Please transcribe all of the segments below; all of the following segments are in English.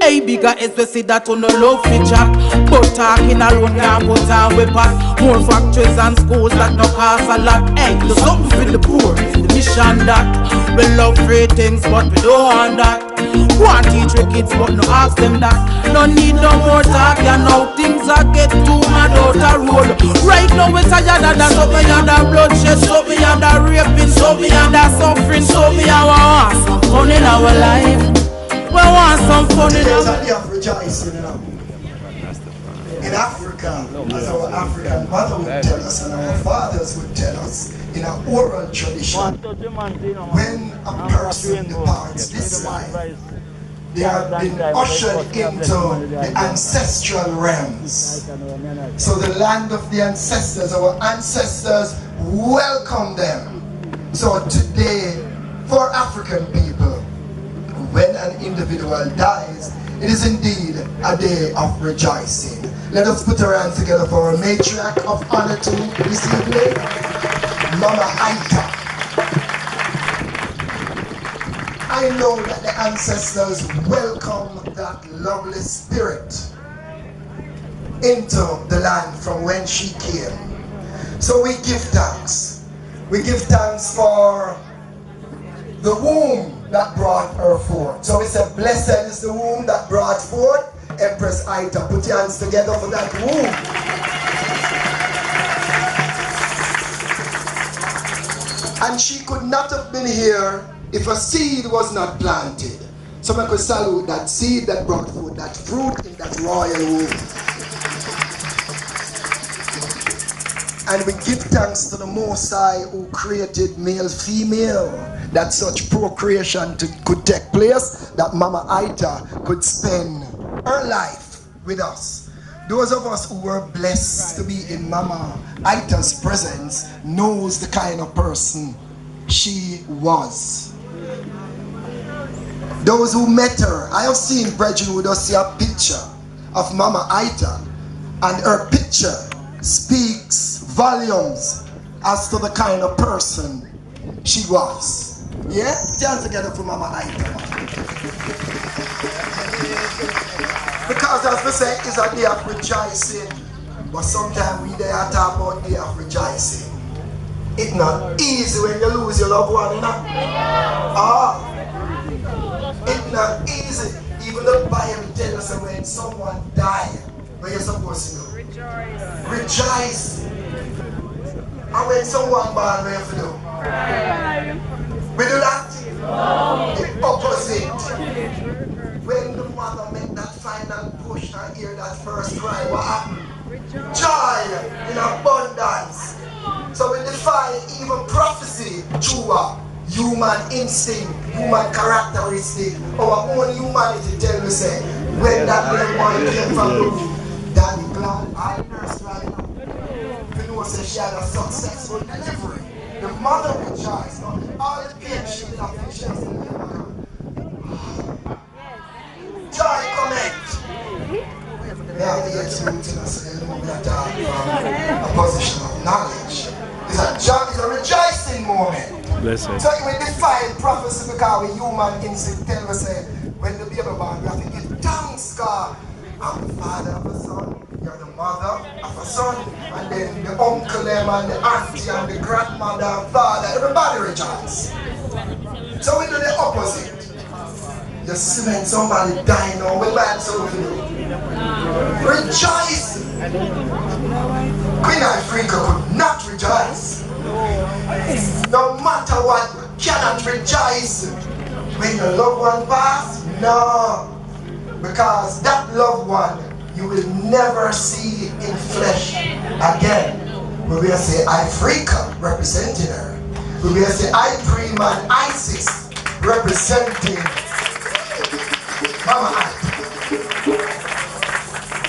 Hey, bigger is we see that on no love feature. But talking alone can't go down with pot. More factories and schools that no cost a lot. Hey, do something for the poor, it's the mission that. We love free things but we don't want that. Want teach the kids but no ask them that. No need no more talk, you know things are get too mad out the road. Right now we're tired of that, so we have that bloodshed, so we have that raping, so we have that suffering, so we have some fun in our life. We want some fun in our life. Today is a day of rejoicing, you know. In Africa, as our African mother would tell us and our fathers would tell us, in our oral tradition, when a person departs this life, they have been ushered into the ancestral realms. So the land of the ancestors, our ancestors welcome them. So today, for African people, when an individual dies, it is indeed a day of rejoicing. Let us put our hands together for a matriarch of honor to this evening, Mama Aita. I know that the ancestors welcome that lovely spirit into the land from when she came. So we give thanks. We give thanks for the womb that brought her forth. So we say, blessed is the womb that brought forth Empress Aita. Put your hands together for that womb. And she could not have been here if a seed was not planted. So I could salute that seed that brought forth that fruit in that royal womb. And we give thanks to the Most High who created male, female, that such procreation could take place, that Mama Aita could spend her life with us. Those of us who were blessed to be in Mama Aita's presence knows the kind of person she was. Those who met her, I have seen brethren who just see a picture of Mama Aita, and her picture speaks volumes as to the kind of person she was. Yeah? Stand together for Mama Aita. Because as we say, it's a day of rejoicing. But sometimes we there talk about day of rejoicing. It's not easy when you lose your loved one, you know? It's not easy. Even the Bible tells us when someone dies, what you're supposed to do? Rejoice. Rejoice. And when someone born, what you have to do? We do that? No. The opposite. When the mother made that final push and hear that first cry, what happened? Joy in abundance. So we defy even prophecy through a human instinct, human characteristic, our own humanity tell me say, when that little boy came from the womb, Daddy glad I nursed right now. You know, say she had a successful delivery. The mother rejoiced. All the pain she did after she has delivered. Joy comment. We have the experience in us, we are talking from a position of knowledge. It's a rejoicing moment. Blessed. So we defy prophecy because we human instinct tell us say, when the baby born, we have to give thanks, God. I'm the father of a son, you're the mother of a son, and then the uncle them and the auntie and the grandmother and father, everybody rejoice. So we do the opposite. You see when somebody die now, we bad so to do. Rejoice! Queen Africa could not rejoice. No matter what, you cannot rejoice when your loved one passed. No. Because that loved one you will never see in flesh again. We will say Africa representing her. We will say Ibrahim and Isis representing Mama Aita.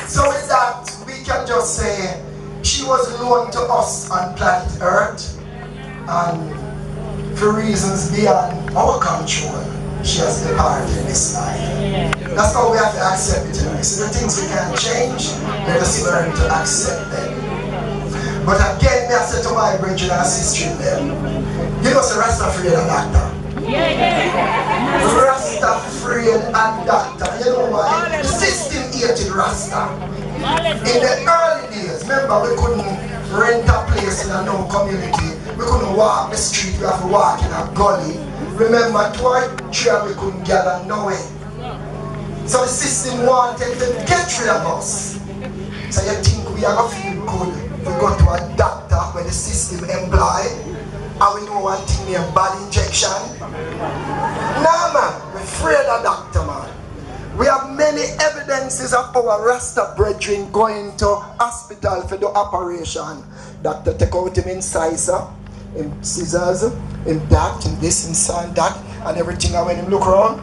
So with that, we can just say she was known to us on planet Earth, and for reasons beyond our control, she has departed this life. That's how we have to accept it tonight. So the things we can't change, let us learn to accept them. But again, I said to my brethren and sisters them, you know, so Ras Astor and doctor. Ras Astor and doctor. You know why? Rasta. In the early days, remember we couldn't rent a place in a no community. We couldn't walk the street, we have to walk in a gully. Remember, 2 or 3 we couldn't gather nowhere. So the system wanted to get rid of us. So you think we are going to feel good if we go to a doctor where the system employ and we know one thing named bad injection? Nah man, we're afraid of doctor man. We have many evidences of our Rasta brethren going to hospital for the operation. Doctor take out him incisor, him scissors, him that, him this, him son, that, and everything. And when him look around,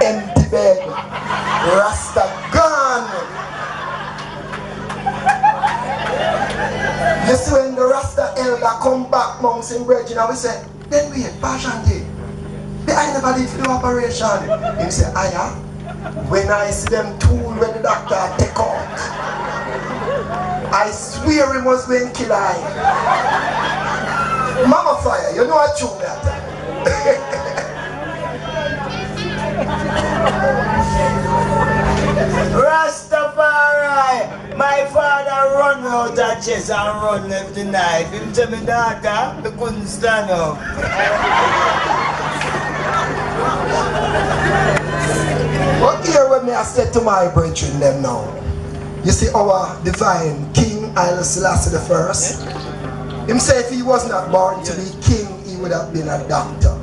empty bed, Rasta gone. You see when the Rasta elder come back amongst him brethren and we say, then wait, Pashanti, I never did for the operation. He say, Aya, when I see them tool when the doctor take out, I swear he was going to kill I. Mama fire, you know what you that. Rastafari, my father run out of chest and run left the knife. Him tell me daughter, I couldn't stand up. But here when I said to my brethren them now, you see our divine King Haile Selassie I, him say if he was not born to be king, he would have been a doctor.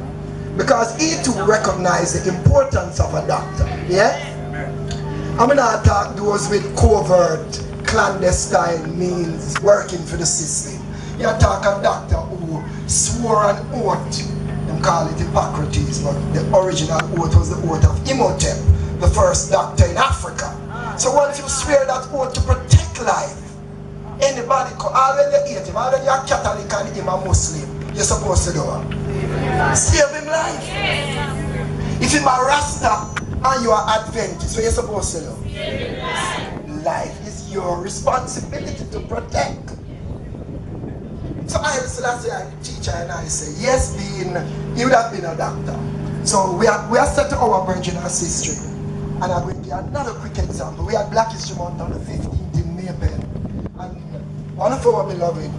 Because he too recognized the importance of a doctor. Yeah? I'm not talk those with covert, clandestine means working for the system. You talk a doctor who swore an oath. They call it Hippocrates, but the original oath was the oath of Imhotep, the first doctor in Africa. So what if you swear that oath to protect life? Anybody, already you hate him, already you're Catholic and him a Muslim, you're supposed to do it. Save him life. If him a Rasta and you are Adventist, what you're supposed to do? Life is your responsibility to protect. So I Selassie, a teacher, and I say, yes, he would have been a doctor. So we are set to our brethren and sister. And I'm going to give another quick example. We had Black History Month on the 15th in Maypen. And one of our beloved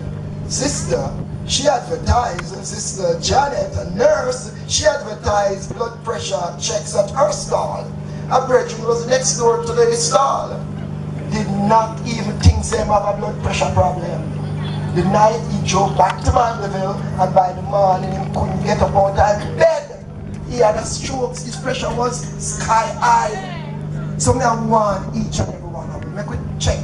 sister, she advertised, Sister Janet, a nurse, she advertised blood pressure checks at her stall. Her brethren was next door to the stall. Did not even think they have a blood pressure problem. The night he drove back to Mandeville, and by the morning he couldn't get up out of bed. He had a stroke, his pressure was sky high. So I want each and every one of them, make a check.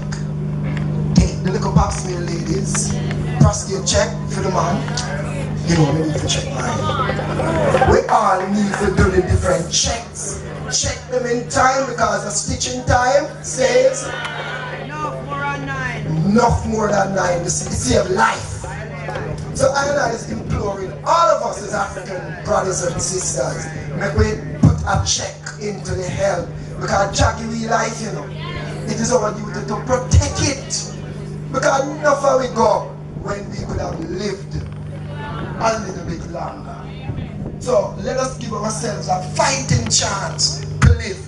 Take the little pap smear ladies, prostate check for the man. You know we need to check mine. We all need to do the different checks. Check them in time because the stitching time says enough more than 9 to save life. So I is imploring all of us as African brothers and sisters, make we put a check into the health because Jackie we life, you know. It is our duty to protect it. Because enough how we go when we could have lived a little bit longer. So let us give ourselves a fighting chance to live.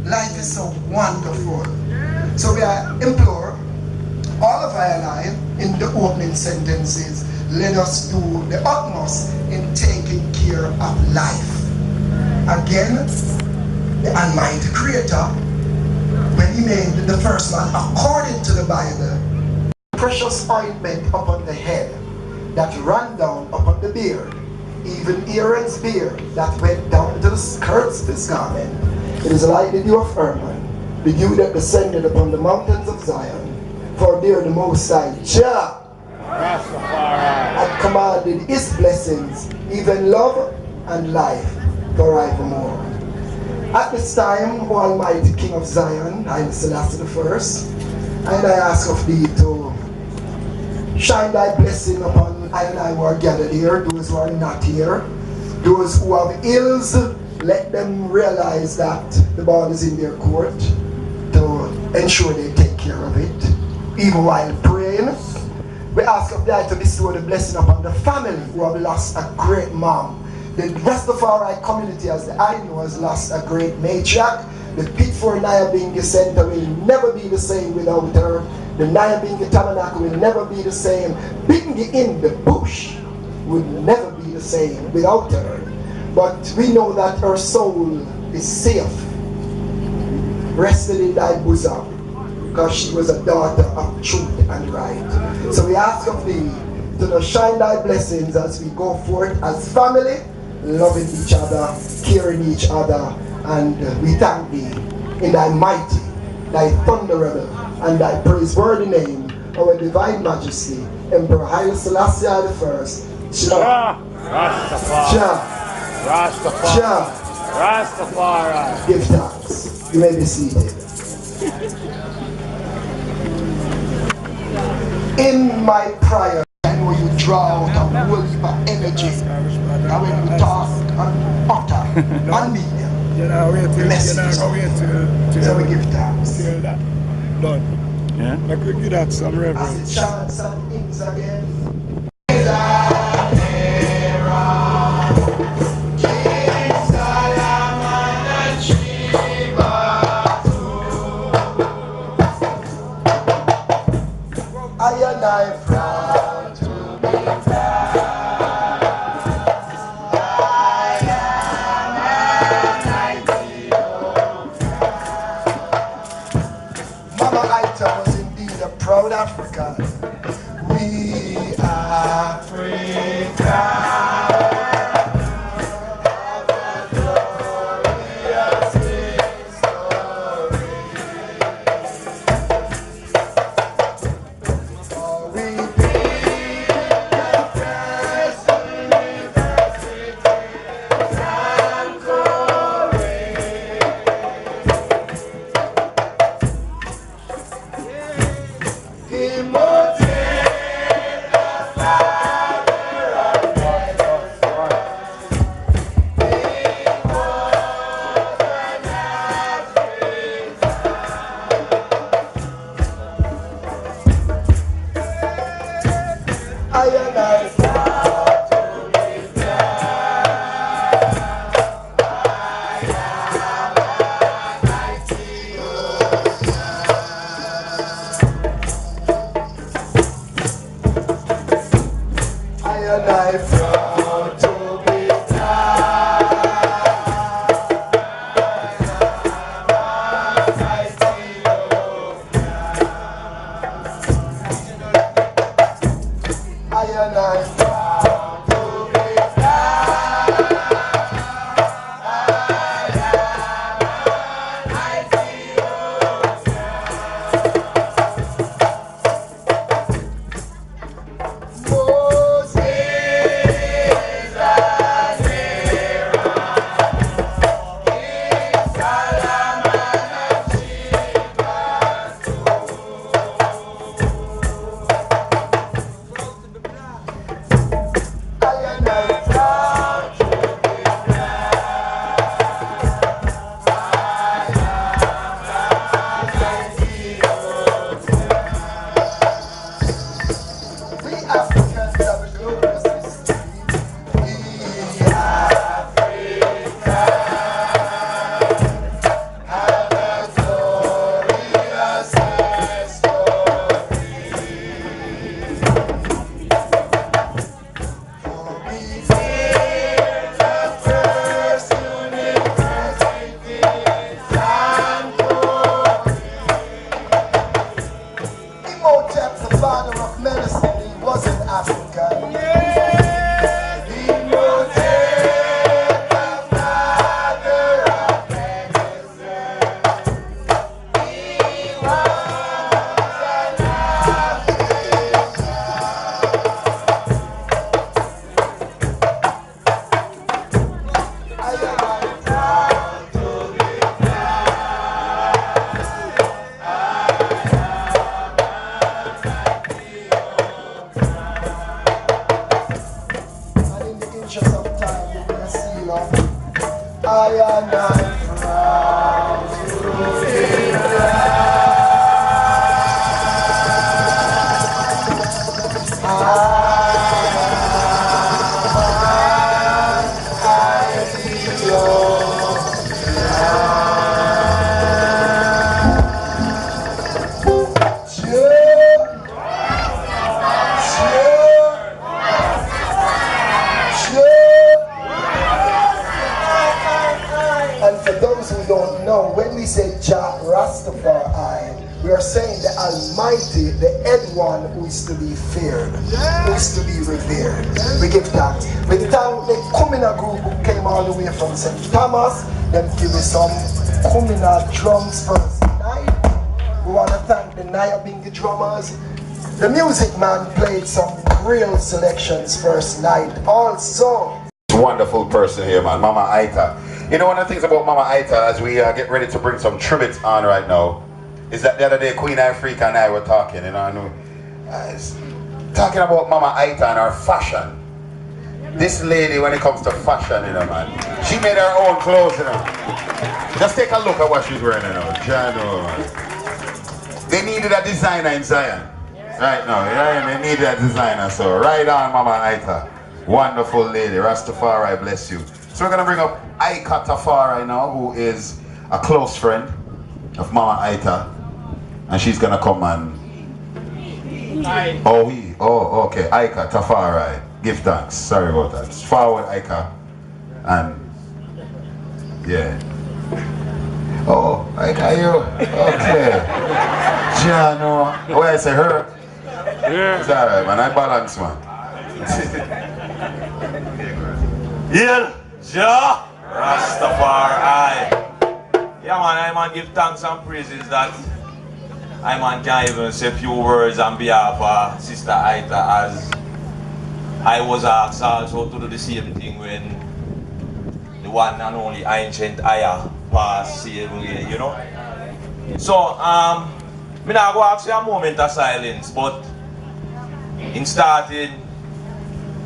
Life is so wonderful. So we are implore all of our life in the opening sentences, let us do the utmost in taking care of life. Again, the Almighty Creator, when he made the first man, according to the Bible, precious ointment upon the head that ran down upon the beard, even Aaron's beard that went down to the skirts of his garment. It is like the dew of Hermon, the dew that descended upon the mountains of Zion. For there the Most High Jah had commanded his blessings, even love and life forevermore. At this time, O Almighty King of Zion, Haile Selassie I, and I ask of thee to shine thy blessing upon I and I who are gathered here, those who are not here, those who have ills, let them realize that the ball is in their court to ensure they take care of it. Even while praying, we ask of thee to bestow the blessing upon the family who have lost a great mom. The Rastafari community, as I know, has lost a great matriarch. The pit for Nyabinghi Center will never be the same without her. The Nyabinghi Tabernacle will never be the same. Bingi in the bush would never be the same without her. But we know that her soul is safe, rested in thy bosom, because she was a daughter of truth and right. So we ask of thee to shine thy blessings as we go forth as family, loving each other, caring each other, and we thank thee in thy mighty, thy thunderable, and thy praiseworthy name, our divine majesty, Emperor Haile Selassie I Jah, Rastafari. Jah, Rastafari. give thanks. You may be seated. In my prayer, I know you draw out a whole heap of energy. And when you talk and utter and media, the message is out. So we give thanks. Done. Yeah? Like we give that some reverence. As it chants and ends again. I and I proud to be proud. I am an Mama Aita was indeed a proud African. We Africa. when we say Jah Rastafari, we are saying the Almighty, the Head One who is to be feared, who is to be revered. We give thanks. By the time the Kumina group who came all the way from St. Thomas, them give me some Kumina drums first night. We want to thank the Naya Bingi drummers. The music man played some real selections first night also. Wonderful person here, man, Mama Aita. You know, one of the things about Mama Aita, as we get ready to bring some tributes on right now, is that the other day Queen Africa and I were talking, you know, talking about Mama Aita and her fashion. This lady, when it comes to fashion, you know, man, she made her own clothes, you know. Just take a look at what she's wearing, you know. Jano, man. They needed a designer in Zion. Right now, yeah, they needed a designer, so right on, Mama Aita. Wonderful lady, Rastafari bless you. So we're gonna bring up Aika Tafari now, who is a close friend of Mama Aita, and she's gonna come and okay, Aika Tafari. Give thanks. Sorry about that. Forward Aika. And yeah. Oh, Aika, you okay. Jano. Where I say her? Yeah. It's alright, man. I balance, man. Yeah, Jah Rastafari. Yeah, man, I give thanks and praises that I can even say a few words on behalf of Sister Aita, as I was asked also to do the same thing when the one and only ancient Aya passed, you know. So, I'm not going to ask you a moment of silence, but in starting,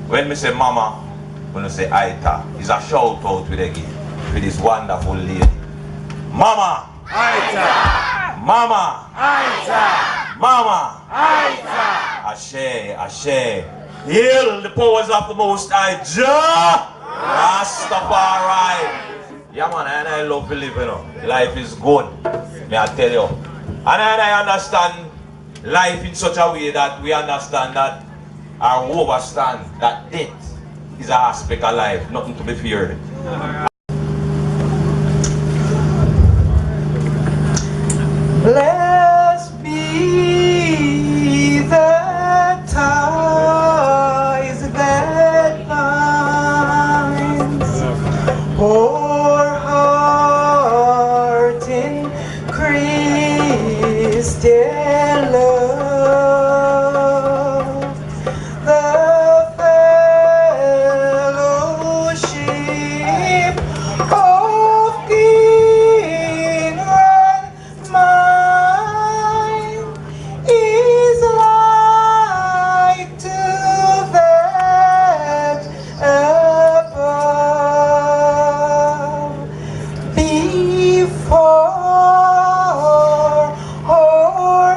when we say Mama, when we say Aita, it's a shout out with again for this wonderful lady. Mama! Aita! Mama! Aita! Mama! Aita! Ashe, Ashe. Hail the powers of the Most High, Jah Rastafari. Yeah, man, and I love to live, you know. Life is good, may I tell you. And I understand life in such a way that we understand that or overstand that death is an aspect of life, nothing to be feared. Blessed be the ties that binds our heart in Christian love, the fellowship of King and mine is like to that above. Before our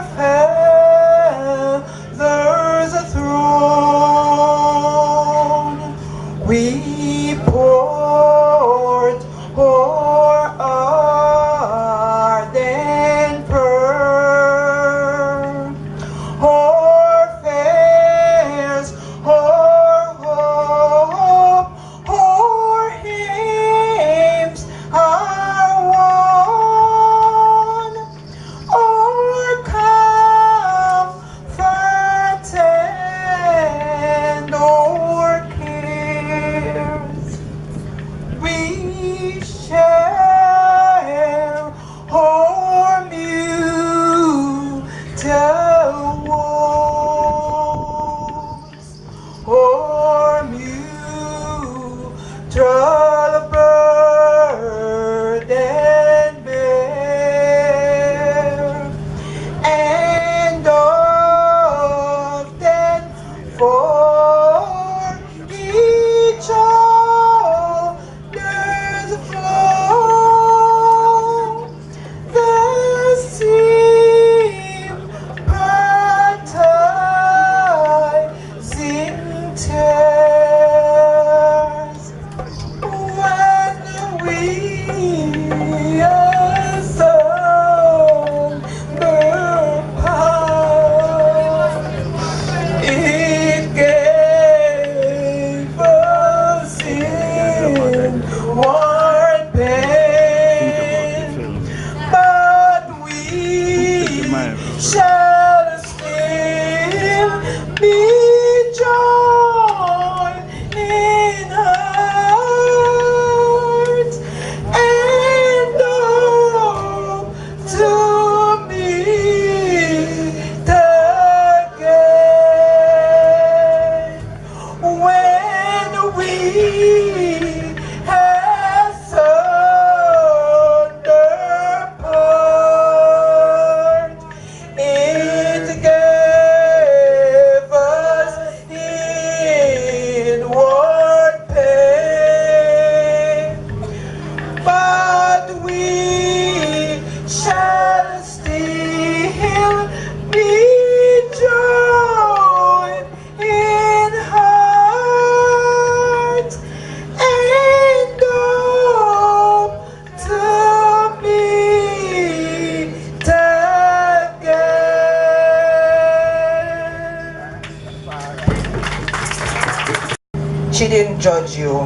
She didn't judge you.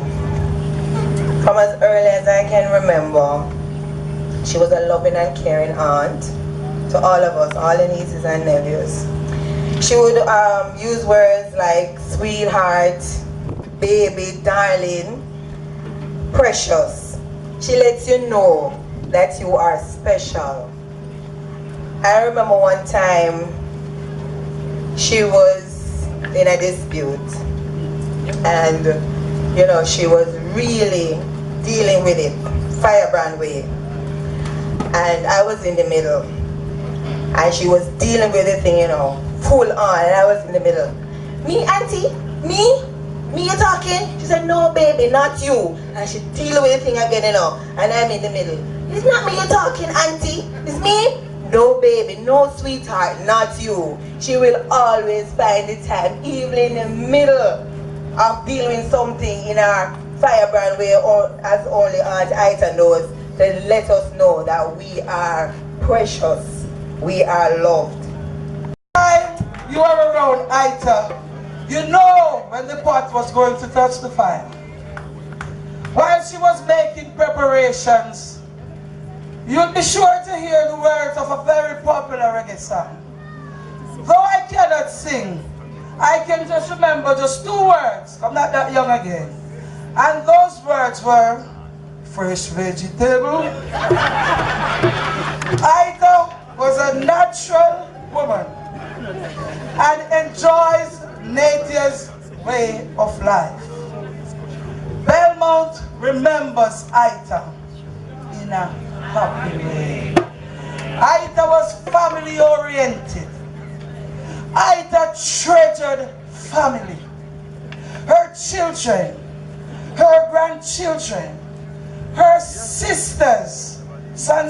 From as early as I can remember, she was a loving and caring aunt to all of us, all the nieces and nephews. She would use words like sweetheart, baby, darling, precious. She lets you know that you are special. I remember one time she was in a dispute and you know she was really dealing with it firebrand way, and I was in the middle and she was dealing with the thing, you know, full on, and I was in the middle. Me, auntie? Me you talking? She said, no baby, not you. And she deal with the thing again, you know, and I'm in the middle. It's not me you're talking, auntie. It's me. No baby, no sweetheart, not you. She will always find the time, even in the middle of dealing with something in our firebrand way, or as only Aunt Ita knows, to let us know that we are precious, we are loved. You are around Ita, you know when the pot was going to touch the fire. While she was making preparations, you'll be sure to hear the words of a very popular reggae song. Though I cannot sing, I can just remember just 2 words. I'm not that young again. And those words were, fresh vegetable. Ida was a natural woman and enjoys nature's way of life. Belmont remembers Ida in a happy way. Ida was family oriented. Ida treasured family. Her children, her grandchildren, her sisters. San,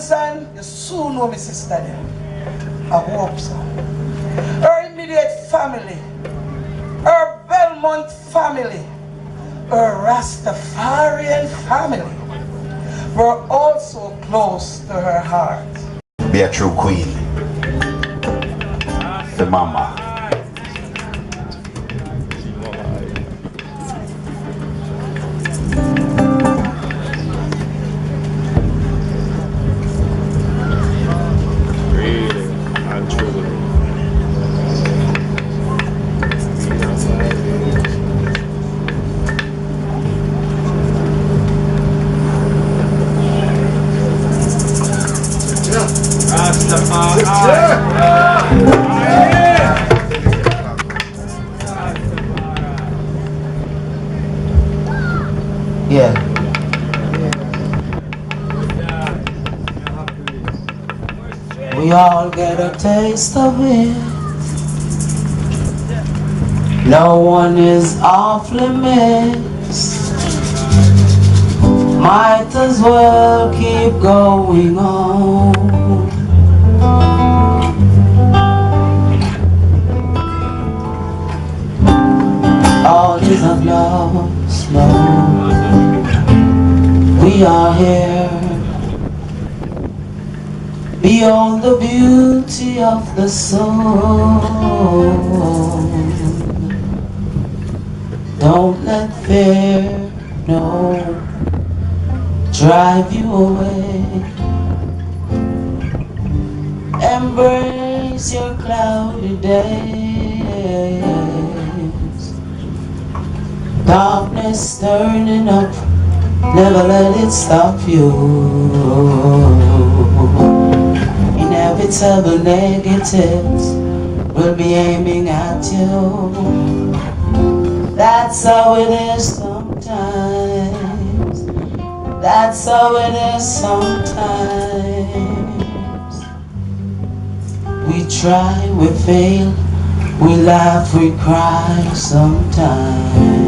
you soon know my sister there. I hope so. Her immediate family, her Belmont family, her Rastafarian family were also close to her heart. Be a true queen. The mama. Yeah. We all get a taste of it. No one is off limits. Might as well keep going on. All is not lost, no. We are here beyond the beauty of the soul. Don't let fear, no, drive you away. Embrace your cloudy days. Darkness turning up, never let it stop you. Inevitable negatives will be aiming at you. That's how it is sometimes. That's how it is sometimes. We try, we fail, we laugh, we cry sometimes.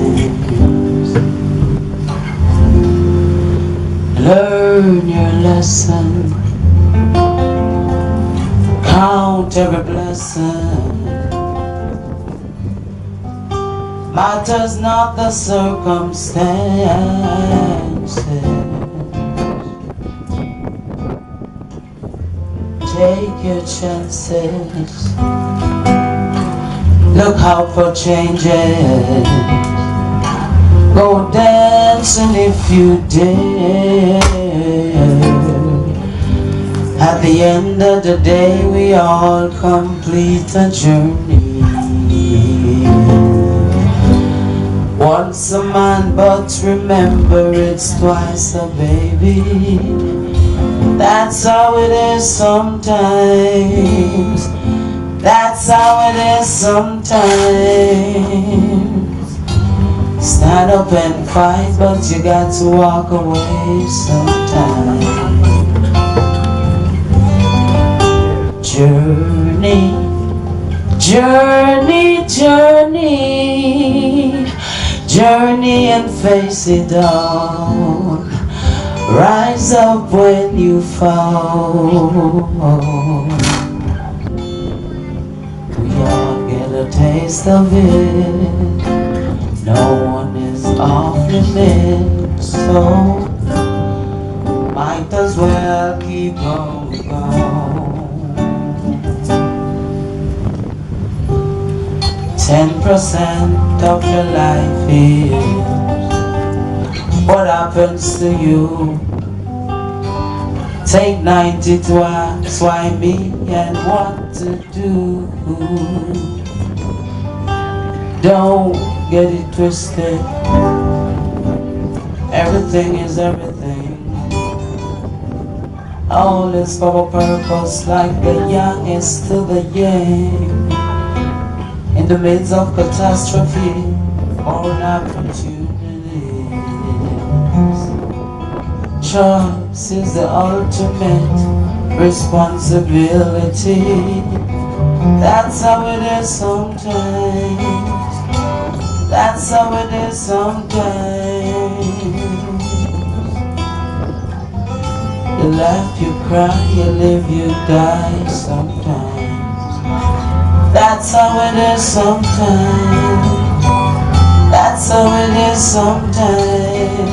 Learn your lesson. Count every blessing. Matters not the circumstances. Take your chances. Look out for changes. Go dancing if you dare. At the end of the day, we all complete a journey. Once a man, but remember it's twice a baby. That's how it is sometimes. That's how it is sometimes. Stand up and fight, but you got to walk away sometimes. Journey, journey, journey, journey and face it all. Rise up when you fall. We all get a taste of it. No one is off limits, so might as well keep on going. 10% of your life is what happens to you. Take 90 to ask why me and what to do. Don't get it twisted. Everything is everything. All is for a purpose, like the young is to the young. In the midst of catastrophe or opportunities, choice is the ultimate responsibility. That's how it is sometimes. That's how it is sometimes. You laugh, you cry, you live, you die sometimes. That's how it is sometimes. That's how it is sometimes.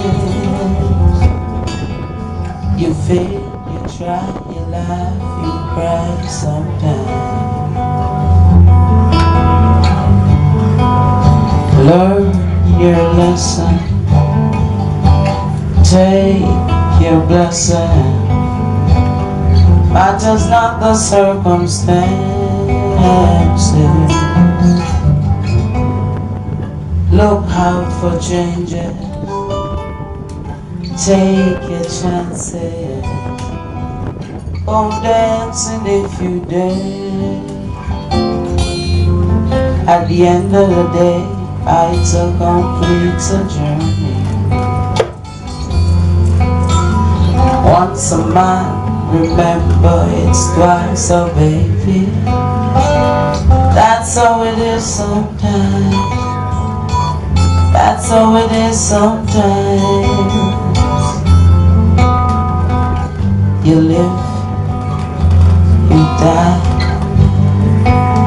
You feel, you try, you laugh, you cry sometimes. Learn your lesson. Take your blessing. Matters not the circumstance. Look out for changes. Take your chances. Go dancing if you dare. At the end of the day, it's a complete journey. Once a man, remember it's twice a baby. That's how it is sometimes. That's how it is sometimes. You live, you die,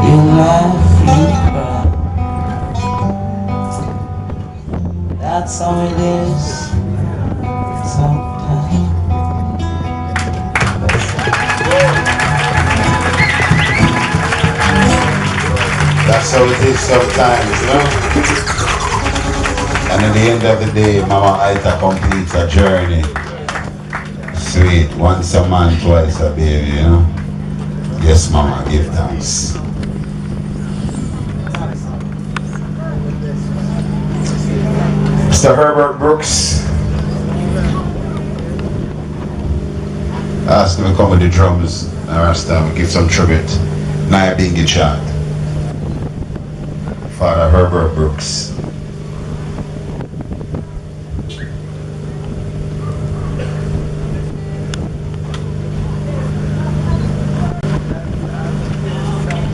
you laugh, you cry. That's how it is sometimes. That's how it is sometimes, you know? And at the end of the day, Mama Aita completes a journey. Sweet, once a man, twice a baby, you know? Yes, Mama, give thanks. Mr. Herbert Brooks. Ask him to come with the drums and Ras Astor give some tribute. Naya Bingy chant. Father Herbert Brooks.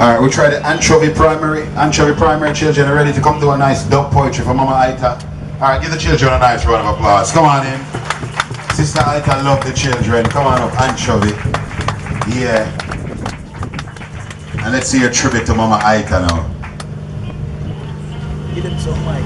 Alright, we'll try the anchovy primary. Anchovy primary children are ready to come to a nice dub poetry for Mama Aita. Alright, give the children a nice round of applause. Come on in. Sister Aita love the children. Come on up, anchovy. Yeah. And let's see a tribute to Mama Aita now. Give them some mic.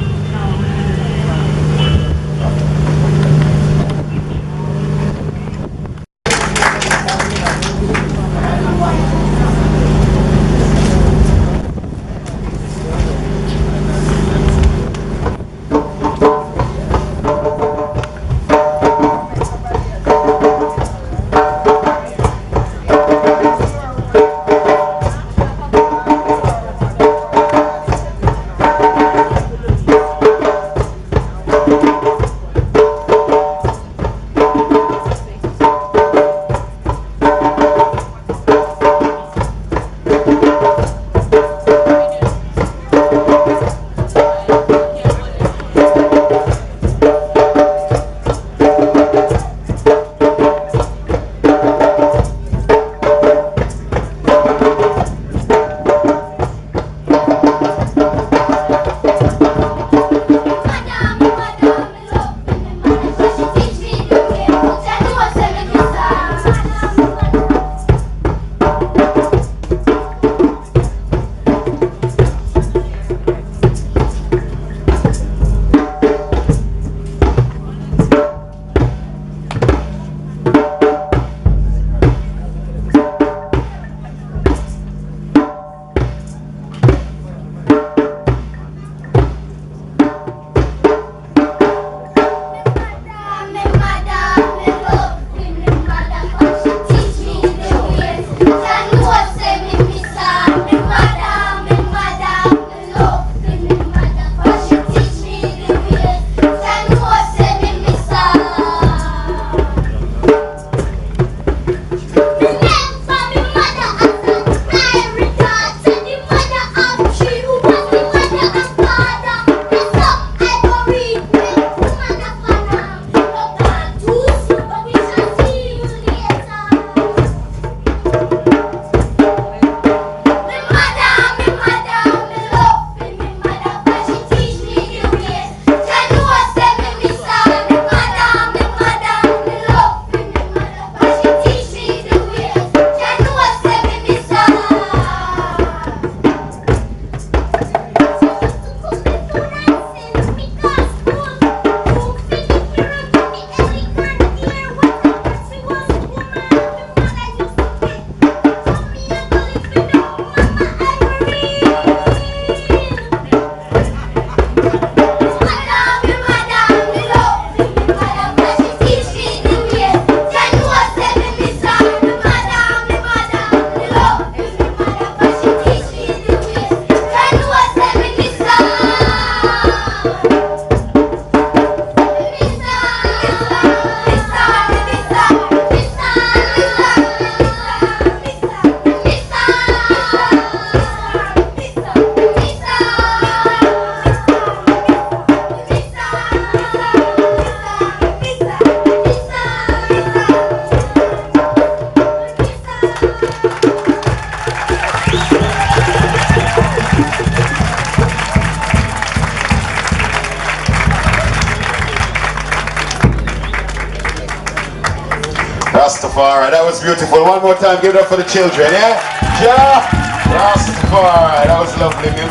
Rastafari, that was beautiful. One more time, give it up for the children, yeah? Ja Rastafari, that was lovely. Me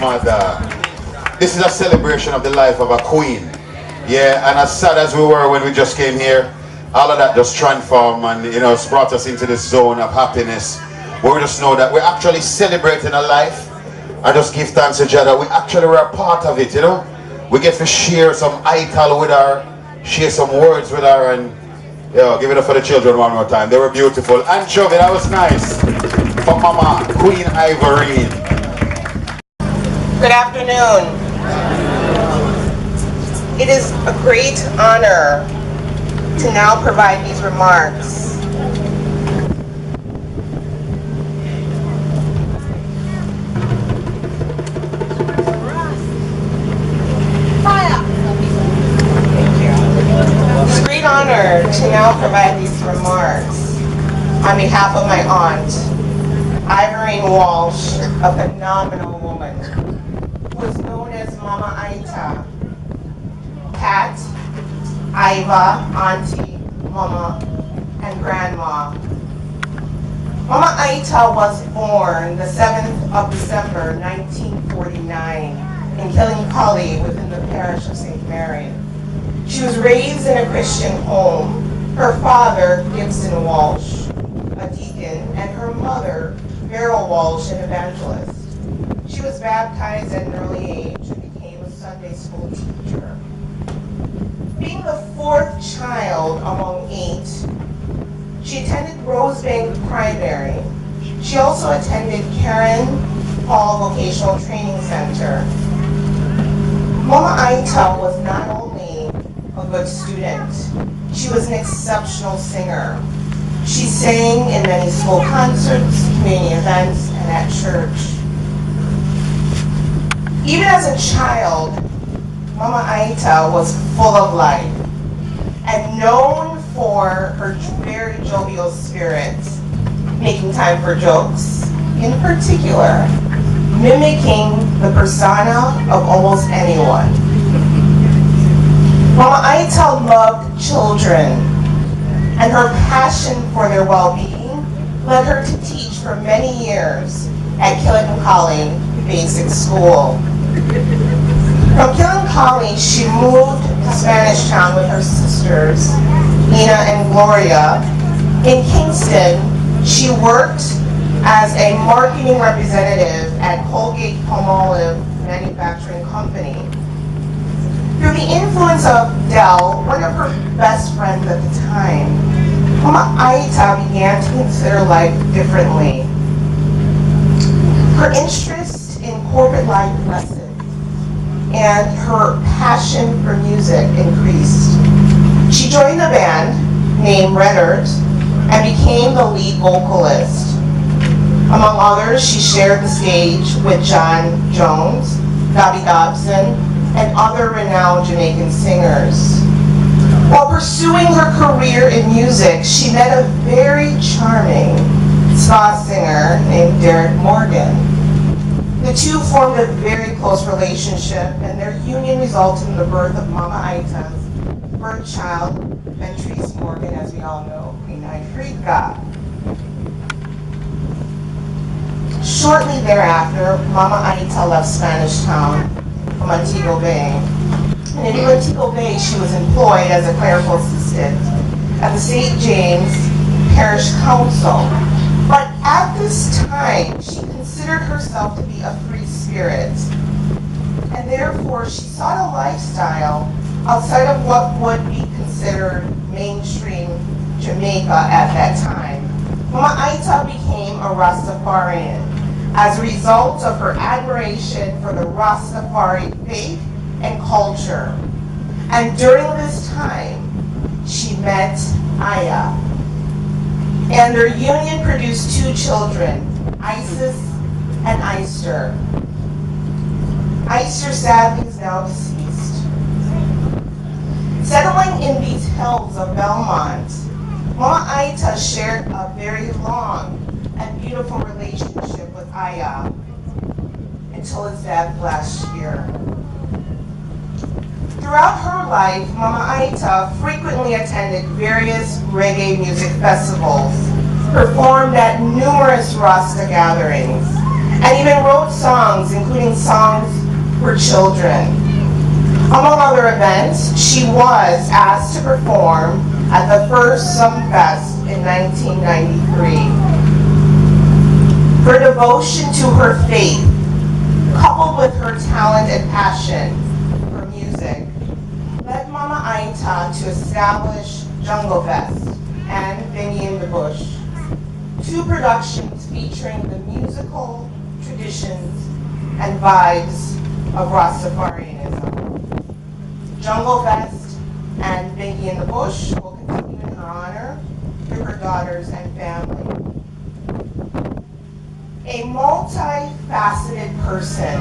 mother. This is a celebration of the life of a queen. Yeah, and as sad as we were when we just came here, all of that just transformed and, you know, it's brought us into this zone of happiness where we just know that we're actually celebrating a life. I just give thanks to Jah that we actually were a part of it, you know. We get to share some ital with her, share some words with her, and give it up for the children one more time. They were beautiful. Anchovy, that was nice. For Mama Queen Ivorine. Good afternoon. It is a great honor to now provide these remarks. It's a great honor to now provide these remarks on behalf of my aunt, Ivorine Walsh, a phenomenal woman who is known as Mama Aita, Pat, Iva, Auntie, Mama, and Grandma. Mama Aita was born the 7th of December, 1949 in Killincolly within the parish of St. Mary. She was raised in a Christian home. Her father, Gibson Walsh, a deacon, and her mother, Beryl Walsh, an evangelist. She was baptized at an early age and became a Sunday school teacher. Being the 4th child among 8, she attended Rosebank Primary. She also attended Karen Hall Vocational Training Center. Mama Aita was not only a good student, she was an exceptional singer. She sang in many school concerts, community events, and at church. Even as a child, Mama Aita was full of life and known for her very jovial spirit, making time for jokes, in particular, mimicking the persona of almost anyone. Mama Aita loved children, and her passion for their well-being led her to teach for many years at Killincolly Basic School. From Killincolly, she moved to Spanish Town with her sisters, Nina and Gloria. In Kingston, she worked as a marketing representative at Colgate-Palmolive Manufacturing Company. Through the influence of Dell, one of her best friends at the time, Mama Aita began to consider life differently. Her interest in corporate life lessened, and her passion for music increased. She joined a band named Red Earth and became the lead vocalist. Among others, she shared the stage with John Jones, Bobby Dobson, and other renowned Jamaican singers. While pursuing her career in music, she met a very charming ska singer named Derek Morgan. The two formed a very close relationship, and their union resulted in the birth of Mama Aita's birth child, Ventrice Morgan, as we all know, Queen Ifrica. Shortly thereafter, Mama Aita left Spanish Town for Montego Bay. And in Montego Bay, she was employed as a clerical assistant at the St. James Parish Council. But at this time, she considered herself to be a free spirit. And therefore, she sought a lifestyle outside of what would be considered mainstream Jamaica at that time. Mama Aita became a Rastafarian as a result of her admiration for the Rastafari faith and culture. And during this time, she met Aya. And their union produced 2 children, Isis and Ister. Ister sadly is now deceased. Settling in these hills of Belmont, Mama Aita shared a very long and beautiful relationship with Aya until his death last year. Throughout her life, Mama Aita frequently attended various reggae music festivals, performed at numerous Rasta gatherings, and even wrote songs, including songs for children. Among other events, she was asked to perform at the first Sumfest in 1993. Her devotion to her faith, coupled with her talent and passion for music, led Mama Aita to establish Jungle Fest and Benny in the Bush, two productions featuring the musical traditions and vibes of Rastafarianism. Jungle Fest and Benny in the Bush will continue in her honor through her daughters and family. A multifaceted person,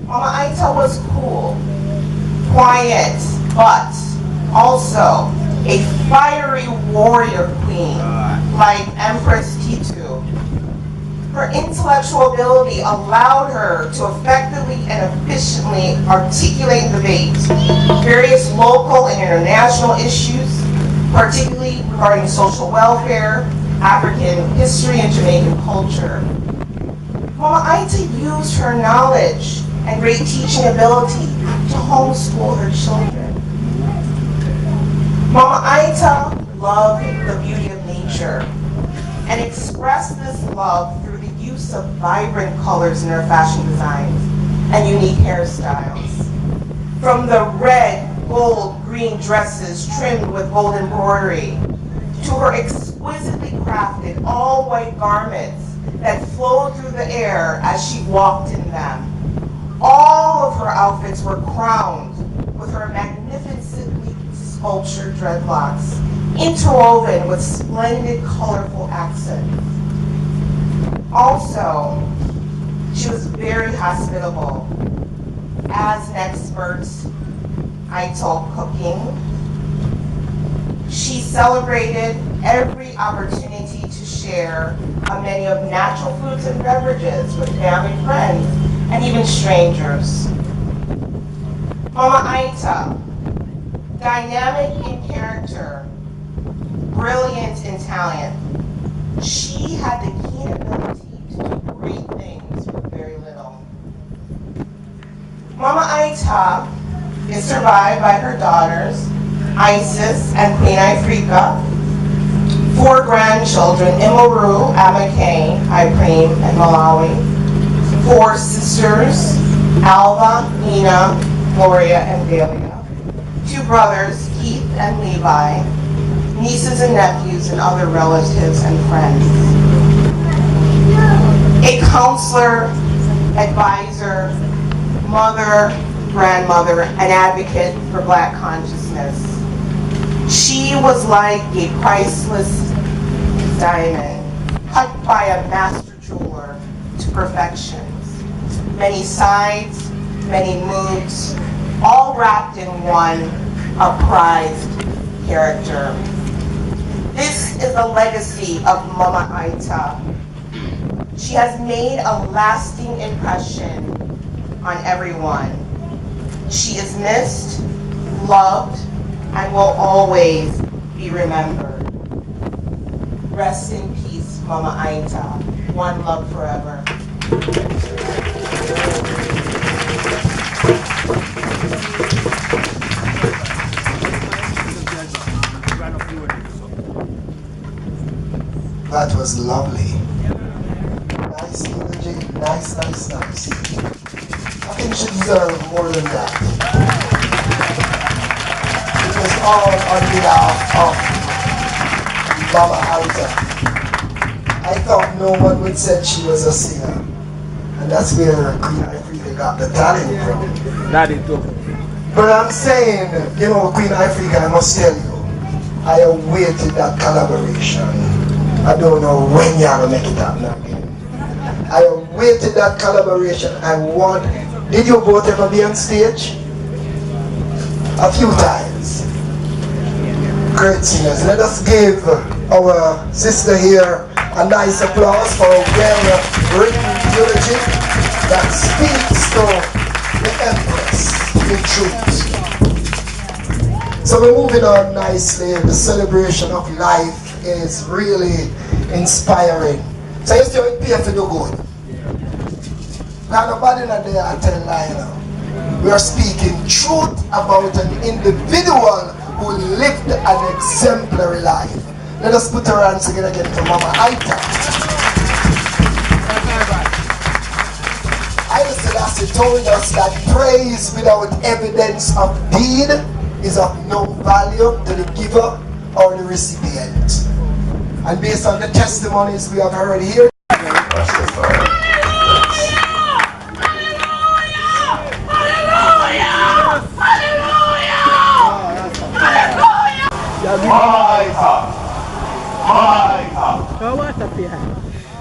Mama Aita was cool, quiet, but also a fiery warrior queen like Empress Titu. Her intellectual ability allowed her to effectively and efficiently articulate and debate various local and international issues, particularly regarding social welfare, African history, and Jamaican culture. Mama Aita used her knowledge and great teaching ability to homeschool her children. Mama Aita loved the beauty of nature and expressed this love through the use of vibrant colors in her fashion designs and unique hairstyles. From the red, gold, green dresses trimmed with gold embroidery to her exquisitely crafted all-white garments that flowed through the air as she walked in them. All of her outfits were crowned with her magnificently sculptured dreadlocks, interwoven with splendid, colorful accents. Also, she was very hospitable. As an expert, I told cooking. She celebrated every opportunity to share a menu of natural foods and beverages with family, friends, and even strangers. Mama Aita, dynamic in character, brilliant in talent. She had the keen ability to do great things with very little. Mama Aita is survived by her daughters, Isis and Queen Ifrika, 4 grandchildren, Imaru, Amakane, Ipreme, and Malawi, 4 sisters, Alva, Nina, Gloria, and Delia, 2 brothers, Keith and Levi, nieces and nephews, and other relatives and friends. A counselor, advisor, mother, grandmother, an advocate for Black consciousness. She was like a priceless diamond, cut by a master jeweler to perfections. Many sides, many moods, all wrapped in one, a prized character. This is the legacy of Mama Aita. She has made a lasting impression on everyone. She is missed, loved, and will always be remembered. Rest in peace, Mama Aita. One love forever. That was lovely. Nice energy, nice. I think she deserved more than that. It was all on behalf of Mama Aita. I thought no one would say she was a singer. And that's where Queen Ifrika got the talent from. Daddy too. But I'm saying, Queen Ifrika, I must tell you, I awaited that collaboration. I don't know when you're gonna make it happen again. I awaited that collaboration. Did you both ever be on stage? A few times. Great singers. Let us give our sister here a nice applause for a well-written eulogy that speaks to the Empress, the truth. So we're moving on nicely. The celebration of life is really inspiring. So you still pay for the good. Now nobody in there I tell lie now. We are speaking truth about an individual who lived an exemplary life. Let us put our hands together again for Mama Aita. Haile Selassie told us that praise without evidence of deed is of no value to the giver or the recipient. And based on the testimonies we have heard here,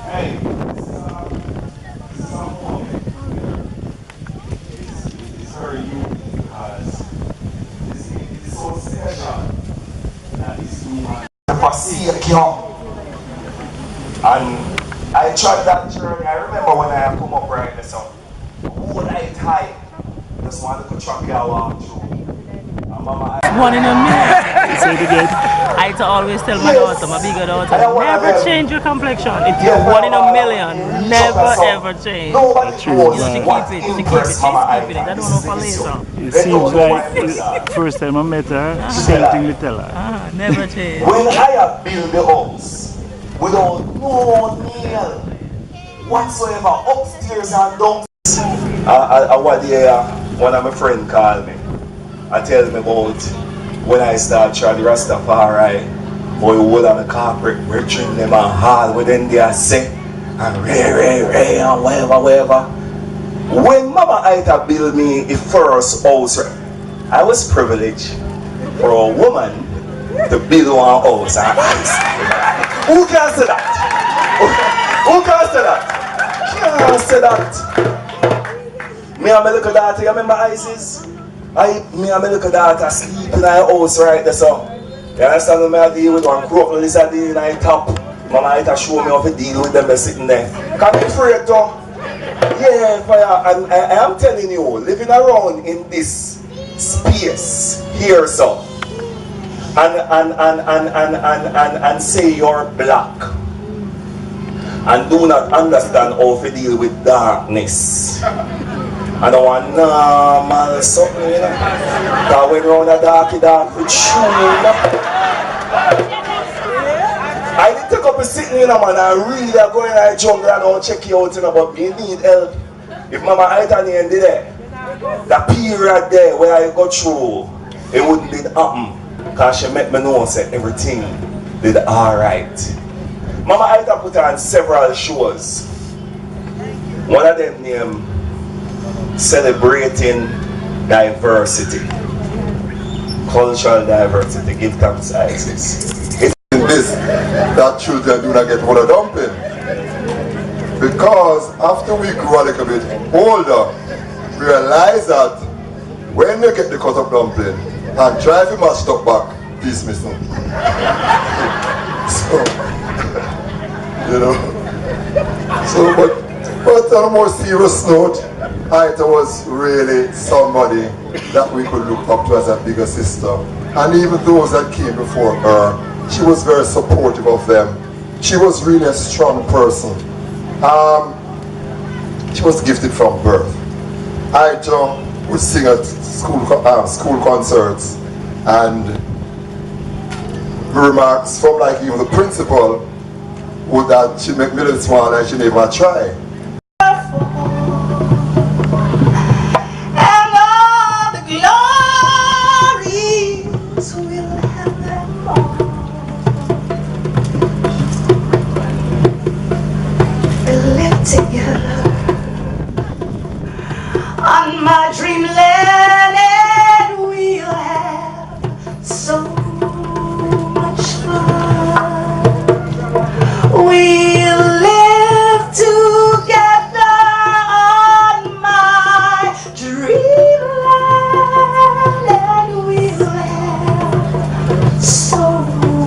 Hey. Sorry, you because this is so special that this woman forsake you. and I tried that journey. I remember when I come up right there, so whole night high, just wanted to track you along through. And Mama, One in a million. Say it again. I always tell my daughter, my bigger daughter, never change your complexion. If you're one in a million, never ever change. nobody knows She what keep it. She's impressed keeping Mama it. I don't know for later. It seems like first time I met her, same thing we tell her. Never change. When I have built the house without no nail whatsoever, upstairs and downstairs. One day, one of my friends called me and tell me about when I start trying the Rastafari, boy, all of the corporate brethren them and hall within there say, and ray, and whatever. When Mama Aita built me the first house, I was privileged for a woman to build one house. Who can say that? Who can say that? Can't say that. Me and my little daughter, you remember Isis? Me and my little daughter sleep in our house right there, so. You understand what I deal with? One broken lizard in the top. Mama Aita show me how to deal with them sitting there. Can't be afraid though. Yeah, and I am telling you, living around in this space here, so, and say you're black and do not understand how to deal with darkness. I don't want normal something, you know. That went around a dark with shoe, you know. I did take up a sitting, you know, man, and really go in the jungle and I'll check you out, you know, but me need help. If Mama Aita did there, that period there where I got through, it wouldn't did happen. Because she made me know that everything did alright. Mama Aita put on several shows. One of them named Celebrating Diversity. Cultural diversity. Give thanks, Isis. This, that children do not get hold of dumpling. Because after we grew a little bit older, we realize that when you get the cut of dumpling and try to match up back, peace missing. So, you know. So, but on a more serious note, Aita was really somebody that we could look up to as a bigger sister. And even those that came before her, she was very supportive of them. She was really a strong person. She was gifted from birth. Aita would sing at school concerts, and remarks from like even the principal would that she make me little smile and she never try. On my dreamland, and we'll have so much fun. We'll live together on my dreamland, and we'll have so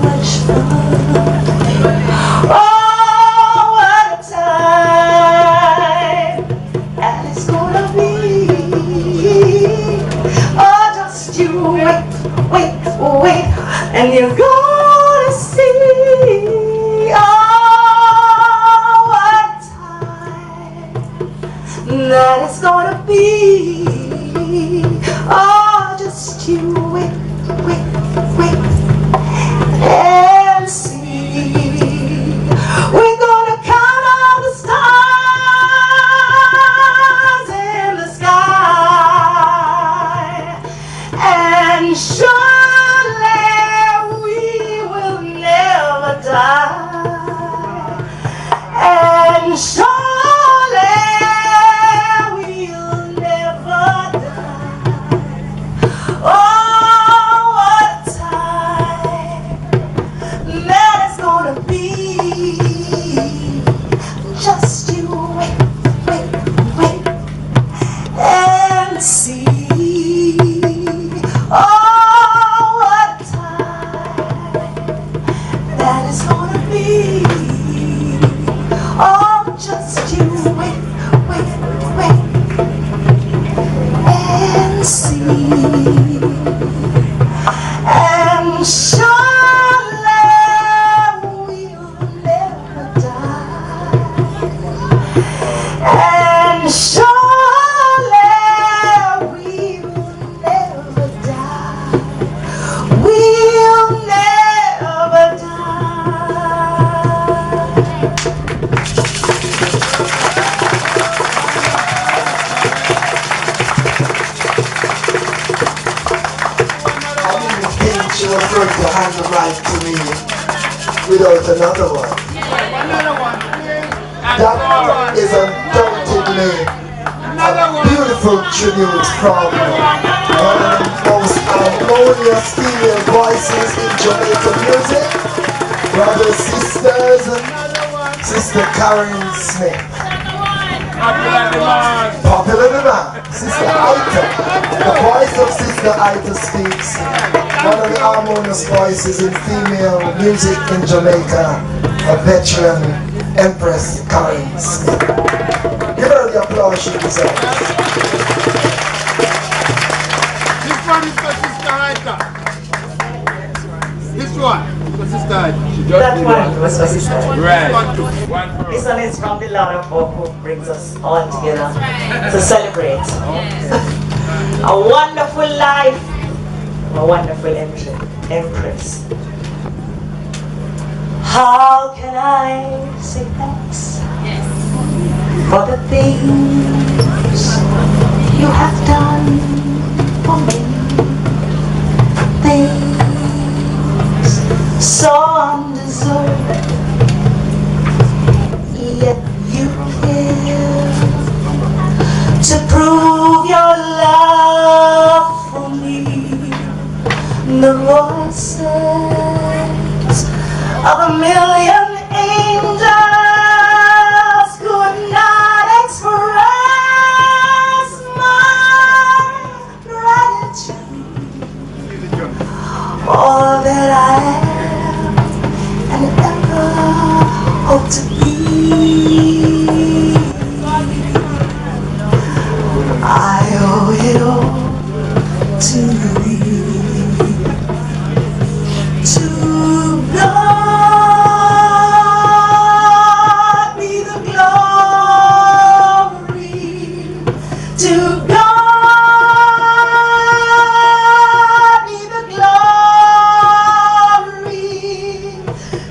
much fun. Oh, what a time, and it's gonna be. Oh, just you wait, And you're gonna see, oh, what time that it's gonna be. Oh, just you wait, wait, wait and see. We're gonna count all the stars in the sky, and surely we will never die, and surely we'll never die. Oh, what a time that is gonna be. Just you wait, wait, wait and see. Oh, what a time that is gonna be. Oh, just you wait, wait, wait and see. And surely we'll never die, and surely we'll never die, we'll never die. She was going to hand the mic to me without another one. That is undoubtedly a beautiful tribute from one of the most harmonious female voices in Jamaican music, brothers, sisters, Sister Karen Smith. Popular demand. Sister Aita. The voice of Sister Aita speaks. One of the harmonious voices in female music in Jamaica, a veteran Empress Karen Smith. Give her the applause she deserves. This one is for Sister Aita. This one for Sister Aita. That one was for Sister Aita. Right. This one is from the Lord of Hope, who brings us all together to celebrate a wonderful life, a wonderful Empress. How can I say thanks for the things you have done for me? Things so undeserved, yet you care to prove your love for me. The voices of a million angels could not express my gratitude. All that I am and ever hope to be, I owe it all to thee. To God be the glory. To God be the glory.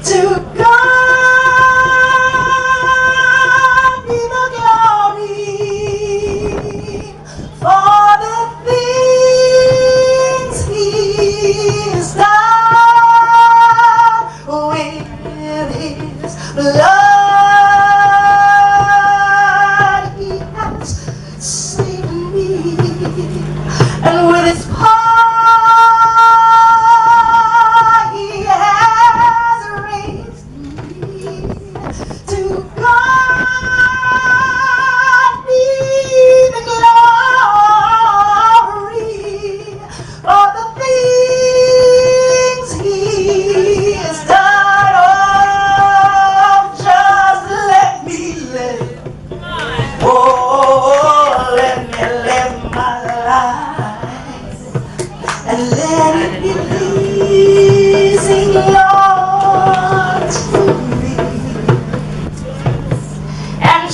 To God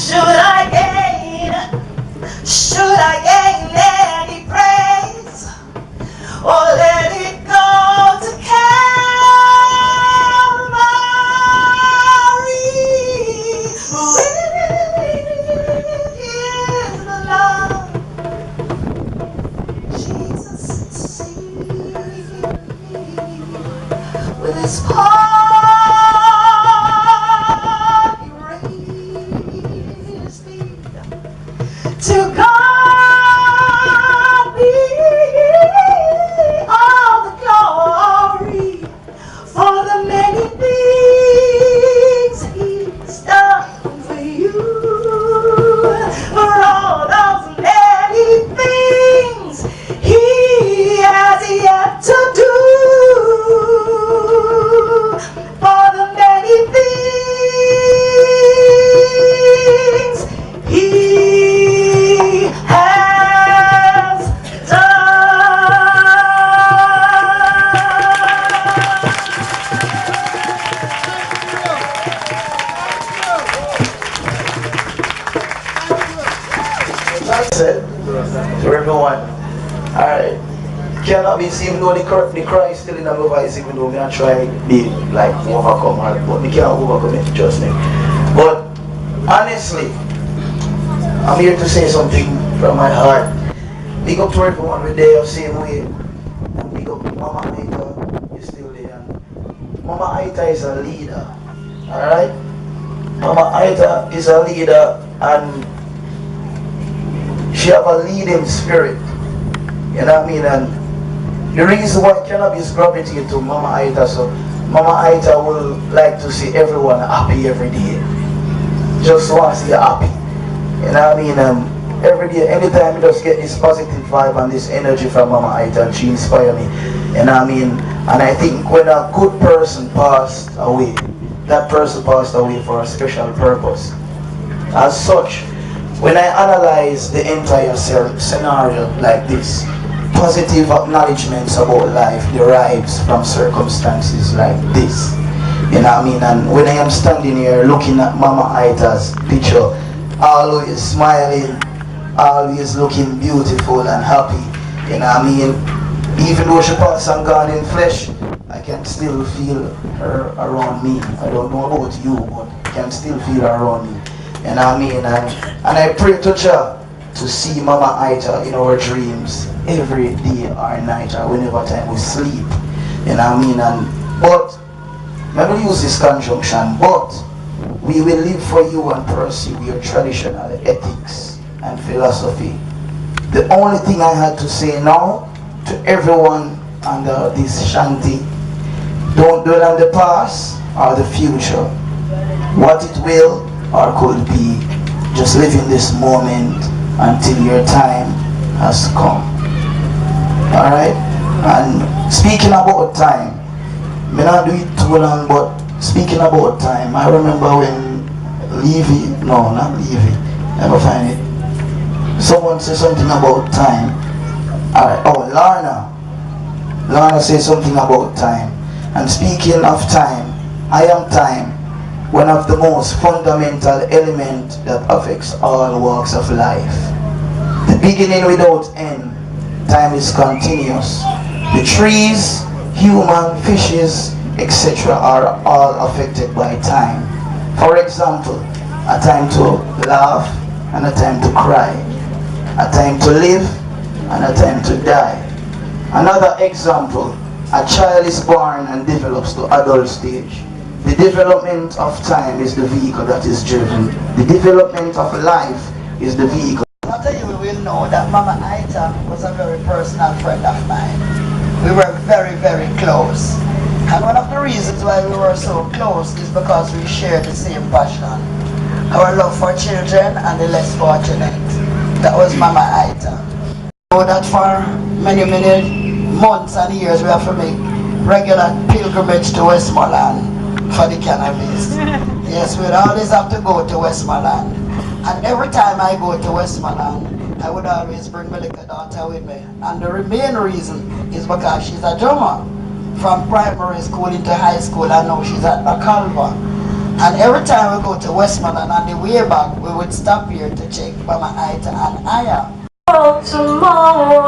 Should I gain any praise, or let it go to Calvary? Is the love Jesus sees with his heart he raised me. To God be all the glory for the many things he's done for you, for all those many things he has yet to do, for the many things he has That's it to everyone. Alright. Cannot be seen, even though the cry is still in my voice, even though I try to be like overcome her, but we can't overcome it, trust me. But honestly, I'm here to say something from my heart. Big up to everyone with there the same way. And big up Mama Aita, you're still there. Mama Aita is a leader. Alright? Mama Aita is a leader and she have a leading spirit. You know what I mean? And the reason why cannabis gravitate to Mama Aita, so Mama Aita will like to see everyone happy every day. Just want to see you happy. You know what I mean? And every day, anytime you just get this positive vibe and this energy from Mama Aita, and she inspire me. You know what I mean? And I think when a good person passed away, that person passed away for a special purpose. As such, when I analyze the entire scenario like this, positive acknowledgements about life derives from circumstances like this. You know what I mean? And when I am standing here looking at Mama Aita's picture, always smiling, always looking beautiful and happy. You know what I mean? Even though she passed and gone in flesh, I can still feel her around me. I don't know about you, but I can still feel her around me. You know what I mean? And I pray to Jah to see Mama Aita in our dreams every day or night or whenever time we sleep. You know what I mean? But let me use this conjunction, but we will live for you and pursue your traditional ethics and philosophy. The only thing I had to say now to everyone under this shanty, don't dwell on the past or the future. What it will or could be, just live in this moment until your time has come. Alright? And speaking about time, may not do it too long, but speaking about time, I remember when not Levy, never find it. Someone said something about time. Alright, oh, Lorna said something about time. And speaking of time, I am time, one of the most fundamental elements that affects all walks of life. The beginning without end, time is continuous. The trees, human, fishes, etc. are all affected by time. For example, a time to laugh and a time to cry, a time to live and a time to die. Another example, a child is born and develops to adult stage. The development of time is the vehicle that is driven. The development of life is the vehicle. After you will know that Mama Aita was a very personal friend of mine. We were very, very close. And one of the reasons why we were so close is because we shared the same passion. Our love for children and the less fortunate. That was Mama Aita. I know that for many, many months and years we have to make regular pilgrimage to Westmoreland for the cannabis. Yes, we'd always have to go to Westmoreland. And every time I go to Westmoreland, I would always bring my little daughter with me. And the main reason is because she's a drummer. From primary school into high school, and now she's at a Calva. And every time we go to Westmoreland on the way back, we would stop here to check Mama Aita and Aya. Tomorrow,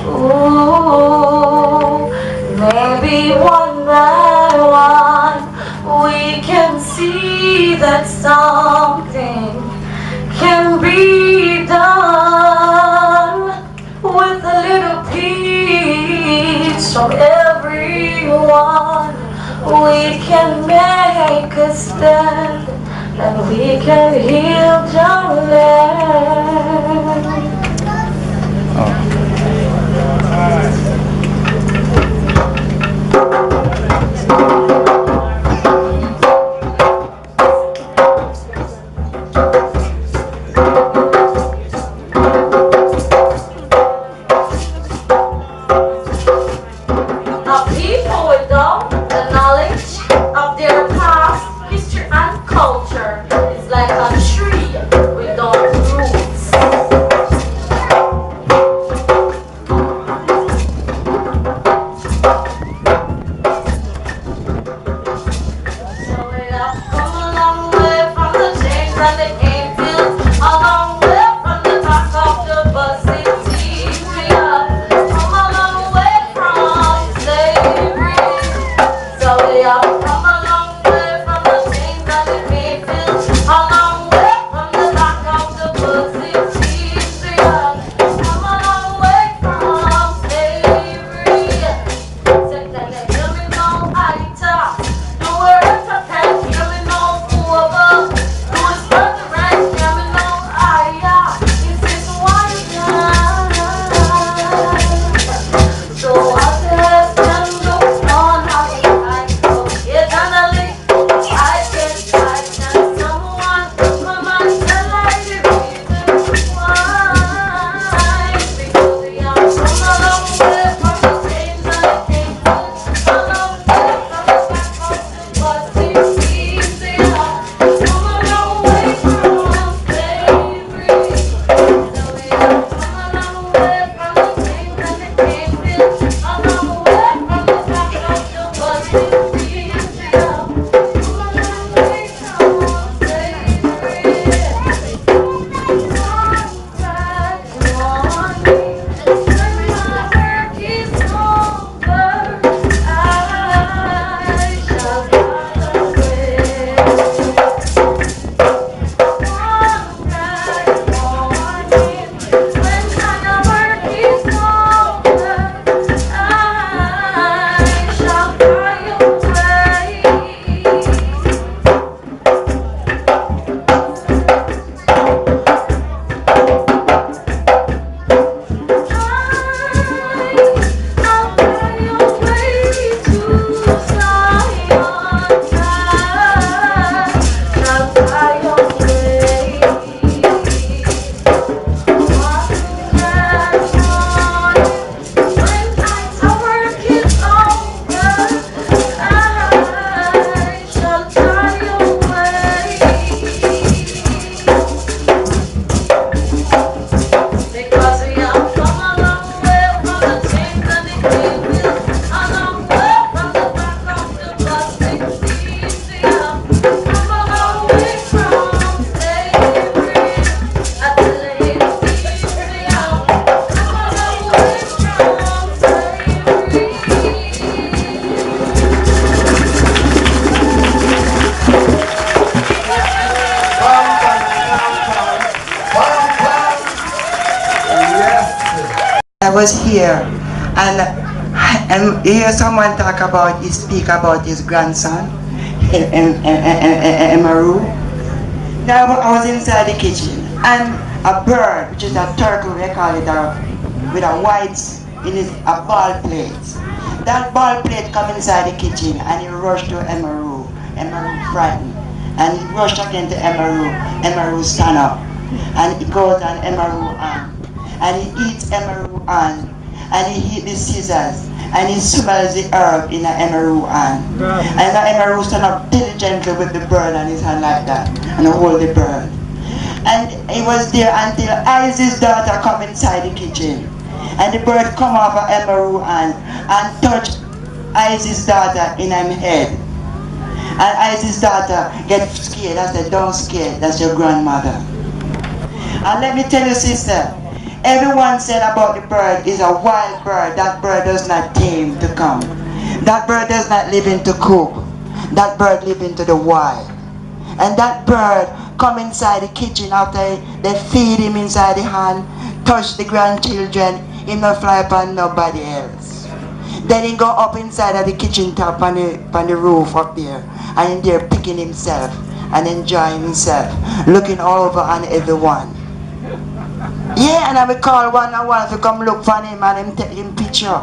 ooh, maybe one by one we can see that something can be done with a little peace from everyone. We can make a stand and we can heal the land. A people without the knowledge of their past, history and culture is like a tree without roots. So we have come a long way from the chains and the angels, a long way from the back of the buzzing teeth. We have come a long way from slavery. So we have come a long way from the chains and the angels, a long way from the back of the buzzing teeth. We have come a long way from slavery. Say that they hear me now, Aita. The words I can't hear me now, over. Do it for the right, hear me now, Aya. Is this why you so I said, can look on how you like. So get on the link, I get tight. And someone come and tell I the reason why. Because we are come a long way from the chains and the cages, a long way from the back of the buzzing teeth. We are come a long way from slavery. So we are come a long way from the chains and the cages, a long way from the back of the buzzing teeth. We are come a long way from I was here and hear someone speak about his grandson, Emaru. Now I was inside the kitchen and a bird, which is a turtle, they call it, with a white in a ball plate. That ball plate come inside the kitchen and he rushed to Emaru. Emaru frightened. And he rushed again to Emaru. Emaru stand up. And he goes on Emaru arm. And he eats Emaru arm. And he eats the scissors. And he smells the herb in an Emaru hand. And the Emaru stand up diligently with the bird on his hand like that. And hold the bird. And he was there until Isaac's daughter come inside the kitchen. And the bird come off of Emaru hand and touch Isaac's daughter in her head. And Isaac's daughter get scared. I said, don't scare, that's your grandmother. And let me tell you, sister, everyone said about the bird is a wild bird. That bird does not tame to come. That bird does not live into coop. That bird live into the wild. And that bird come inside the kitchen after they feed him inside the hand, touch the grandchildren, he not fly upon nobody else. Then he go up inside of the kitchen top on the roof up there, and in there picking himself and enjoying himself, looking all over on everyone. Yeah, and I will call one on one to come look for him and him take him picture.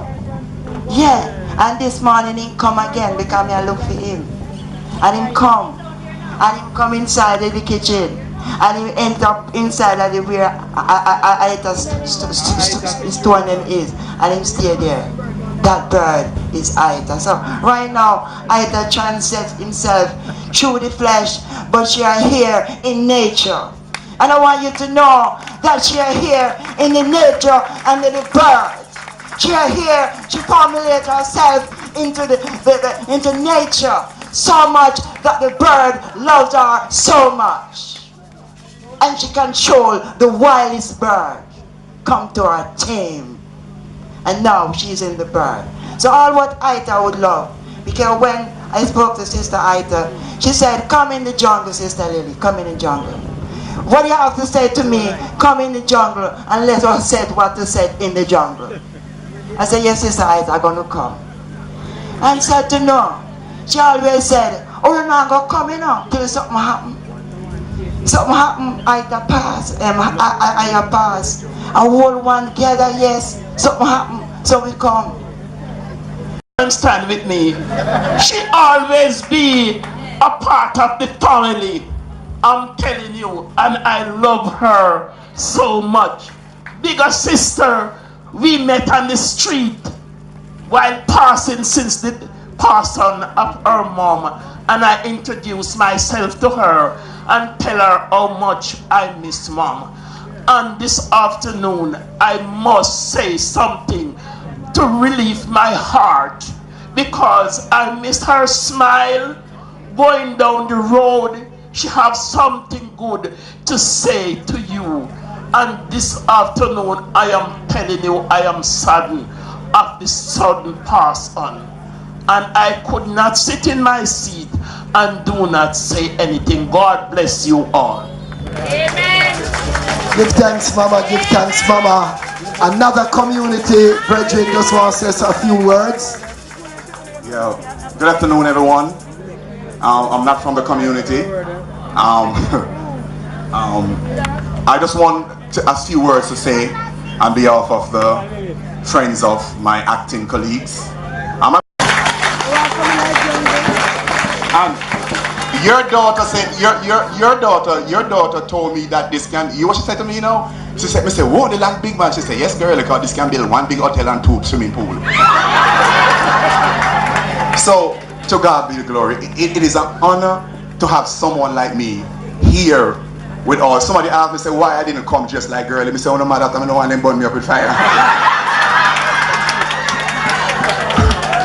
Yeah, and this morning he come again because I look for him. And him come. And he come inside of the kitchen. And he end up inside of the where Aita's stone him is. And him stay there. That bird is Aita. So right now, Aita transcends himself through the flesh, but she are here in nature. And I want you to know that she are here in the nature and in the bird. She are here, she formulates herself into into nature so much that the bird loves her so much. And she control the wildest bird. Come to her tame. And now she's in the bird. So all what Aita would love. Because when I spoke to Sister Aita, she said, come in the jungle, Sister Lily, come in the jungle. What do you have to say to me? Come in the jungle and let us say what to say in the jungle. I said, yes, Sister Aita, I'm going to come. And said to no. She always said, oh, you're not going to come in now till something happen. Something happen, Aita pass, I pass. A whole one gather, yes, something happen, so we come. Stand with me. She always be a part of the family. I'm telling you, and I love her so much. Bigger sister, we met on the street while passing since the passing of her mom, and I introduced myself to her and tell her how much I miss mom. And this afternoon, I must say something to relieve my heart, because I miss her smile. Going down the road, she have something good to say to you. And this afternoon, I am telling you, I am saddened of this sudden pass on. And I could not sit in my seat and do not say anything. God bless you all. Amen. Give thanks, Mama. Give thanks, Mama. Another community, brethren, just want to say a few words. Yeah. Good afternoon, everyone. I'm not from the community. I just want a few words to say on behalf of the friends of my acting colleagues. And your daughter said, your daughter told me that this can, you what she said to me, you know? She said, whoa, the land big man. She said, yes, girl, because this can build one big hotel and 2 swimming pool. So, to God be the glory. It is an honor to have someone like me here with all. Somebody asked me, say, why I didn't come just like girl. Let me say, oh, no matter, I don't want them burn me up with fire.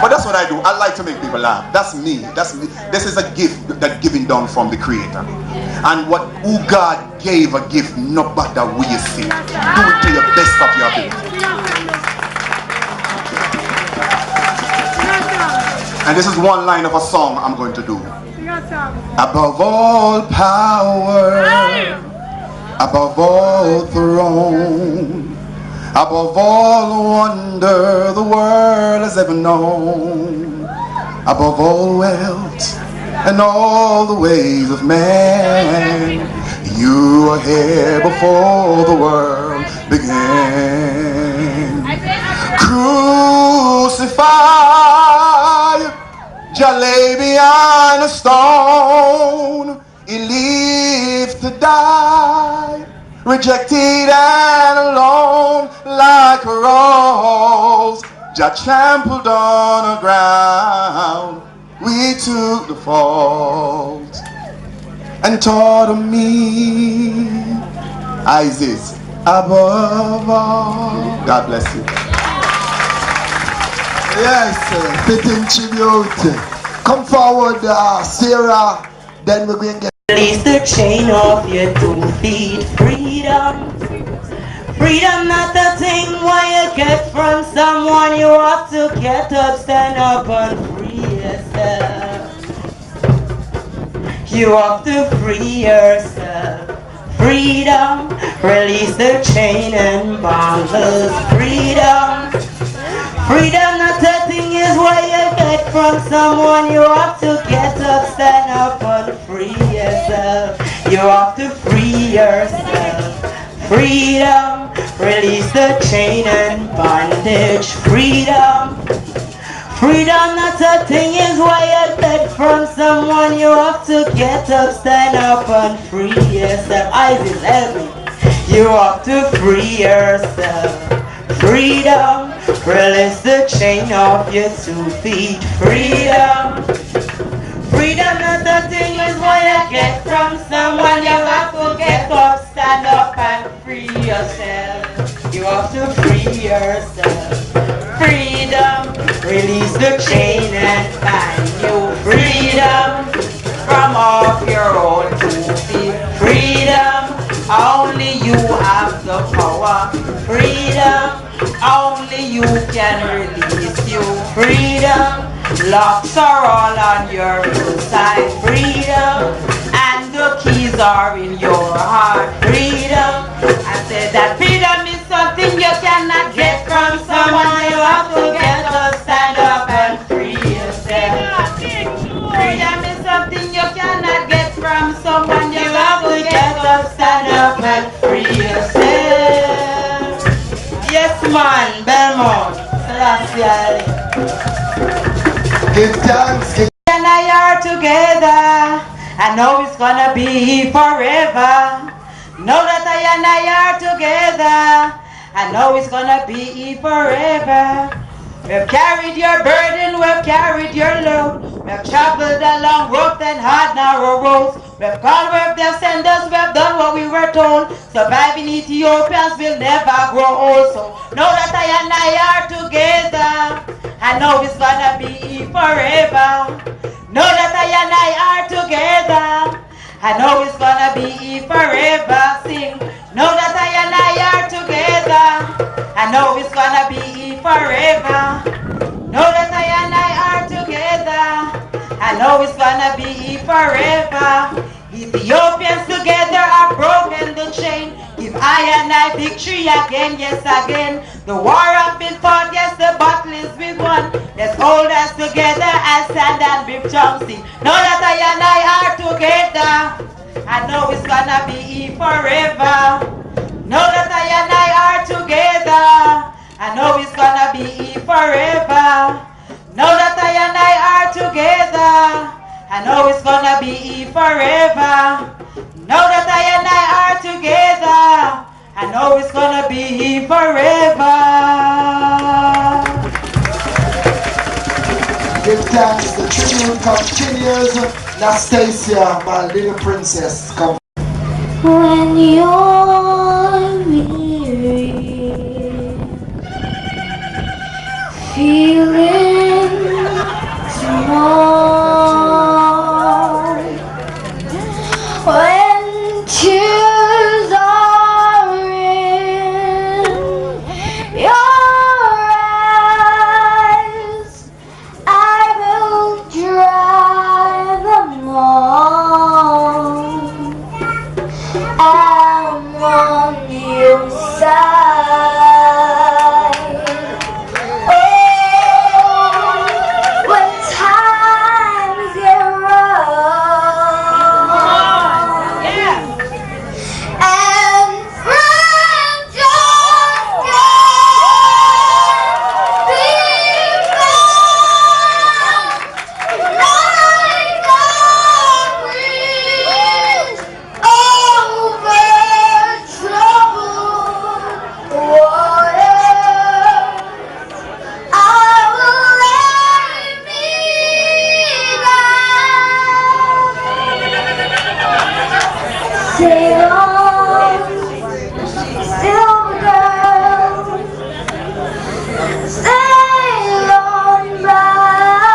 But that's what I do. I like to make people laugh. That's me. That's me. This is a gift that given down from the Creator. And who God gave a gift, no matter where you see. Do it to your best of your ability. And this is one line of a song I'm going to do. Above all power, above all throne, above all wonder the world has ever known, above all wealth and all the ways of man, you are here before the world began. Crucified, Jah lay behind a stone, he lived to die, rejected and alone, like a rose, Jah trampled on the ground. We took the fault and taught me Isis above all. God bless you. Yes, fitting tribute. come forward, Sarah. Then we're going to get. Release the chain off your 2 feet. Freedom. Freedom not a thing why you get from someone. You have to get up, stand up and free yourself. You have to free yourself. Freedom, release the chain and bondage. Freedom, freedom not a thing is why you get from someone. You have to get up, stand up and free yourself. You have to free yourself. Freedom, release the chain and bondage. Freedom, freedom not a thing is why you get from someone. You have to get up, stand up and free yourself. Isis, help me. You have to free yourself. Freedom, release the chain off your 2 feet. Freedom, freedom not a thing is why you get from someone. You have to get up, stand up and free yourself. You have to free yourself. Freedom, release the chain and find you. Freedom, from off your own 2 feet. Freedom, only you have the power. Freedom, only you can release you. Freedom, locks are all on your side. Freedom, and the keys are in your heart. Freedom, I said that freedom is something you cannot get from someone. You have to get up, stand up and free yourself. Freedom is something you cannot get from someone. You have to get up, stand up and free yourself. Yes man, Belmont, Celestial. Give thanks, give. And I are together. I know it's gonna be forever. Know that I and I are together. I know it's gonna be forever. We've carried your burden, we've carried your load. We've traveled a long road and hard narrow roads. We've gone where they've sent us, we've done what we were told. Surviving Ethiopians will never grow old. So know that I and I are together. I know it's gonna be forever. Know that I and I are together. I know it's gonna be forever. Sing. Know that I and I are together. I know it's gonna be forever. Know that I and I are together. I know it's gonna be forever. Ethiopians together are broken the chain. Give I and I victory again, yes again. The war have been fought, yes the battle is been won. Let's hold us together and stand and be strong. Sing. Know that I and I are together. I know it's gonna be forever. Know that I and I are together. I know it's gonna be forever. Know that I and I are together. I know it's gonna be forever. Know that I and I are together. I know it's gonna be forever. Give thanks, the tribute continues. Nastasia, my little princess, come. When you're weary, feeling small, when tears are in your eyes, I will dry them all. I'm on your side. Oh, when times get rough, and friends just can't be found, like a bridge over troubled waters, I will lay me down. Sail on, silver girl, sail on by.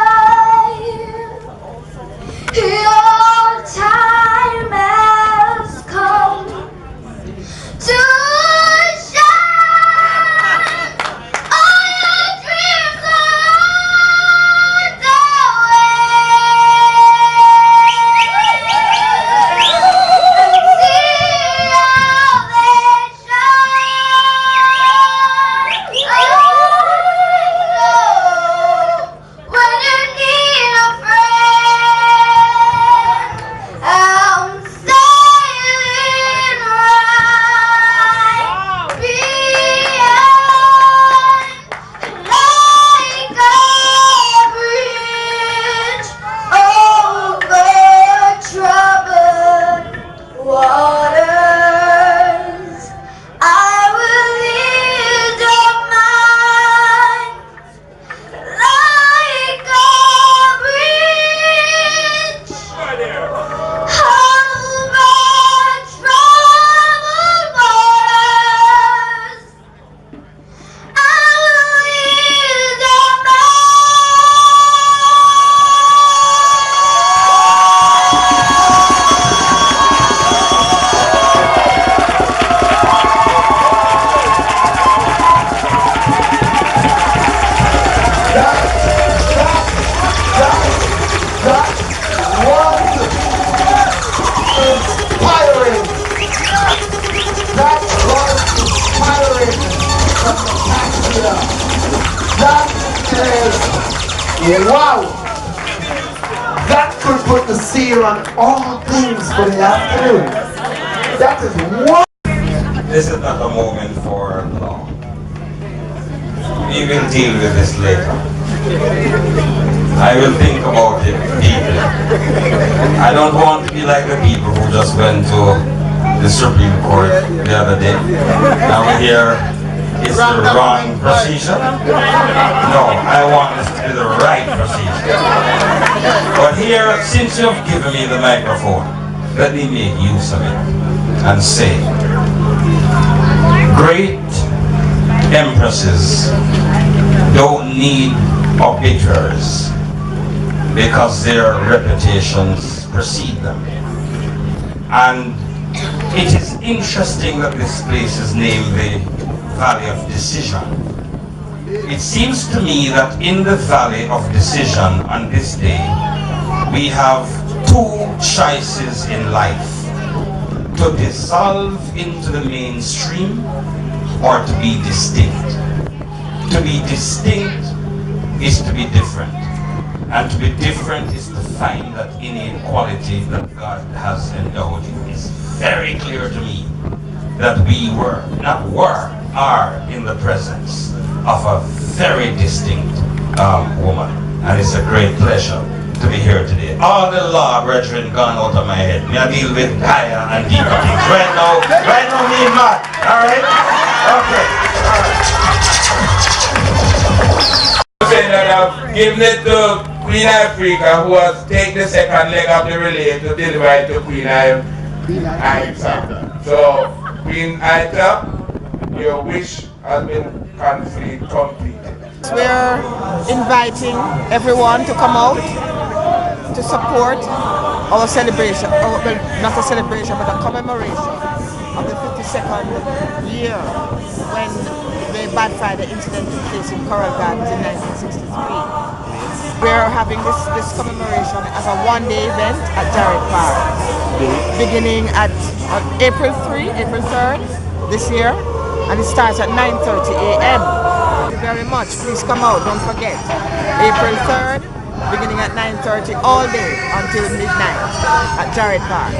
Wow! That could put the seal on all things for the afternoon. That is one. This is not a moment for long. We will deal with this later. I will think about it deeply. I don't want to be like the people who just went to the Supreme Court the other day. Now here is the wrong procedure. No, I want this to be the right procedure. But here, since you've given me the microphone, let me make use of it and say, great empresses don't need arbiters because their reputations precede them. And it is interesting that this place is named the Valley of Decision. It seems to me that in the Valley of Decision on this day, we have two choices in life: to dissolve into the mainstream or to be distinct. To be distinct is to be different. And to be different is to find that innate quality that God has endowed you. It's very clear to me that we are in the presence of a very distinct woman. And it's a great pleasure to be here today. All the law brethren gone out of my head. Me I deal with higher and deeper things. Right now me mad. Alright? Okay. Saying that I've given it to Queen Africa, who has taken the second leg of the relay to deliver it to Queen Aita. So, Queen Aita, your wish has been completed. We're inviting everyone to come out to support our celebration, well, not a celebration, but a commemoration of the 52nd year when the Bad Friday incident took place in Coral Gardens in 1963. We're having this commemoration as a one-day event at Jarrett Park, beginning at April 3rd this year, and it starts at 9:30 a.m. Thank you very much. Please come out, don't forget. April 3rd, beginning at 9:30 all day until midnight at Jarrett Park.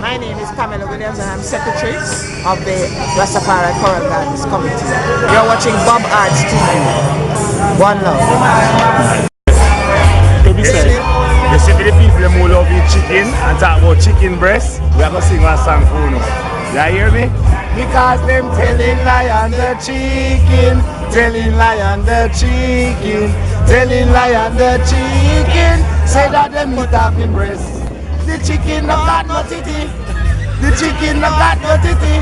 My name is Pamela Williams and I'm secretary of the Rastafari Coral Gardens Committee. You're watching BobArtsTV. One love. To be said, you see the people who love eat chicken and talk about chicken breast, we are going to sing one song for you. You hear me? Because them telling lie on the chicken, telling lie on the chicken, telling lie on the chicken, say that them eat off him breast. The chicken no got no titty, the chicken no got no titty.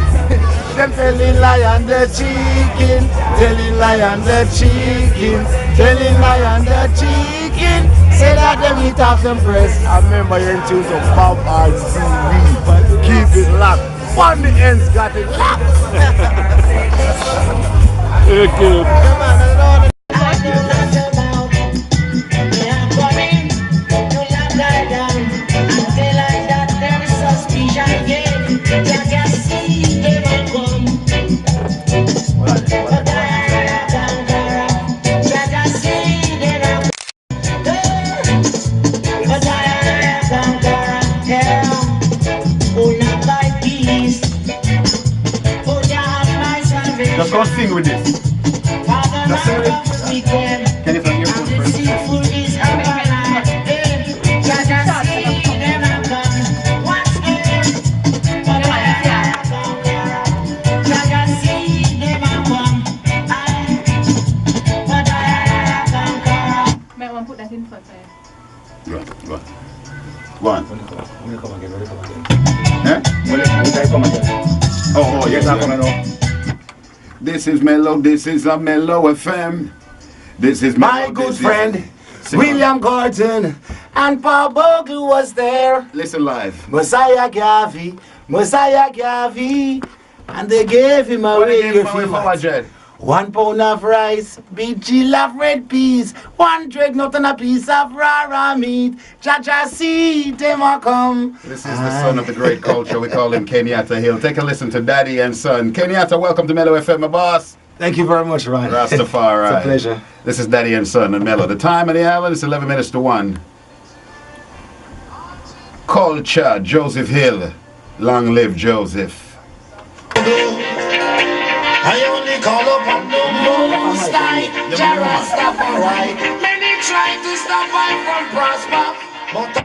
Them telling lie on the chicken, telling lie on the chicken, telling lie on the chicken, say that them eat off them breast. I remember you in tune to BobArtsTV. Keep it locked. One the ends got it locked. Okay. Just go sing with this. Just sing with it. Can you from your phone first? Might want to put that in front. Go on. Eh? Oh, yes, I'm gonna know. This is Mellow, this is a Mellow FM. This is my good friend, William Gordon, and Paul Bogle was there. Listen live. Messiah Gavi, and they gave him away. 1 pound of rice, big gill of red peas, 1 dread nut and a piece of rara meat. Jaja see them a come. This is the son of the great culture. We call him Kenyatta Hill. Take a listen to Daddy and Son. Kenyatta, welcome to Mellow FM, my boss. Thank you very much, Ryan. Rastafari. It's a pleasure. This is Daddy and Son and Mello. The time of the hour is 11 minutes to 1. Culture, Joseph Hill. Long live Joseph. I only call upon the Most High, Jah Rastafari. Many try to stop I from prosper, but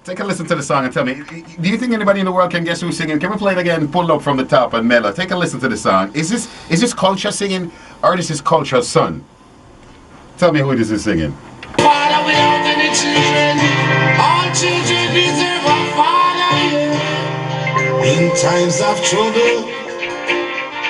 Take a listen to the song and tell me, do you think anybody in the world can guess who's singing? Can we play it again? Pull up from the top and Mello. Take a listen to the song. Is this Culture singing or is this Culture's son? Tell me who this is singing. Father without any children, all children deserve a father. In times of trouble,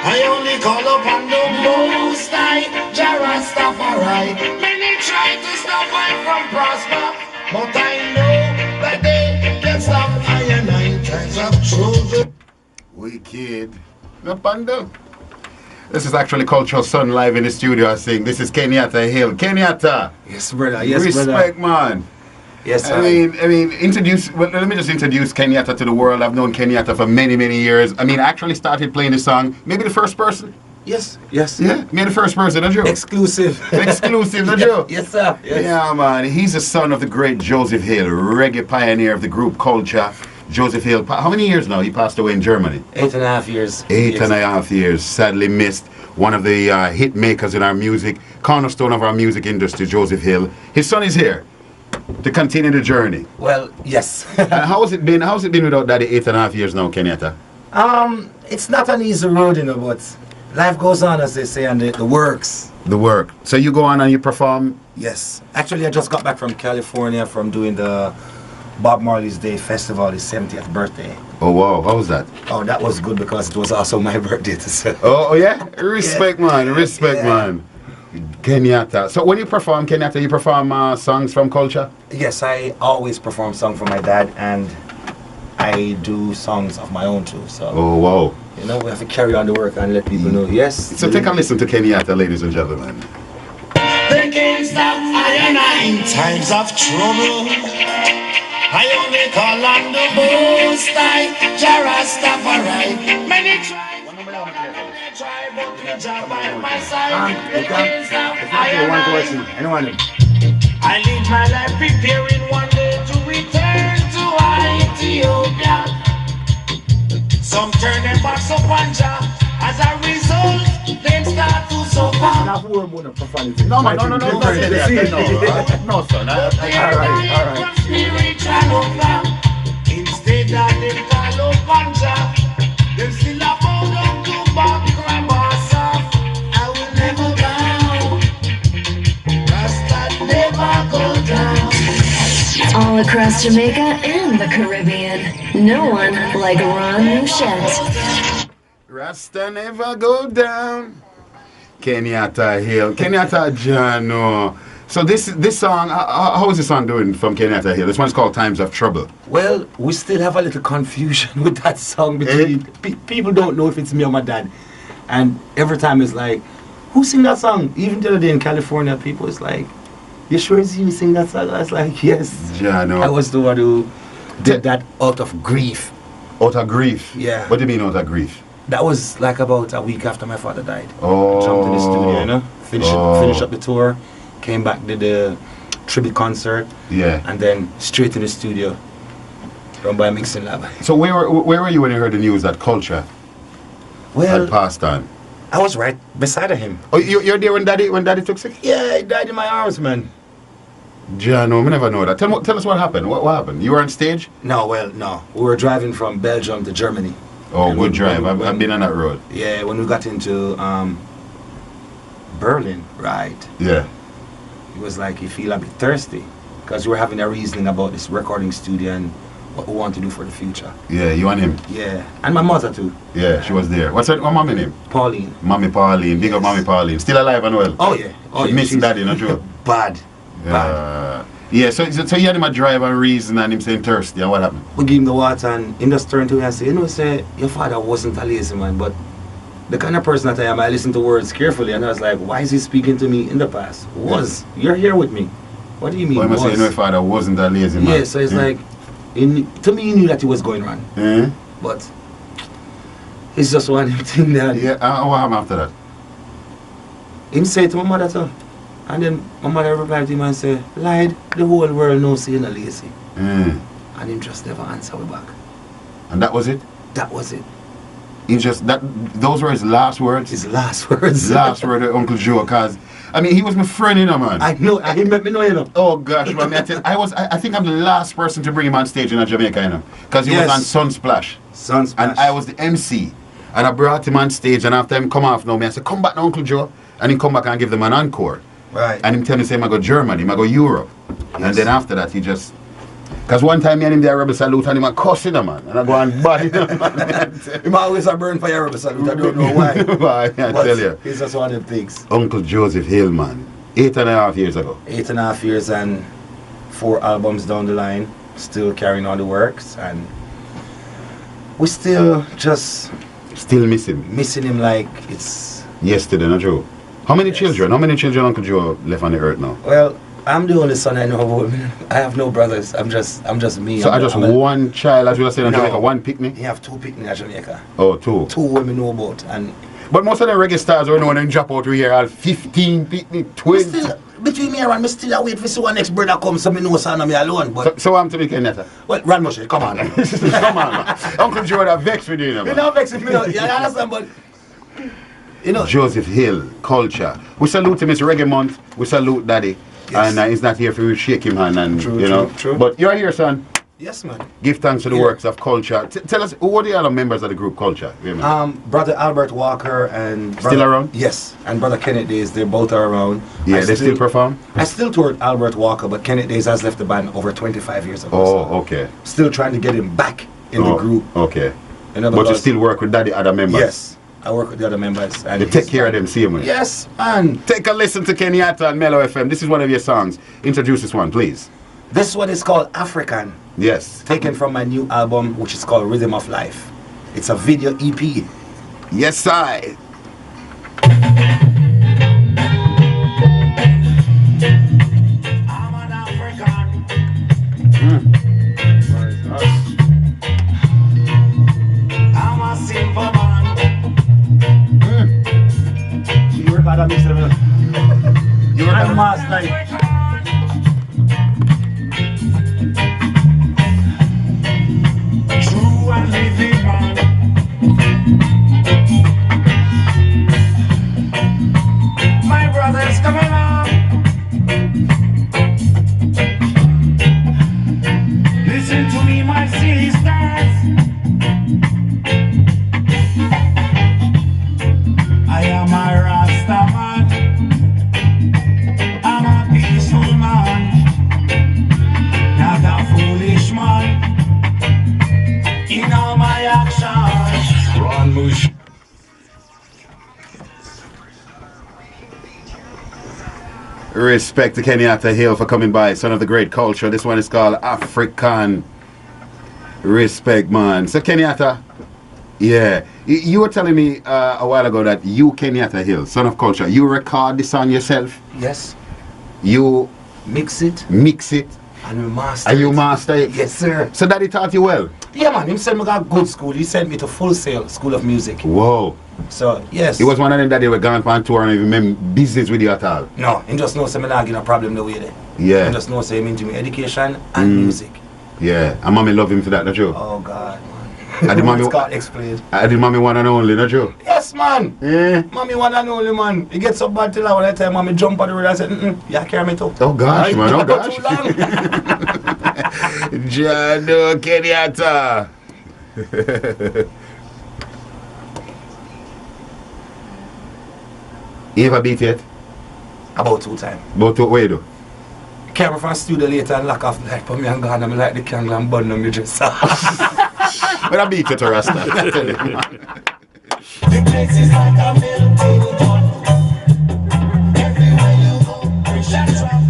I only call upon the Most High, Jah Rastafari. Many try to stop I from prosper, but I know that they can stop I and I in times of trouble. Wicked. No panda. This is actually Culture's son live in the studio. I sing. This is Kenyatta Hill. Kenyatta. Yes, brother. Yes, Respect, brother. man. Yes, I mean, introduce. Well, let me just introduce Kenyatta to the world. I've known Kenyatta for many, many years. I mean, I actually started playing the song. Maybe the first person. Yes, yes. Yeah, me the first person, don't you? Exclusive. Exclusive, don't you? Yes, sir. Yes. Yeah, man. He's the son of the great Joseph Hill, reggae pioneer of the group Culture. Joseph Hill. How many years now? He passed away in Germany. 8.5 years. 8.5 years. Sadly missed. One of the hit makers in our music, cornerstone of our music industry, Joseph Hill. His son is here to continue the journey. Well, yes. How's it been? How's it been without Daddy 8.5 years now, Kenyatta? It's not an easy road, you know, but life goes on, as they say, and the works. The work. So you go on and you perform? Yes. Actually, I just got back from California from doing the Bob Marley's Day Festival, his 70th birthday. Oh, wow. How was that? Oh, that was good because it was also my birthday to celebrate. Oh, yeah? Respect, yeah. Man. Respect, yeah. Man. Kenyatta. So when you perform, Kenyatta, you perform songs from Culture? Yes, I always perform songs from my dad, and I do songs of my own too. So. Oh, wow. You know, we have to carry on the work and let people know, yes. So take a listen to Kenyatta, ladies and gentlemen. They can't stop I and I in times of trouble. I only call on the Most High, Jah Rastafari. Many try, but we Jah by my side. They can't stop I and I. Anyone? I live my life preparing one day to return to Ethiopia. Some turn their backs upon Jah. As a result, they start to suffer. No, man, no, don't say that. No, son. All right. Instead of them call upon Jah, them still a bow down to Bob Grandmaster. I will never bow. Rasta never go down. All across Jamaica and the Caribbean, no one like Ron Mouchette. Rasta never go down. Kenyatta Hill. Kenyatta Jano. So this song, how is this song doing from Kenyatta Hill? This one's called Times of Trouble. Well, we still have a little confusion with that song between people don't know if it's me or my dad. And every time it's like, who sing that song? Even the other day in California, people is like, you sure it's you sing that song? I was like, yes. Jano. I was the one who did that out of grief. Out of grief? Yeah. What do you mean out of grief? That was like about a week after my father died. Oh. I jumped in the studio, you know, finish up the tour, came back, did the tribute concert, yeah, and then straight to the studio, run by Mixing Lab. So where were you when you heard the news that Culture had passed on? I was right beside of him. Oh, you're there when Daddy took sick? Yeah, he died in my arms, man. Jano, I never know that. Tell us what happened. What happened? You were on stage? No, no. We were driving from Belgium to Germany. Oh, good drive. I've been on that road. Yeah, when we got into Berlin, right? Yeah. It was like you feel a bit thirsty because we were having a reasoning about this recording studio and what we want to do for the future. Yeah, you and him? Yeah, and my mother too. Yeah, she was there. What's her mommy name? Pauline. Mommy Pauline. Big up Mommy Pauline. Still alive and well? Oh, yeah. She missing Daddy, not true? Bad. Yeah, so you had him a drive and reason and him saying thirsty, and what happened? We give him the water and he just turned to me and said, you know, say, your father wasn't a lazy man, but the kind of person that I am, I listen to words carefully, and I was like, why is he speaking to me in the past? You're here with me. What do you mean? Why must I say, you know, your father wasn't a lazy man? Yeah, so it's like, to me, he knew that he was going wrong. But It's just one thing that. Yeah, what happened after that? Him say to my mother too. And then my mother replied to him and say, Lied, the whole world knows you're not lazy. And him just never answer me back. And that was it? That was it. He just, those were his last words? His last words. Last word of Uncle Joe, because, I mean, he was my friend, you know, man. I know, he met me know, you know. Oh, gosh, man. I think I'm the last person to bring him on stage in Jamaica, you know. Because he was on Sunsplash. Sunsplash. And I was the MC. And I brought him on stage, and after him come off now, I said, come back now, Uncle Joe. And he come back and give them an encore. Right. And him tell me, say, I go Germany, I go Europe. Yes. And then after that, he just... Because one time me and him there Rebel Salute and him a cussing him, man. And I go and body him, man. Him always a burn for your Rebel Salute, I don't know why. Why, I tell you. It's just one of them things. Uncle Joseph Hill, man. 8.5 years ago. 8.5 years and 4 albums down the line. Still carrying on the works. And we still just... Still miss him. Missing him like it's... Yesterday, not true. How many children? How many children Uncle Joe left on the earth now? Well, I'm the only son I know about. I have no brothers. I'm just me. So I just one child, as you were saying, in Jamaica, one picnic? You have 2 picnics in Jamaica. Oh, 2. 2 women know about. And but most of the reggae stars are when they drop out here are 15 picnic, 20. Between me and Ran, I still wait for see one next brother come so me know son of me alone. But so I'm to be Kenyatta. Well, Ran Moshe, come on. Come on, man. Uncle Joe that vexed with you, man. You know, vexed with me. You understand, but you know, Joseph Hill, culture. We salute him. It's Reggae Month. We salute Daddy. Yes. And he's not here for you to shake him hand and True. But you're here, son. Yes, man. Give thanks to the works of culture. Tell us, who are the other members of the group Culture? Brother Albert Walker and still around? Yes, and Brother Kenneth Days. They both are around. Yeah, they still perform. I still toured Albert Walker, but Kenneth Days has left the band over 25 years ago. Oh, okay. Still trying to get him back in the group. Okay. But you still work with the other members? Yes, I work with the other members. And you take care of them, same way? Yes, man. Take a listen to Kenyatta and Mellow FM. This is one of your songs. Introduce this one, please. This one is called African. Yes. Taken from my new album, which is called Rhythm of Life. It's a video EP. Yes, I. I'm an African. I'm a simple man. You work hard on mix them. You work on master. True and living man. My brothers come along. Listen to me, my sisters. I am a Rasta man. I'm a peaceful man, not a foolish man. In all my actions, Ron Mush. Respect to Kenyatta Hill for coming by, son of the great culture. This one is called African. Respect, man. So Kenyatta, yeah, you were telling me a while ago that you, Kenyatta Hill, son of culture, you record the song yourself? Yes. You mix it. And we master you master it? Yes, sir. So Daddy taught you well? Yeah, man. Him sent me to good school. He sent me to Full Sail School of Music. Whoa. So, yes. It was one of them that they were gone on tour and even made business with you at all? No, he just knows I'm not getting a problem the way there. Yeah. He just knows I'm into me education and music. Yeah. And mommy love him for that, not you? Oh, God, man. I did mommy can't explain. I did mommy one and only, not you? Yes, man. Yeah. Mommy one and only, man. He gets so bad till I tell mommy jump on the road. I said, yeah, carry me too. Oh, gosh, man. Oh, Not gosh. too long. Jano Kenyatta. You ever beat yet? About 2 times. About 2, where you do? Came from the studio later and lock off the light for me and gone and me like the candle and burn on me just. But I beat you to Rasta. I tell you, man. the place is like a melting pot. Everywhere you go, preach and trap.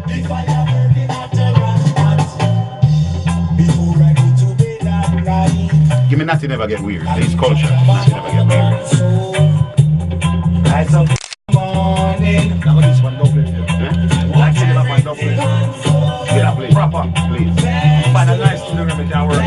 The fire burning at the rampart. Before I go to bed at night. Give me nothing never get weird. It's culture. Nothing never get weird. Rise up morning. Now this one don't play here. Like it up and don't play. Get up, please. Proper, please. Find a nice studio room in our work.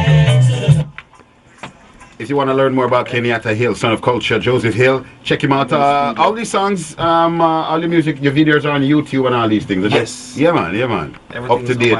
if you want to learn more about Kenyatta Hill, son of culture, Joseph Hill, check him out. All these songs, all the music, your videos are on YouTube and all these things. Yes. Yeah, man. Yeah, man. Up to date.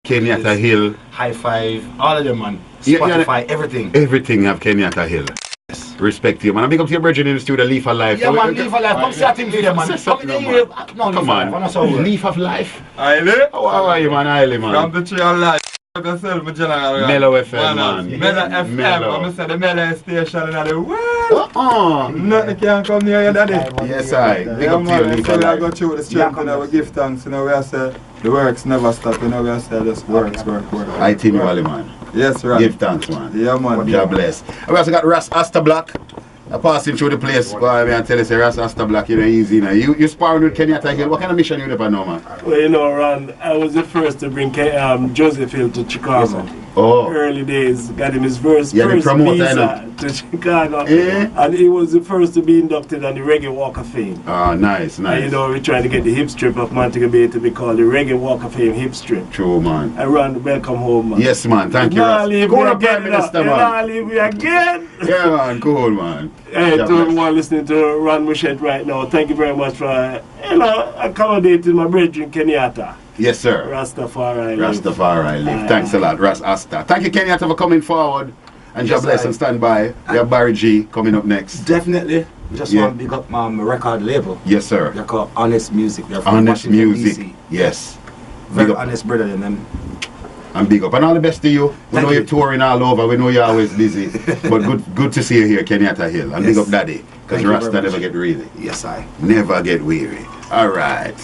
Kenyatta Hill. High Five. All of them, man. Spotify, everything. Everything have Kenyatta Hill. Yes. Respect you, man. I big up to your brethren in the studio, Leaf of Life. Yeah, man, Leaf of Life. Come see a thing video, man. Come on. Leaf of Life. Aile? How are you, man? Aile, man. From the tree of life. Mellow FM, man. Mellow FM. I'm saying the Mellow station in the world. Nothing can come near you, daddy. Yes, I. Big up to you, Leaf so of we Life. go through the strength and we give thanks. You know, we say the works never stop. You know, we say just work. I team Wally, man. Yes, right. Give thanks, man. Yeah, man. God bless. We also got Ras Astor Black. Passing through the place, boy, I mean, tell you, say, Ras Astor Black, you know, easy now. You sparring with Kenyatta Hill. What kind of mission you never know, man? Well, you know, Ron, I was the first to bring Joseph Hill to Chicago. Early days, got him his first visa to Chicago. And he was the first to be inducted on the Reggae Walk of Fame. Oh, nice. And, you know, we're trying to get the hip strip of Montego Bay to be called the Reggae Walk of Fame hip strip. True, man. And Ron, welcome home, man. Yes, man. Thank you. Go to Prime Minister, man. Leave me again. Yeah, man. Cool, man. Hey, to everyone listening to Ron Mouchette right now, thank you very much for, you know, accommodating my brethren Kenyatta. Yes, sir. Rastafari. Rastafari live. Thanks a lot, Ras Astor. Thank you, Kenyatta, for coming forward. And God bless and stand by. We have Barry G coming up next. Definitely. Just want to big up my record label. Yes, sir. They're called Honest Music. They're from Honest Washington, Music. DC. Yes. Very honest brother than them. And big up. And all the best to you. We know you're touring all over. We know you're always busy. But good to see you here, Kenyatta Hill. And big up Daddy. Because Rasta never get weary. Yes, I. Never get weary. All right.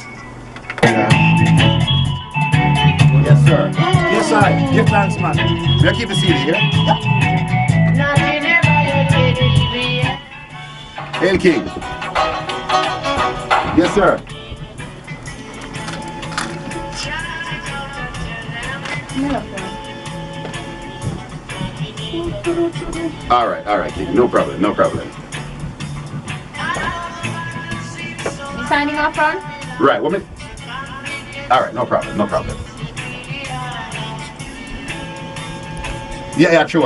Yes, sir. Yes, I. Give thanks, man. May I keep the CD here? Hail King. Yes, sir. All right, King. No problem. You signing off, Ron? Right, woman. All right, no problem. Yeah, true,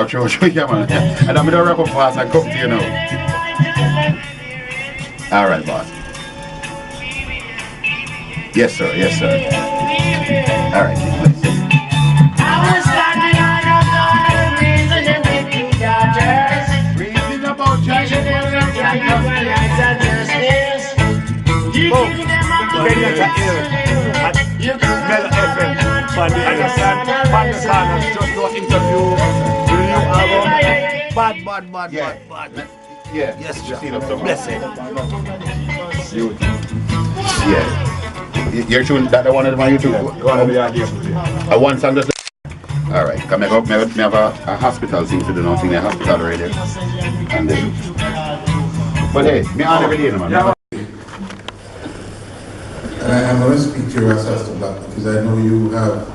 yeah, man. And I'm gonna wrap up fast and come to you now. All right, boss. Yes, sir. All right, please. Reason about judging Kenyatta Hill at Mellow FM. But the understand, Pandasana just do an interview, the new album. Bad. Yeah. Yes, Christina, so blessing. Yeah. You're tune that one of my YouTube. I want song just. All right. Come here. Me have a hospital thing to do. Nothing there. Hospital radio. And then. But hey, me on every day, man. I'm going to speak to you, Ras Astor Black, because I know you have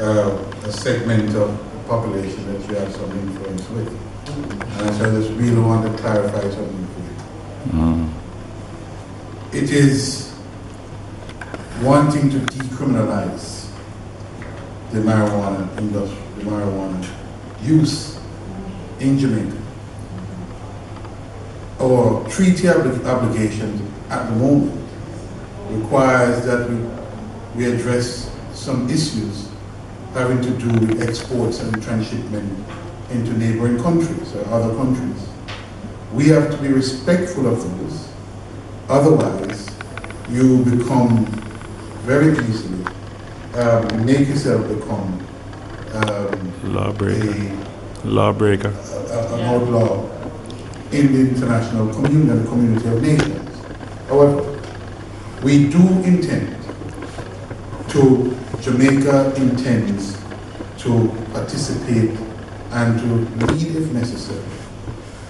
a segment of the population that you have some influence with. And so I just really want to clarify something for you. It is wanting to decriminalize the marijuana industry, the marijuana use in Jamaica. Our treaty obligations at the moment requires that we address some issues having to do with exports and transshipment into neighboring countries or other countries. We have to be respectful of those, otherwise you become very easily, make yourself become lawbreaker. An outlaw in the international community and the community of nations. However, we do intend Jamaica intends to participate and to lead, if necessary,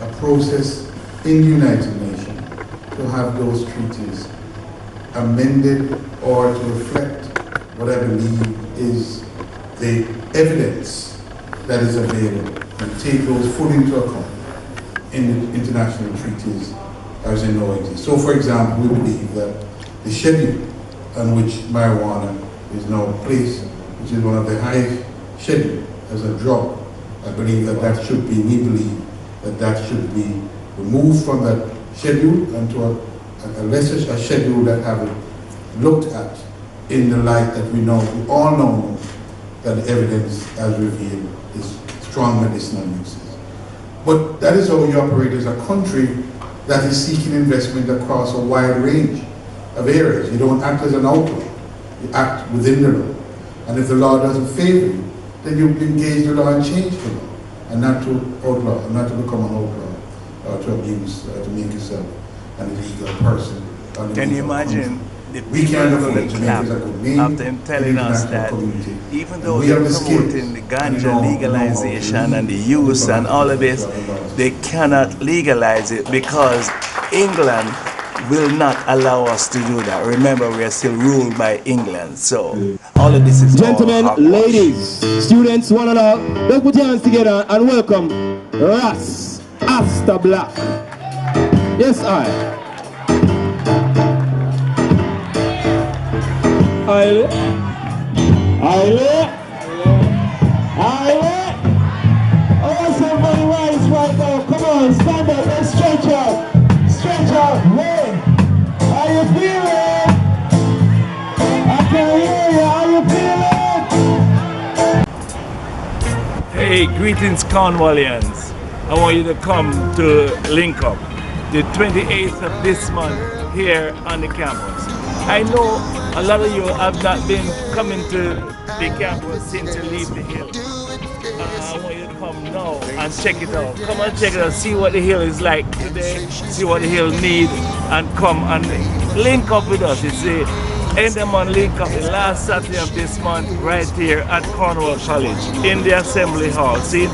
a process in the United Nations to have those treaties amended or to reflect what I believe is the evidence that is available and take those fully into account in the international treaties as they now exist. So, for example, we believe that the schedule on which marijuana is now placed, which is one of the highest schedule as a drug I believe that that should be, we believe that that should be removed from that schedule and to a lesser schedule that have it looked at in the light that we all know that the evidence as revealed is strong medicinal uses. But that is how we operate as a country that is seeking investment across a wide range of areas. You don't act as an outlaw, you act within the law. And if the law doesn't favor you, then you engage the law and change the law, and not to outlaw, and not to become an outlaw, or to abuse, or to make yourself an illegal person. Can you imagine the we people can't going afford to to clap make it a good name after him telling us that even though we they're have the skills, promoting the ganja legalization and the use and all of this, they cannot legalize it because England will not allow us to do that. Remember, we are still ruled by England, so all of this is gentlemen, ladies, students, one and all, let's put your hands together and welcome Ras Astor Black. Yes, I. Aile. I want somebody rise right now. Come on, stand up and stretch out. Stretch out. Hey, how you feeling? I can hear you. How you feeling? Hey, greetings Cornwallians. I want you to come to link up the 28th of this month here on the campus. I know a lot of you have not been coming to the campus since you leave the hill. I want you to come now and check it out. Come and check it out, see what the hill is like today, see what the hill need, and come and link up with us. It's the end of month link up, the last Saturday of this month, right here at Cornwall College in the Assembly Hall. See,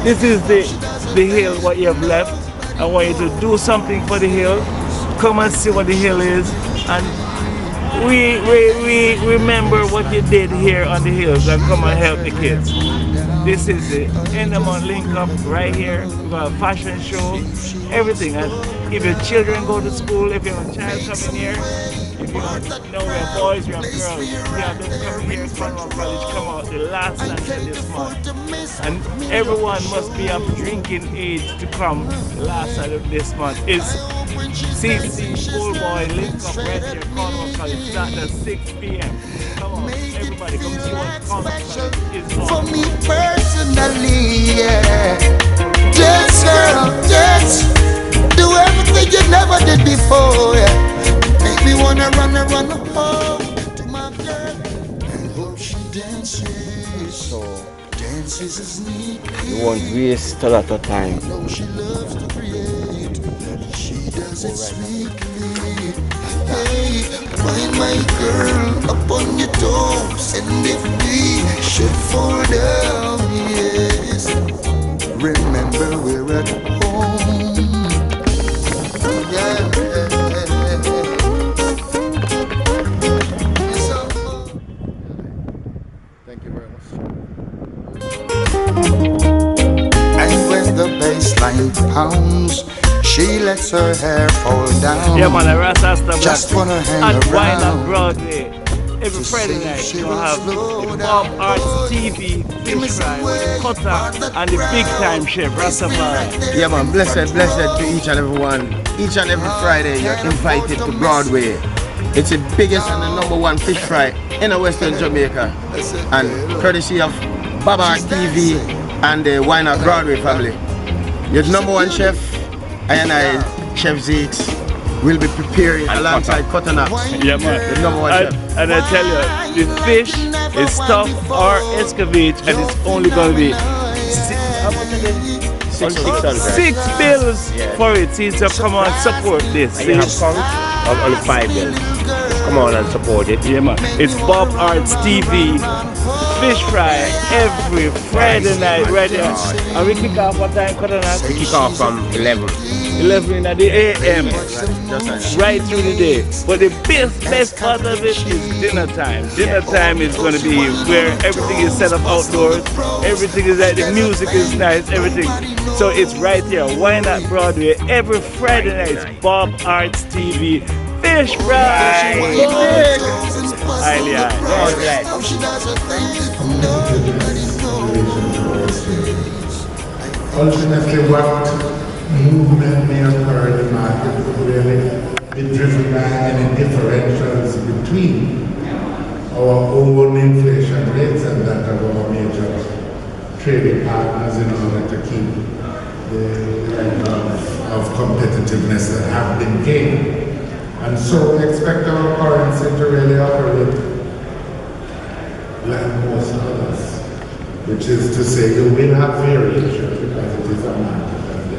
this is the hill, what you have left. I want you to do something for the hill. Come and see what the hill is, and we remember what you did here on the hills, and come and help the kids. This is the end of month link up right here. We've got a fashion show, everything. And if your children go to school, if you have a child coming here, if you know we have boys, we have girls, we have them coming here, Cornwall College come out the last Saturday this month. And everyone must be of drinking age to come the last Saturday of this month. It's CC Schoolboy link up right here, Cornwall College, start at 6 p.m. Come on, everybody, come see what Cornwall College is all. For me personally, yeah. Yes, girl, yes. Do everything you never did before, yeah. Make me wanna run home to my girl. And hope she dances. So dances as neatly. you won't waste a lot of time. No, she loves to create. She does it sweetly. Hey, find my girl up on your toes. And if we should fall down, yes, remember we're at home. Yeah. Thank you very much. And when the bassline pounds, she lets her hair fall down. Yeah, man, Ras Astor just wanna hang and around. Wine on Broadway. Every Friday night, you'll have the BobArtsTV, Fish Fry, Cutter, and the big time chef, Rastafari. Yeah man, blessed to each and every one. Each and every Friday you're invited to Broadway. It's the biggest and the #1 fish fry in Western Jamaica. And courtesy of BobArtsTV and the Wine on Broadway family. Your #1 chef, I, Chef Zeeks, will be preparing alongside Cutter Knox. Yeah man. The #1 chef. And I tell you, the fish is stuffed or excavate, and it's only going to be 6 bills for it. See, so come on, support this. And you have conch on 5 bills. Come on and support it. Yeah man. It's BobArtsTV fish fry every Friday night right here. And we kick off what time, Cutter Knox? We kick off from 11 in the a.m. right through the day. But the best part of it is dinner time. Dinner time is going to be where everything is set up outdoors. Everything is like, the music is nice, everything. So it's right here. Why not Broadway? Every Friday night, BobArtsTV fish fry. Highly high. ultimately what movement may occur in the market would really be driven by any differentials between our own inflation rates and that of our major trading partners in order to keep the level of competitiveness that have been gained. And so we expect our currency to really operate like most others, which is to say you will have variation because it is a market and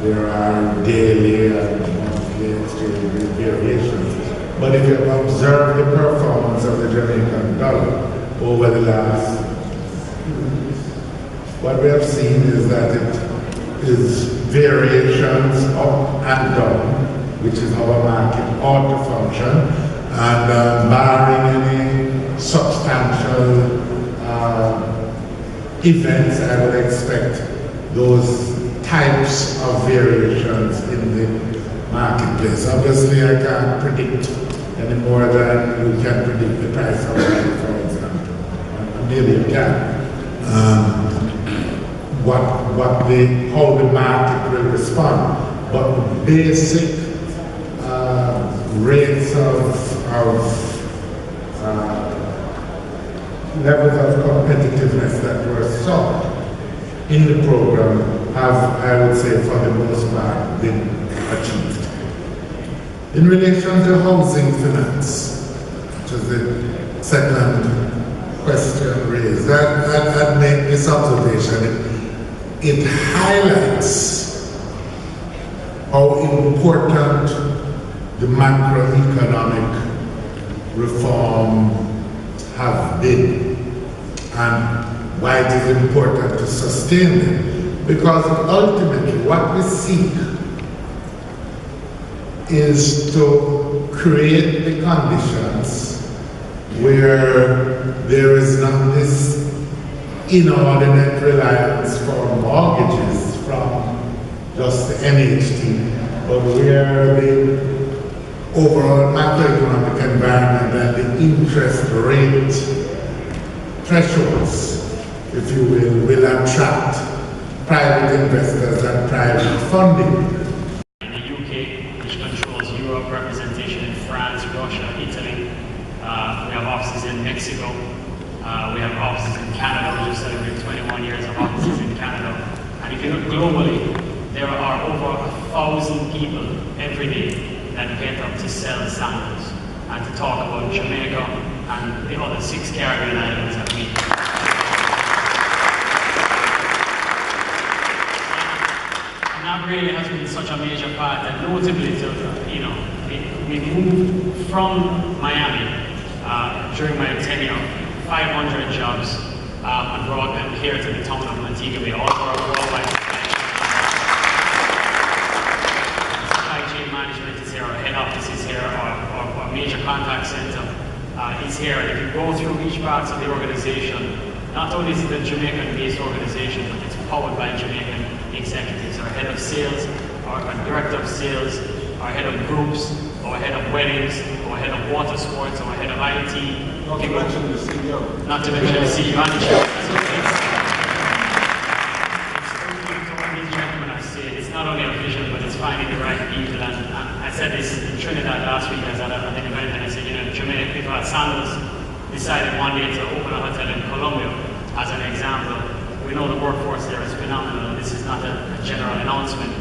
there are daily and monthly exchange rate variations. But if you observe the performance of the Jamaican dollar over the last few weeks, what we have seen is that it is variations up and down, which is how a market ought to function, and barring any substantial events, I would expect those types of variations in the marketplace. Obviously, I can't predict any more than you can predict the price of oil, for example. Maybe you can. How the market will respond. But the basic rates of levels of competitiveness that were sought in the program have, I would say, for the most part, been achieved. In relation to housing finance, which is the second question raised, I'd make this observation. It highlights how important the macroeconomic reform have been and why it is important to sustain them. Because ultimately what we seek is to create the conditions where there is not this inordinate reliance for mortgages from just the NHT, but where the overall macroeconomic environment and the interest rate thresholds, if you will attract private investors and private funding. In the UK, which controls Europe, representation in France, Russia, Italy. We have offices in Mexico. We have offices in Canada. We just celebrated 21 years of offices in Canada. And if you look globally, there are over 1,000 people every day that get up to sell samples and to talk about Jamaica and the other 6 Caribbean islands that we and that really has been such a major part, and notably to, we moved from Miami during my tenure, 500 jobs and brought them here to the town of Montego Bay, all of our worldwide supply chain management is here, our head office is here, our major contact center is here. And if you go through each part of the organization, not only is it a Jamaican-based organization, but it's powered by Jamaican executives. Our head of sales, our director of sales, our head of groups, our head of weddings, our head of water sports, our head of IT. Not to mention the CEO. Not to mention the CEO and the it's not only a vision, but it's finding the right people. And I said this in Trinidad last week as at an event, and I said, Jamaican people at Sandals decided one day to open a hotel in Colombia as an example. We know the workforce there is phenomenal. This is not a general announcement,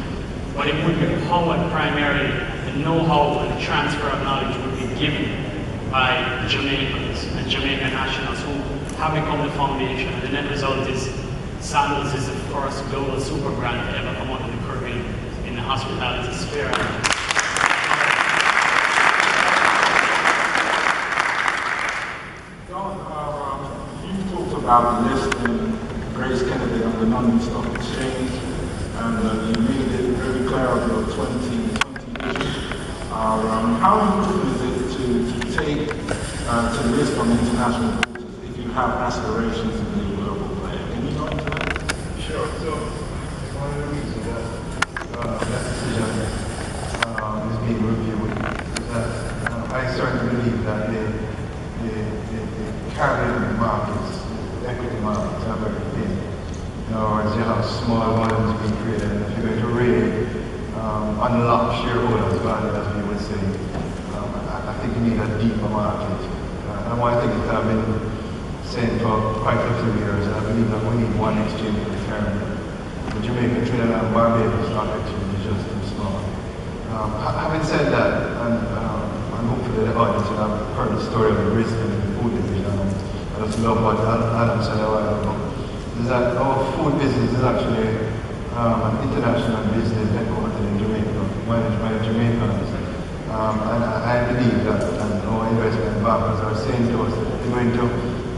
but it would be powered primarily, the know-how and the transfer of knowledge would be given by Jamaicans and Jamaican nationals who have become the foundation. And the net result is Sandals is the first global super brand to ever come out of the Caribbean in the hospitality sphere. You talked about listing Grace Kennedy on the London Stock Exchange, and you made it very clear of your 2020 vision. How important is it to take to list on international bourses if you have aspirations to be a global player? Can you talk to that? Sure. So one of the reasons that decision is being reviewed is that I certainly believe that the Caribbean markets, the equity markets, are very thin. As you have small volumes being created, and if you're going to really unlock shareholders value, as we would say, I think you need a deeper market. And one thing that I've been saying for quite a few years, and I believe that we need one exchange for the Caribbean. The Jamaica, Trinidad, and Barbados stock exchange is just too small. Having said that, and hopefully the audience will have heard the story of the Brisbane food division, and I just love what Adam said a while ago, is that our food business is actually an international business headquartered in Jamaica, managed by Jamaicans. And I believe that, and our investment bankers are saying to us that if we're going to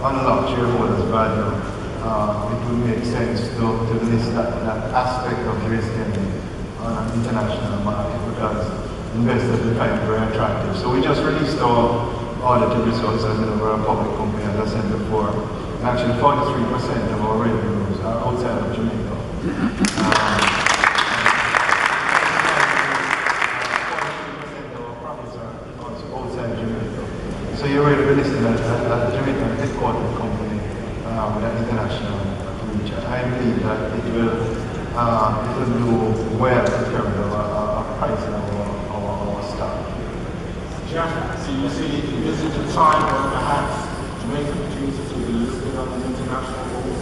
unlock shareholders' value, it would make sense to list that aspect of risk on an international market, because investors will find it very attractive. So we just released our audited results as we're a public company, as I said before. And actually 43% of our revenues are outside of Jamaica. 43% of our profits are outside Jamaica. So you're already listed as a Jamaican headquartered company with an international reach. I believe that it will do well in terms of pricing of our stock. Jeff, so you see, this is the time where perhaps Jamaican producers will be listed on an international board.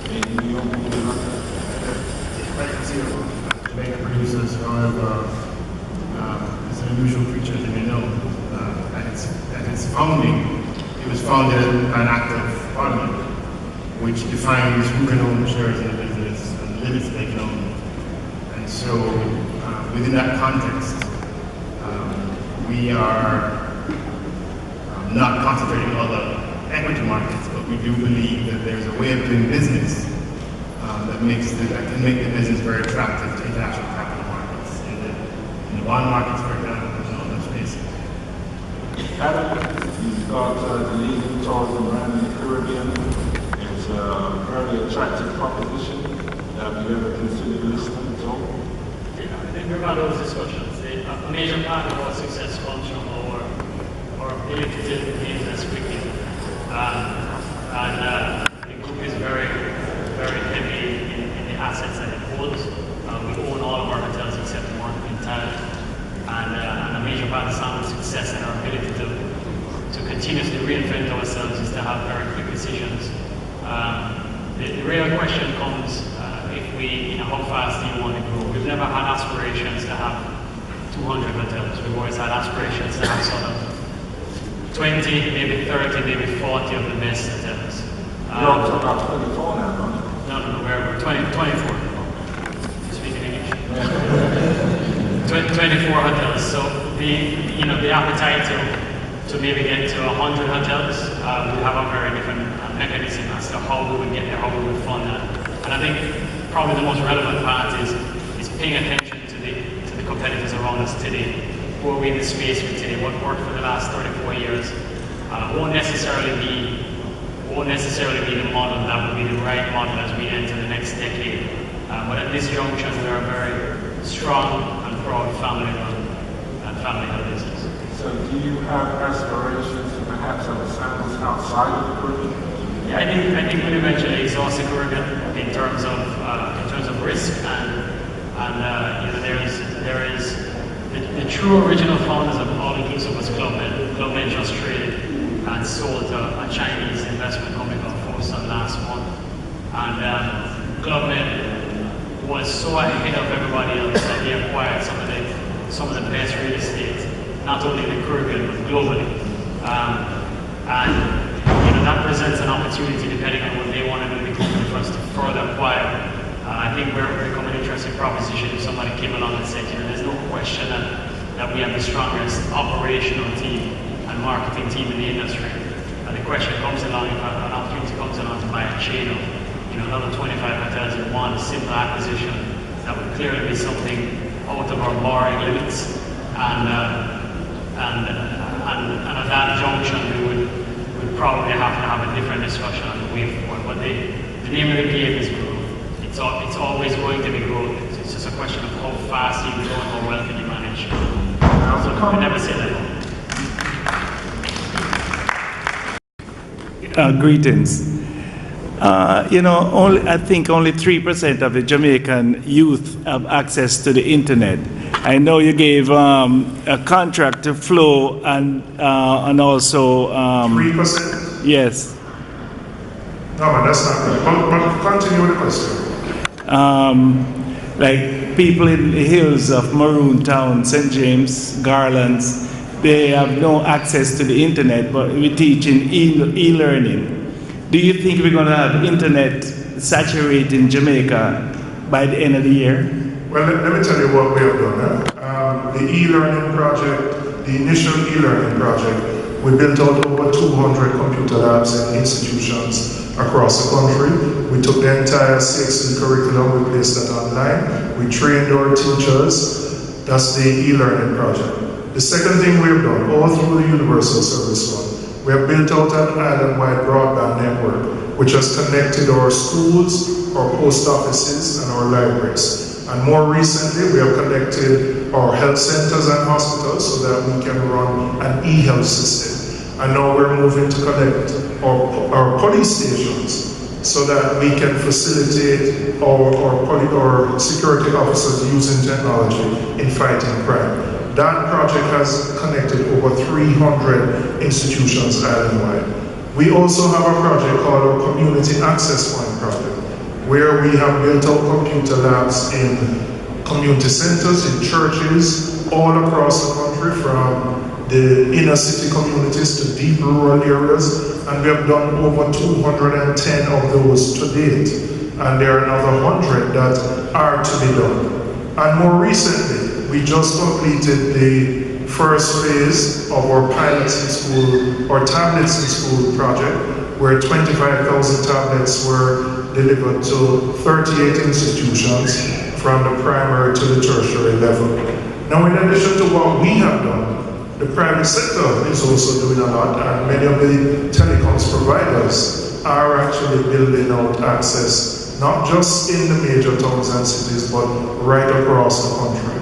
Maybe New York, maybe London. Jamaican producers, however, is an unusual creature, as you may know. At its founding, it was founded an act of parliament, which defines who can own shares in the business and the limits they can own. And so, within that context, we are not concentrating on the equity markets, but we do believe that there's a way of doing business that can make the business very attractive to international capital markets. In the bond markets, for example, and all those spaces. Adam, you've got the leading tourism brand in the Caribbean. It's a very attractive proposition. Have you ever considered listing at all? Yeah, I think we've had those discussions. A major part of our success comes from our ability to do business quickly. The group is very, very heavy in the assets that it holds. We own all of our hotels except one in Thailand. And a major part of Sandal's success and our ability to continuously reinvent ourselves is to have very quick decisions. The real question comes how fast do you want to grow? We've never had aspirations to have 200 hotels. We've always had aspirations to have sort of 20, maybe 30, maybe 40 of the best hotels. You're up to about 24 now, aren't you? No, we're 24. Speaking English. 24 hotels. So the appetite to maybe get to 100 hotels, we have a very different mechanism as to how we would get there, how we would fund that. And I think probably the most relevant part is paying attention to the competitors around us today. Who are we in the space with today? What worked for the last 34 years won't necessarily be the model that would be the right model as we enter the next decade. But at this junction, we are a very strong and proud family-held business. So do you have aspirations to perhaps have a Sandals outside of the Caribbean? Yeah, I think we'll eventually exhaust the Caribbean in terms of risk there is the true original founders of all inclusive was Club Med. Club Med just traded and sold a Chinese investment company called Fosun last month. And Club Med was so ahead of everybody else that they acquired some of the best real estate, not only in the Caribbean but globally. That presents an opportunity depending on what they want to do in the company for us to further acquire. I think we're becoming an interesting proposition if somebody came along and said, there's no question that we have the strongest operational team and marketing team in the industry. And the question comes along, if an opportunity comes along to buy a chain of another 25 hotels in one simple acquisition, that would clearly be something out of our borrowing limits. And at that junction, we would probably have to have a different discussion on the way forward. But the name of the game is growth. It's always going to be growth. It's just a question of how fast you grow and how well can you manage. I never say that. Greetings. I think only 3% of the Jamaican youth have access to the internet. I know you gave a contract to Flow and also 3%? Yes. No, man, that's not right. But continue with the question. Like people in the hills of Maroon Town, St. James, Garlands, they have no access to the internet, but we teach in e-learning. Do you think we're going to have internet saturated in Jamaica by the end of the year? Well, let me tell you what we have done. The e-learning project, the initial e-learning project, we built out over 200 computer labs in institutions across the country. We took the entire CXC curriculum, we placed that online. We trained our teachers. That's the e-learning project. The second thing we've done, all through the Universal Service Fund, we have built out an island-wide broadband network, which has connected our schools, our post offices, and our libraries. And more recently, we have connected our health centers and hospitals so that we can run an e-health system. And now we're moving to connect our police stations so that we can facilitate our security officers using technology in fighting crime. That project has connected over 300 institutions island-wide. We also have a project called our Community Access Point project, where we have built out computer labs in community centers, in churches, all across the country, from the inner city communities to deep rural areas, and we have done over 210 of those to date, and there are another 100 that are to be done. And more recently, we just completed the first phase of our Pilots in School, or Tablets in School project, where 25,000 tablets were delivered to 38 institutions from the primary to the tertiary level. Now, in addition to what we have done, the private sector is also doing a lot, and many of the telecoms providers are actually building out access, not just in the major towns and cities, but right across the country.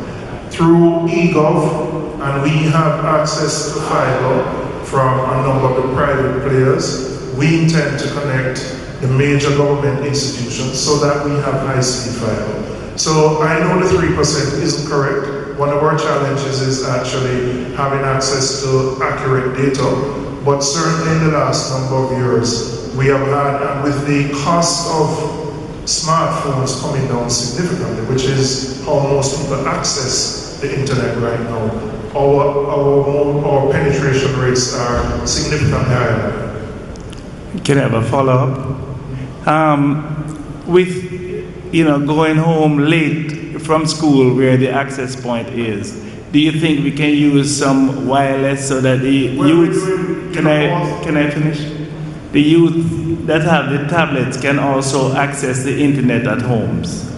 Through eGov, and we have access to fiber from a number of the private players, we intend to connect the major government institutions so that we have high-speed fiber. So I know the 3% isn't correct. One of our challenges is actually having access to accurate data, but certainly in the last number of years, we have had, and with the cost of smartphones coming down significantly, which is how most people access the internet right now, our penetration rates are significantly higher. Can I have a follow-up? With going home late from school where the access point is, do you think we can use some wireless so that the youth, can I finish? The youth that have the tablets can also access the internet at homes?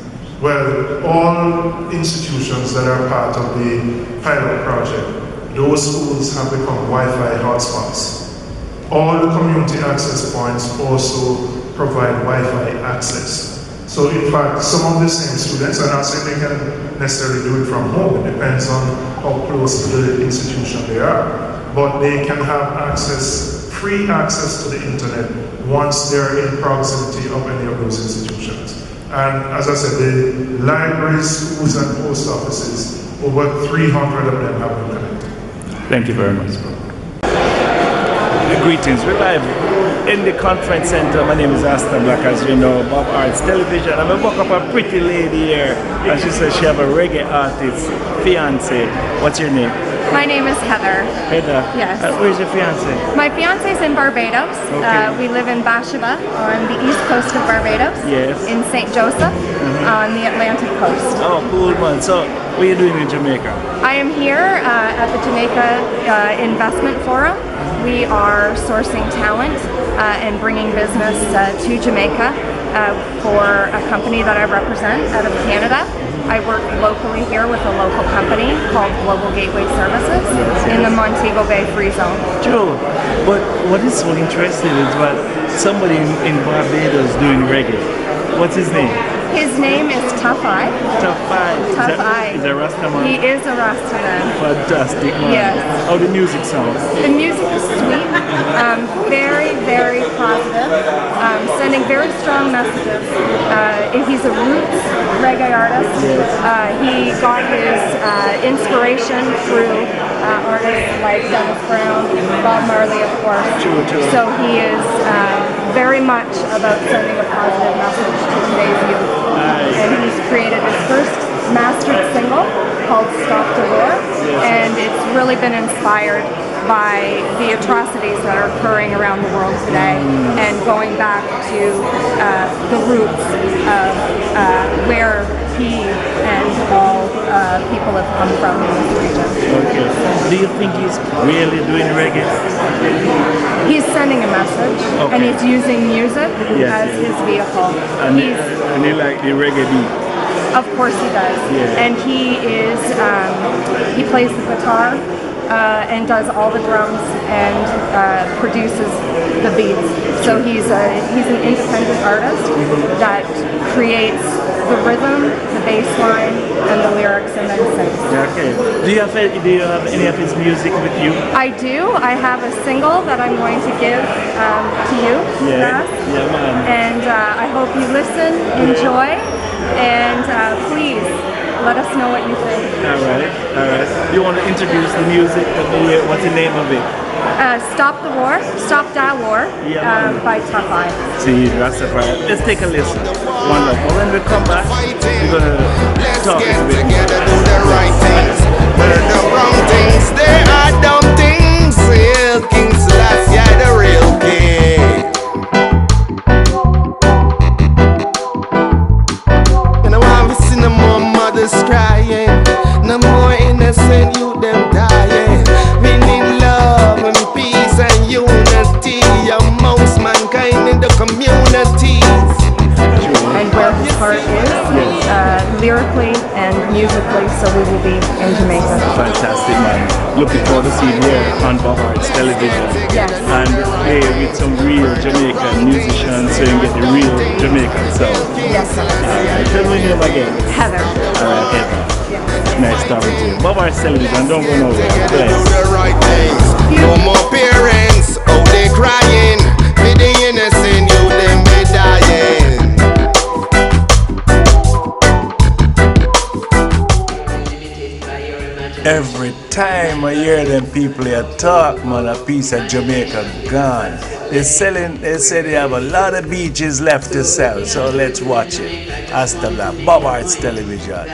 Well, all institutions that are part of the pilot project, those schools have become Wi-Fi hotspots. All the community access points also provide Wi-Fi access. So in fact, some of the same students, I'm not saying they can necessarily do it from home, it depends on how close to the institution they are, but they can have access, free access to the internet once they're in proximity of any of those institutions. And as I said, the libraries, schools, and post offices, over 300 of them have been connected. Thank you very much. Greetings, we're live in the conference center. My name is Astor Black, as you know, Bob Arts Television. I'm going to walk up a pretty lady here, and she says she have a reggae artist, fiance. What's your name? My name is Heather. Heather? Yes. Where's your fiance? My fiance is in Barbados. Okay. We live in Bathsheba on the east coast of Barbados. Yes. In St. Joseph on the Atlantic coast. Oh, cool, man. So, what are you doing in Jamaica? I am here at the Jamaica Investment Forum. We are sourcing talent and bringing business to Jamaica for a company that I represent out of Canada. I work locally here with a local company called Global Gateway Services in the Montego Bay Free Zone. True, but what is so interesting is what somebody in Barbados doing reggae. What's his name? His name is Tough Eye. Tough Eye. Tough Eye. Is that Rasta man? He is a Rasta man. Fantastic man. Yes. How the music sounds? The music is sweet, very, very positive, sending very strong messages. He's a roots reggae artist. He got his inspiration through artists like Dennis Brown, Bob Marley, of course. So he is very much about sending a positive message to today's youth. And he's created his first mastered single called Stop the War, and it's really been inspired by the atrocities that are occurring around the world today, and going back to the roots of where he and all people have come from in this region. Okay. Do you think he's really doing reggae? He's sending a message, and he's using music as his vehicle. And he like the reggae beat? Of course he does. And he is, he plays the guitar, and does all the drums and produces the beats. So he's an independent artist that creates the rhythm, the bass line, and the lyrics, and then sings. Okay. Do you have any of his music with you? I do. I have a single that I'm going to give to you, Ras. Yeah, man. And I hope you listen, enjoy, and please let us know what you think. All right. You want to introduce the music? What's the name of it? Stop the War, Stop That War, by Tough Eye. See, Rastafari. Let's take a listen. Wonderful. When we come back, we're going to talk a bit. Together, do the right things, burn the wrong things. There are dumb things. Real King Selassie, the real king. And I want to see no more mothers crying, no more innocent youth them dying. We need love and peace and unity amongst mankind in the communities. And where his heart is, lyrically and musically, so we will be in Jamaica. Fantastic, man. Looking forward to seeing you here on BobArts television. Yes. And play with some real Jamaican musicians so you can get the real Jamaican sound. Yes, sir. Alright, tell me your name again. Heather. Alright, Heather. Nice talking to you. BobArts television, don't go nowhere. Do the right things. No more parents, oh they crying. For the innocent, you them be dying. Every time I hear them people here talk, man, a piece of Jamaica gone. They say they have a lot of beaches left to sell, so let's watch it. Hasta la BobArts television.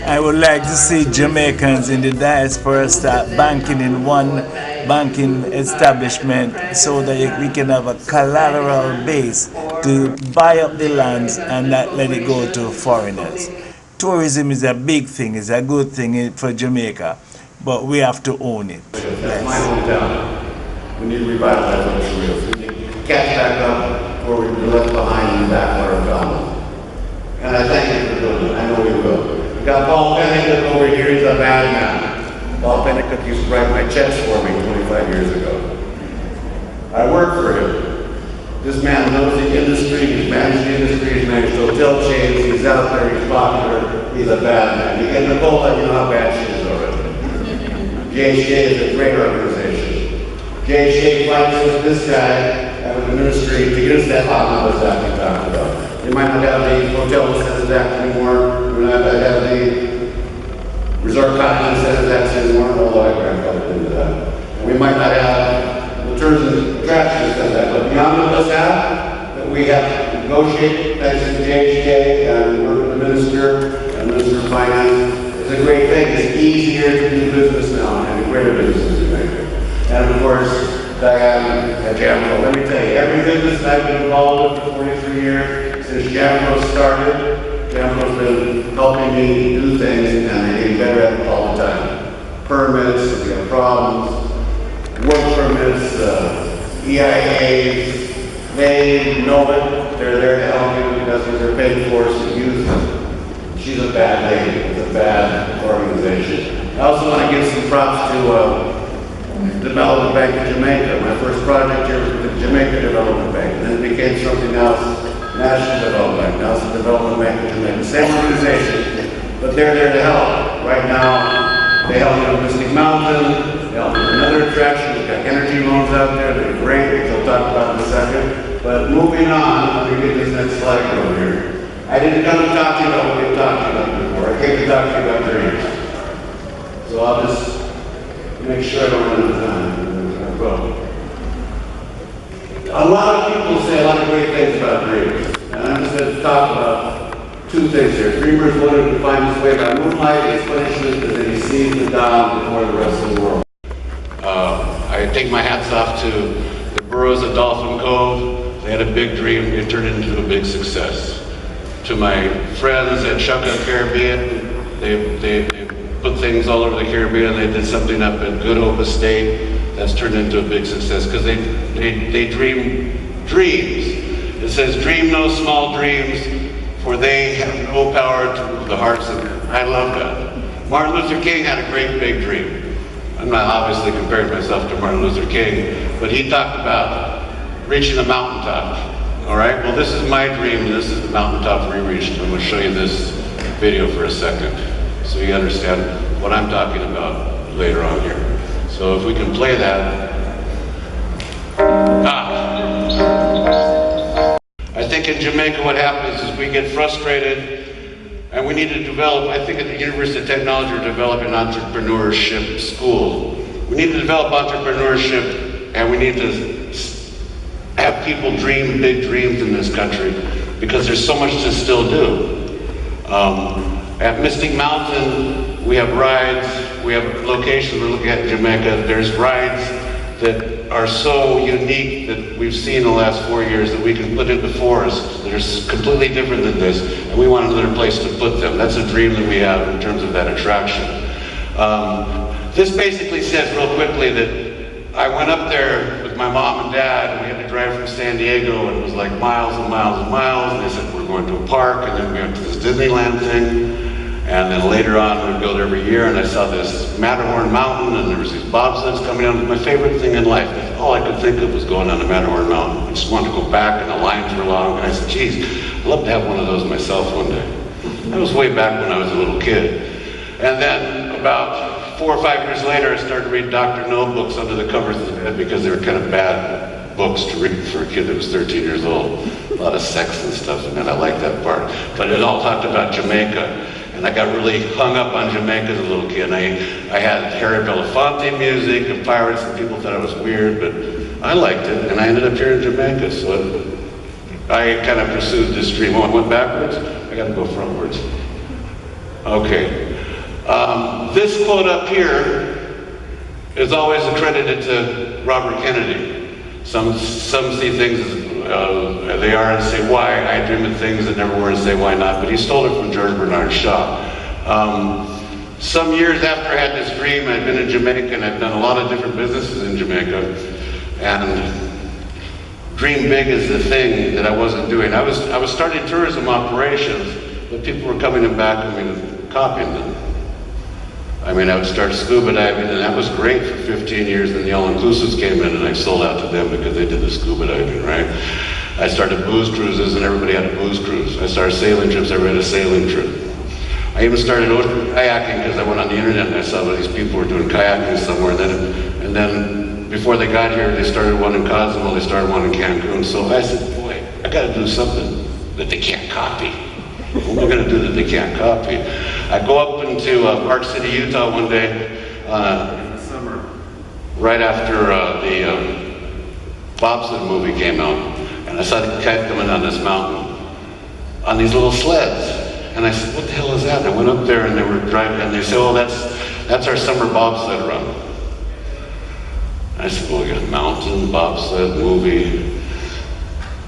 I would like to see Jamaicans in the diaspora start banking in one banking establishment so that we can have a collateral base to buy up the lands and not let it go to foreigners. Tourism is a big thing, it's a good thing for Jamaica, but we have to own it. That's my hometown. We need to revitalize those trails. We need to catch back up where we've been left behind in the back of our family. And I thank you for doing it. I know we will. We got Paul Pennicook over here, he's a bad man. Paul Pennicook used to write my checks for me 25 years ago. I worked for him. This man knows the industry, he's managed the industry, he's managed hotel chains, he's out there, he's popular, he's a bad man. You get Nicola, you know how bad she is already. JHA is a great organization. JHA fights with this guy out of the ministry to get us that hot numbers that we talked about. We might not have the hotel census act anymore, we might not have the resort cottage census act anymore, although I grandfathered into that. And we might not have the tourism attraction census act, but beyond what does have, that we have to negotiate, thanks to JHA and work with the minister and Minister of Finance. It's a great thing. It's easier to do business now and greater business to make. And of course, Diane at Jamco. Let me tell you, every business I've been involved with for 43 years, since Jamco started, Jamco's been helping me do things and they're getting better at it all the time. Permits, if we have problems, work permits, EIAs, they know it. They're there to help you because they're paid for us to use them. She's a bad lady. It's a bad organization. I also want to give some props to Development Bank of Jamaica. My first project here was with the Jamaica Development Bank, and then it became something else. National Development, Nelson Development Bank of Jamaica, same organization, but they're there to help. Right now, they help in Mystic Mountain, they help in another attraction, we've got energy loans out there, they're great, which I'll talk about in a second. But moving on, let me get this next slide over here. I didn't come to talk to you about what we've talked to you about before, I came to talk to you about dreams. So I'll just make sure I don't run out of time. A lot of people say a lot of great things about dreams. And I'm just going to talk about two things here. Dreamers wanted to find his way by moonlight, his punishment is that he sees the dawn before the rest of the world. I take my hats off to the Burroughs of Dolphin Cove. They had a big dream, it turned into a big success. To my friends at Chaka Caribbean, they put things all over the Caribbean. They did something up at Good Hope Estate that's turned into a big success because they dream dreams. It says, dream no small dreams, for they have no power to the hearts of men. I love that. Martin Luther King had a great big dream. I'm not obviously comparing myself to Martin Luther King, but he talked about reaching the mountaintop. All right, well this is my dream, and this is the mountaintop we reached. I'm going to show you this video for a second so you understand what I'm talking about later on here. So if we can play that. I think in Jamaica what happens is we get frustrated and we need to develop, I think at the University of Technology we're developing an entrepreneurship school. We need to develop entrepreneurship and we need to have people dream big dreams in this country because there's so much to still do. At Mystic Mountain, we have rides, we have locations we're looking at in Jamaica. There's rides that are so unique that we've seen in the last 4 years that we can put in the forest that are completely different than this, and we want another place to put them. That's a dream that we have in terms of that attraction. This basically says real quickly that I went up there with my mom and dad, and we had to drive from San Diego, and it was like miles and miles and miles, and they said we're going to a park, and then we went to this Disneyland thing. And then later on, we'd go there every year, and I saw this Matterhorn Mountain, and there was these bobsleds coming down. My favorite thing in life, all I could think of was going down the Matterhorn Mountain. I just wanted to go back, and the lines were long, and I said, geez, I'd love to have one of those myself one day. That was way back when I was a little kid. And then about 4 or 5 years later, I started to read Dr. No books under the covers of the bed because they were kind of bad books to read for a kid that was 13 years old. A lot of sex and stuff, and I liked that part. But it all talked about Jamaica. And I got really hung up on Jamaica as a little kid. I had Harry Belafonte music and pirates, and people thought I was weird, but I liked it, and I ended up here in Jamaica, so I kind of pursued this dream. Oh, I went backwards? I gotta go frontwards. Okay. This quote up here is always accredited to Robert Kennedy. Some see things as they are and say why. I dream of things that never were and say why not. But he stole it from George Bernard Shaw. Some years after I had this dream, I'd been in Jamaica and I'd done a lot of different businesses in Jamaica. And dream big is the thing that I wasn't doing. I was starting tourism operations, but people were coming and backing me and copying them. I mean, I would start scuba diving, and that was great for 15 years, and the all-inclusives came in, and I sold out to them because they did the scuba diving, right? I started booze cruises, and everybody had a booze cruise. I started sailing trips, everybody had a sailing trip. I even started kayaking because I went on the internet and I saw these people were doing kayaking somewhere, and then before they got here, they started one in Cozumel, they started one in Cancun, so I said, boy, I gotta do something that they can't copy. What am I going to do that they can't copy? I go up into Park City, Utah one day in the summer, right after the bobsled movie came out, and I saw the kite coming down this mountain on these little sleds. And I said, what the hell is that? And I went up there and they were driving, and they said, oh, that's our summer bobsled run. And I said, well, we got a mountain, bobsled, movie.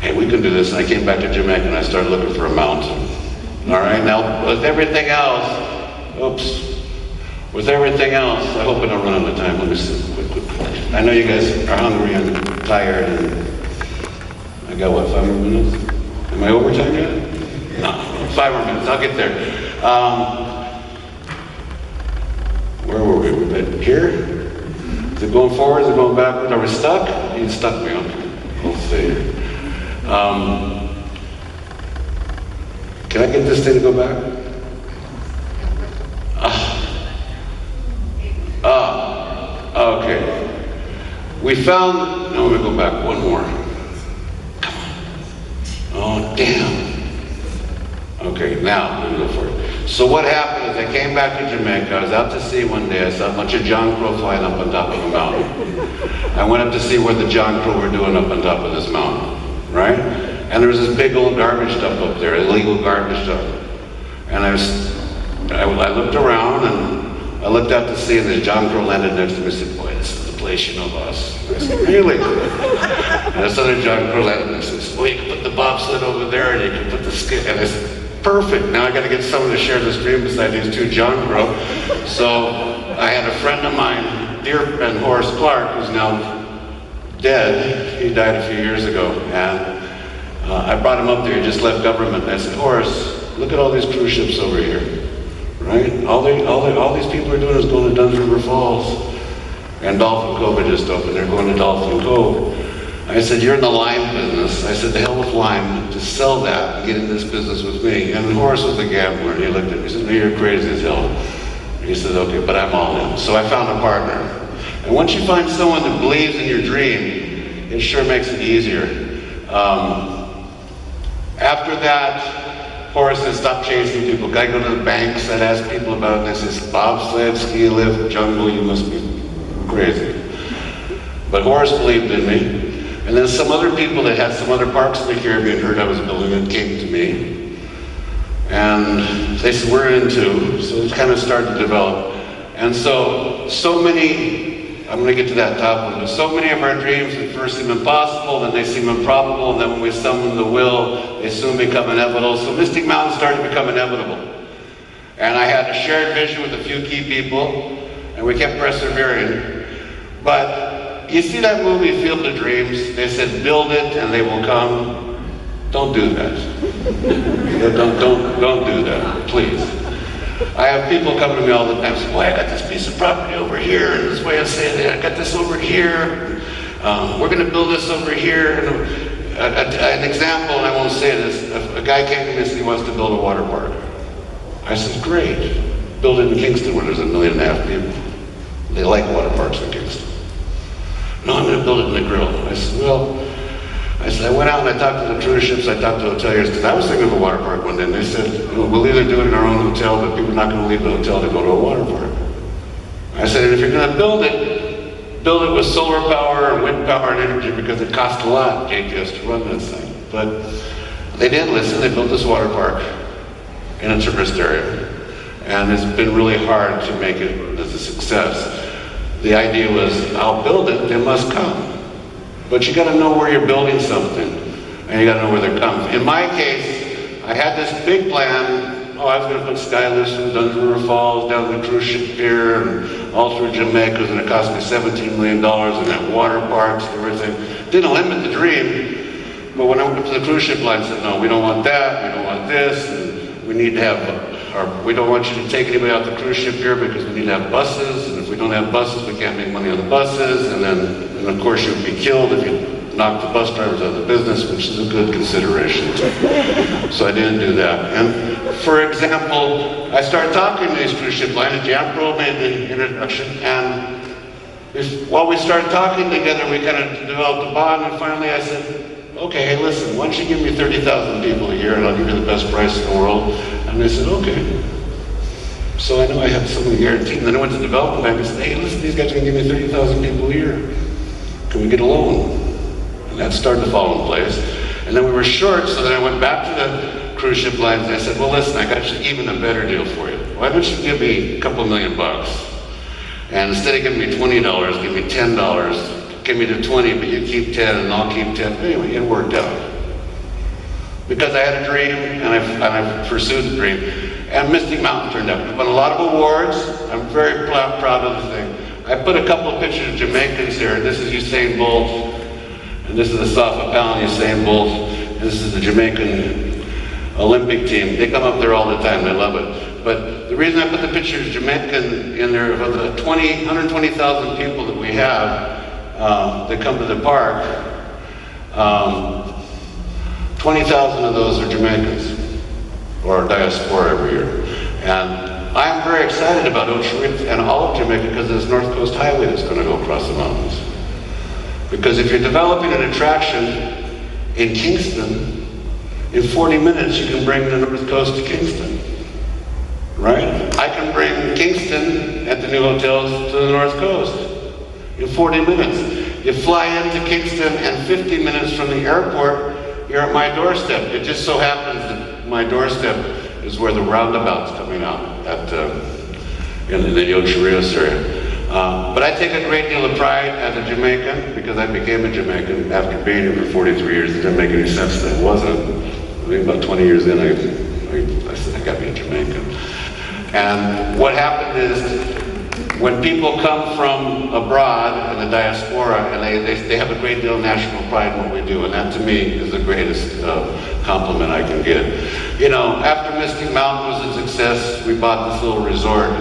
Hey, we can do this. And I came back to Jamaica and I started looking for a mountain. All right, now with everything else, with everything else, I hope I don't run out of time. Let me see, quick. I know you guys are hungry and tired, and I got what, 5 more minutes? Am I over time yet? No, 5 more minutes, I'll get there. Where were we? We've been here? Is it going forward? Is it going backwards? Are we stuck? You stuck me, okay. We'll see. Can I get this thing to go back? Okay. We found, no, let me go back one more. Come on. Oh, damn. Okay, now, let me go for it. So what happened is I came back to Jamaica. I was out to sea one day. I saw a bunch of John Crow flying up on top of a mountain. I went up to see what the John Crow were doing up on top of this mountain, right? And there was this big old garbage dump up there, illegal garbage dump. And I looked around and I looked out to sea, and this John Crow landed next to me and said, boy, this is the place you know, boss. I said, really? And this other John Crow landed next to me and said, well, you can put the bobsled over there and you can put the skid. And I said, perfect. Now I got to get someone to share this dream beside these two John Crow. So I had a friend of mine, dear friend Horace Clark, who's now dead. He died a few years ago. And I brought him up there. He just left government. And I said, Horace, look at all these cruise ships over here. Right? All these people are doing is going to Duns River Falls. And Dolphin Cove had just opened. They're going to Dolphin Cove. I said, you're in the lime business. I said, the hell with lime. Just sell that and get in this business with me. And Horace was a gambler. And he looked at me and said, no, you're crazy as hell. And he said, okay, but I'm all in. So I found a partner. And once you find someone that believes in your dream, it sure makes it easier. After that, Horace said, stop chasing people. I go to the banks, I'd ask people about it, and they say, bobsled, ski lift, jungle, you must be crazy. But Horace believed in me. And then some other people that had some other parks in the Caribbean heard I was building it, came to me. And they said, we're in too. So it kind of started to develop. And so many, I'm going to get to that top one, but so many of our dreams at first seem impossible, then they seem improbable, and then when we summon the will, they soon become inevitable. So Mystic Mountain started to become inevitable. And I had a shared vision with a few key people, and we kept persevering. But you see that movie, Field of Dreams? They said, build it and they will come. Don't do that. Don't do that, please. I have people coming to me all the time and say, boy, I got this piece of property over here, and this way I say that, I got this over here. We're going to build this over here. And an example, and I won't say this, a guy came to me and said he wants to build a water park. I said, great. Build it in Kingston where there's 1.5 million people. They like water parks in Kingston. No, I'm going to build it in the grill. I said, well, I went out and I talked to the cruise ships, I talked to hoteliers, because I was thinking of a water park one day, and they said, we'll either do it in our own hotel, but people are not going to leave the hotel to go to a water park. I said, and if you're going to build it with solar power and wind power and energy, because it costs a lot, JPS, to run this thing. But they didn't listen. They built this water park in a tourist area, and it's been really hard to make it as a success. The idea was, I'll build it, they must come. But you gotta know where you're building something, and you gotta know where they're coming. In my case, I had this big plan. I was gonna put sky lifts from Duns River Falls down to the cruise ship pier and all through Jamaica. It was gonna cost me $17 million and have water parks and everything. Didn't limit the dream, but when I went to the cruise ship line, I said, no, we don't want that, we don't want this, and we need to have we don't want you to take anybody out the cruise ship here because we need to have buses, and if we don't have buses, we can't make money on the buses, and of course you'd be killed if you knocked the bus drivers out of the business, which is a good consideration. So I didn't do that. And for example, I started talking to these cruise ship lines, Jan Pro made the introduction, and while we started talking together, we kind of developed a bond, and finally I said, okay, hey listen, why don't you give me 30,000 people a year and I'll give you the best price in the world? And they said, okay. So I know I have someone guaranteed. And then I went to the development bank and said, hey, listen, these guys are going to give me 30,000 people a year. Can we get a loan? And that started to fall in place. And then we were short, so then I went back to the cruise ship lines and I said, well, listen, I got you even a better deal for you. Why don't you give me a couple $1 million? And instead of giving me $20, give me $10. Give me the 20, but you keep 10 and I'll keep 10. Anyway, it worked out. Because I had a dream and I pursued the dream. And Mystic Mountain turned out. We won a lot of awards. I'm very proud of the thing. I put a couple of pictures of Jamaicans here. This is Usain Bolt. And this is the Safa Pound Usain Bolt. This is the Jamaican Olympic team. They come up there all the time. They love it. But the reason I put the pictures of Jamaican in there, of the 120,000 people that we have, that come to the park, 20,000 of those are Jamaicans, or diaspora every year. And I'm very excited about Ocho-Rios and all of Jamaica because of this North Coast Highway that's going to go across the mountains. Because if you're developing an attraction in Kingston, in 40 minutes you can bring the North Coast to Kingston, right? I can bring Kingston at the new hotels to the North Coast in 40 minutes. You fly into Kingston and 50 minutes from the airport, you're at my doorstep. It just so happens that my doorstep is where the roundabout's coming out at in the Ocho-Rios area. But I take a great deal of pride as a Jamaican because I became a Jamaican after being here for 43 years. It didn't make any sense that it wasn't. I mean, about 20 years in, I said, I gotta be a Jamaican. And what happened is, when people come from abroad in the diaspora and they have a great deal of national pride in what we do, and that to me is the greatest compliment I can get. You know, after Mystic Mountain was a success, we bought this little resort.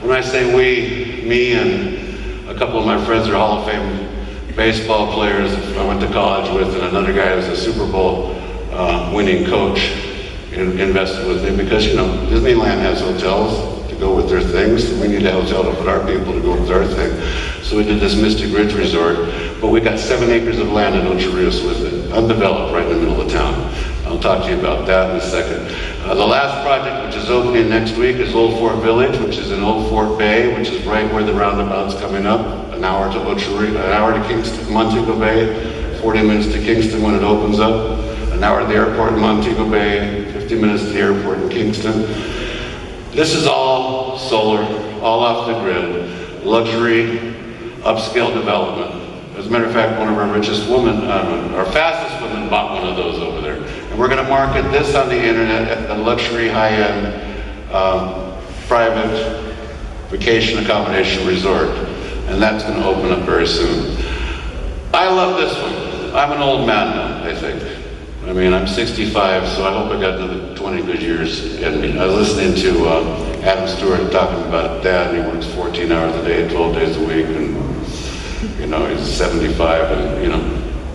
When I say we, me and a couple of my friends are Hall of Fame baseball players I went to college with, and another guy who's a Super Bowl winning coach invested with me because, you know, Disneyland has hotels to go with their things, so we need a hotel to put our people to go with our thing. So we did this Mystic Ridge Resort, but we got 7 acres of land in Ocho-Rios with it, undeveloped, right in the middle of town. I'll talk to you about that in a second. The last project, which is opening next week, is Old Fort Village, which is in Old Fort Bay, which is right where the roundabout's coming up. An hour to Ocho-Rios, an hour to Kingston, Montego Bay, 40 minutes to Kingston when it opens up. An hour to the airport in Montego Bay, 50 minutes to the airport in Kingston. This is all solar, all off the grid, luxury, upscale development. As a matter of fact, one of our richest women, our fastest women bought one of those over there. And we're going to market this on the internet at the luxury, high-end, private vacation accommodation resort. And that's going to open up very soon. I love this one. I'm an old man now, I think. I mean, I'm 65, so I hope I got another 20 good years in me. I was listening to Adam Stewart talking about Dad, and he works 14 hours a day, 12 days a week, and, you know, he's 75, and, you know,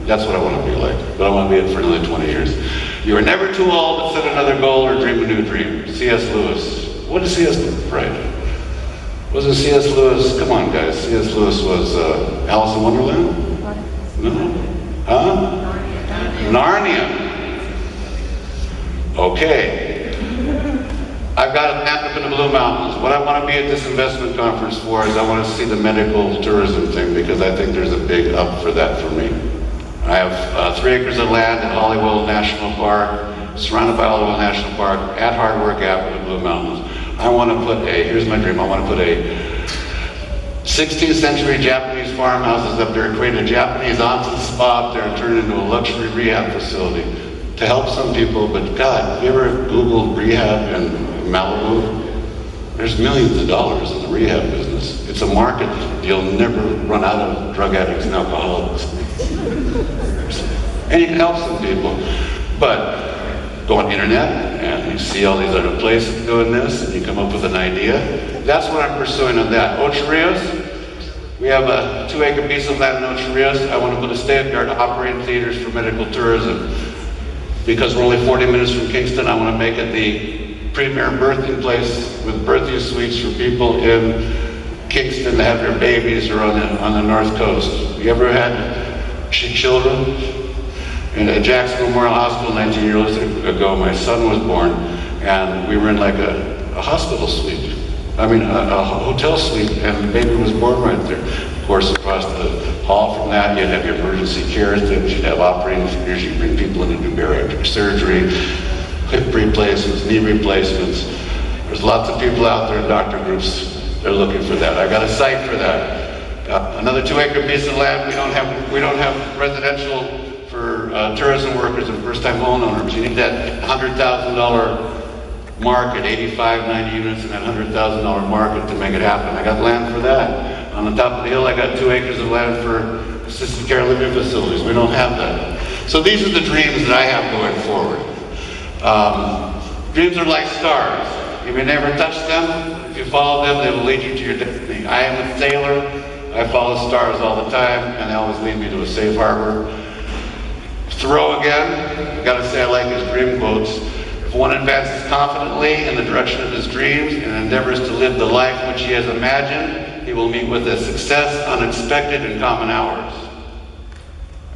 that's what I want to be like. But I want to be it for another 20 years. You are never too old to set another goal or dream a new dream. C.S. Lewis. What did C.S. Lewis write? Wasn't C.S. Lewis, come on guys, C.S. Lewis was Alice in Wonderland? No? Huh? Narnia. Okay. I've got a map up in the Blue Mountains. What I want to be at this investment conference for is I want to see the medical tourism thing because I think there's a big up for that for me. I have 3 acres of land in Hollywood National Park, surrounded by Hollywood National Park, at Hardware Gap in the Blue Mountains. I want to put here's my dream, I want to put a 16th century Japanese farmhouses up there, create a Japanese onsen spa up there and turn it into a luxury rehab facility to help some people. But God, have you ever Googled rehab in Malibu? There's millions of dollars in the rehab business. It's a market. You'll never run out of drug addicts and alcoholics. And you can help some people. But go on the internet and you see all these other places doing this and you come up with an idea. That's what I'm pursuing on that. Ocho-Rios, we have a 2-acre piece of land in Ocho-Rios. I want to put a state-of-the-art operating theaters for medical tourism. Because we're only 40 minutes from Kingston, I want to make it the premier birthing place with birthing suites for people in Kingston to have their babies or on the North Coast. You ever had children? In Jackson Memorial Hospital 19 years ago, my son was born, and we were in like a hospital suite. I mean, a hotel suite, and the baby was born right there. Of course, across the hall from that, you'd have your emergency care things, you'd have operating theaters, you'd bring people in to do bariatric surgery, hip replacements, knee replacements. There's lots of people out there in doctor groups, they're looking for that. I got a site for that. Another 2-acre piece of land. We don't have residential for tourism workers and first-time homeowners. You need that $100,000 market, 85, 90 units in that $100,000 market to make it happen. I got land for that. On the top of the hill, I got 2 acres of land for assisted care living facilities. We don't have that. So these are the dreams that I have going forward. Dreams are like stars. You may never touch them. If you follow them, they will lead you to your destiny. I am a sailor. I follow stars all the time, and they always lead me to a safe harbor. Thoreau again, I gotta say I like his dream quotes. If one advances confidently in the direction of his dreams and endeavors to live the life which he has imagined, he will meet with a success unexpected in common hours.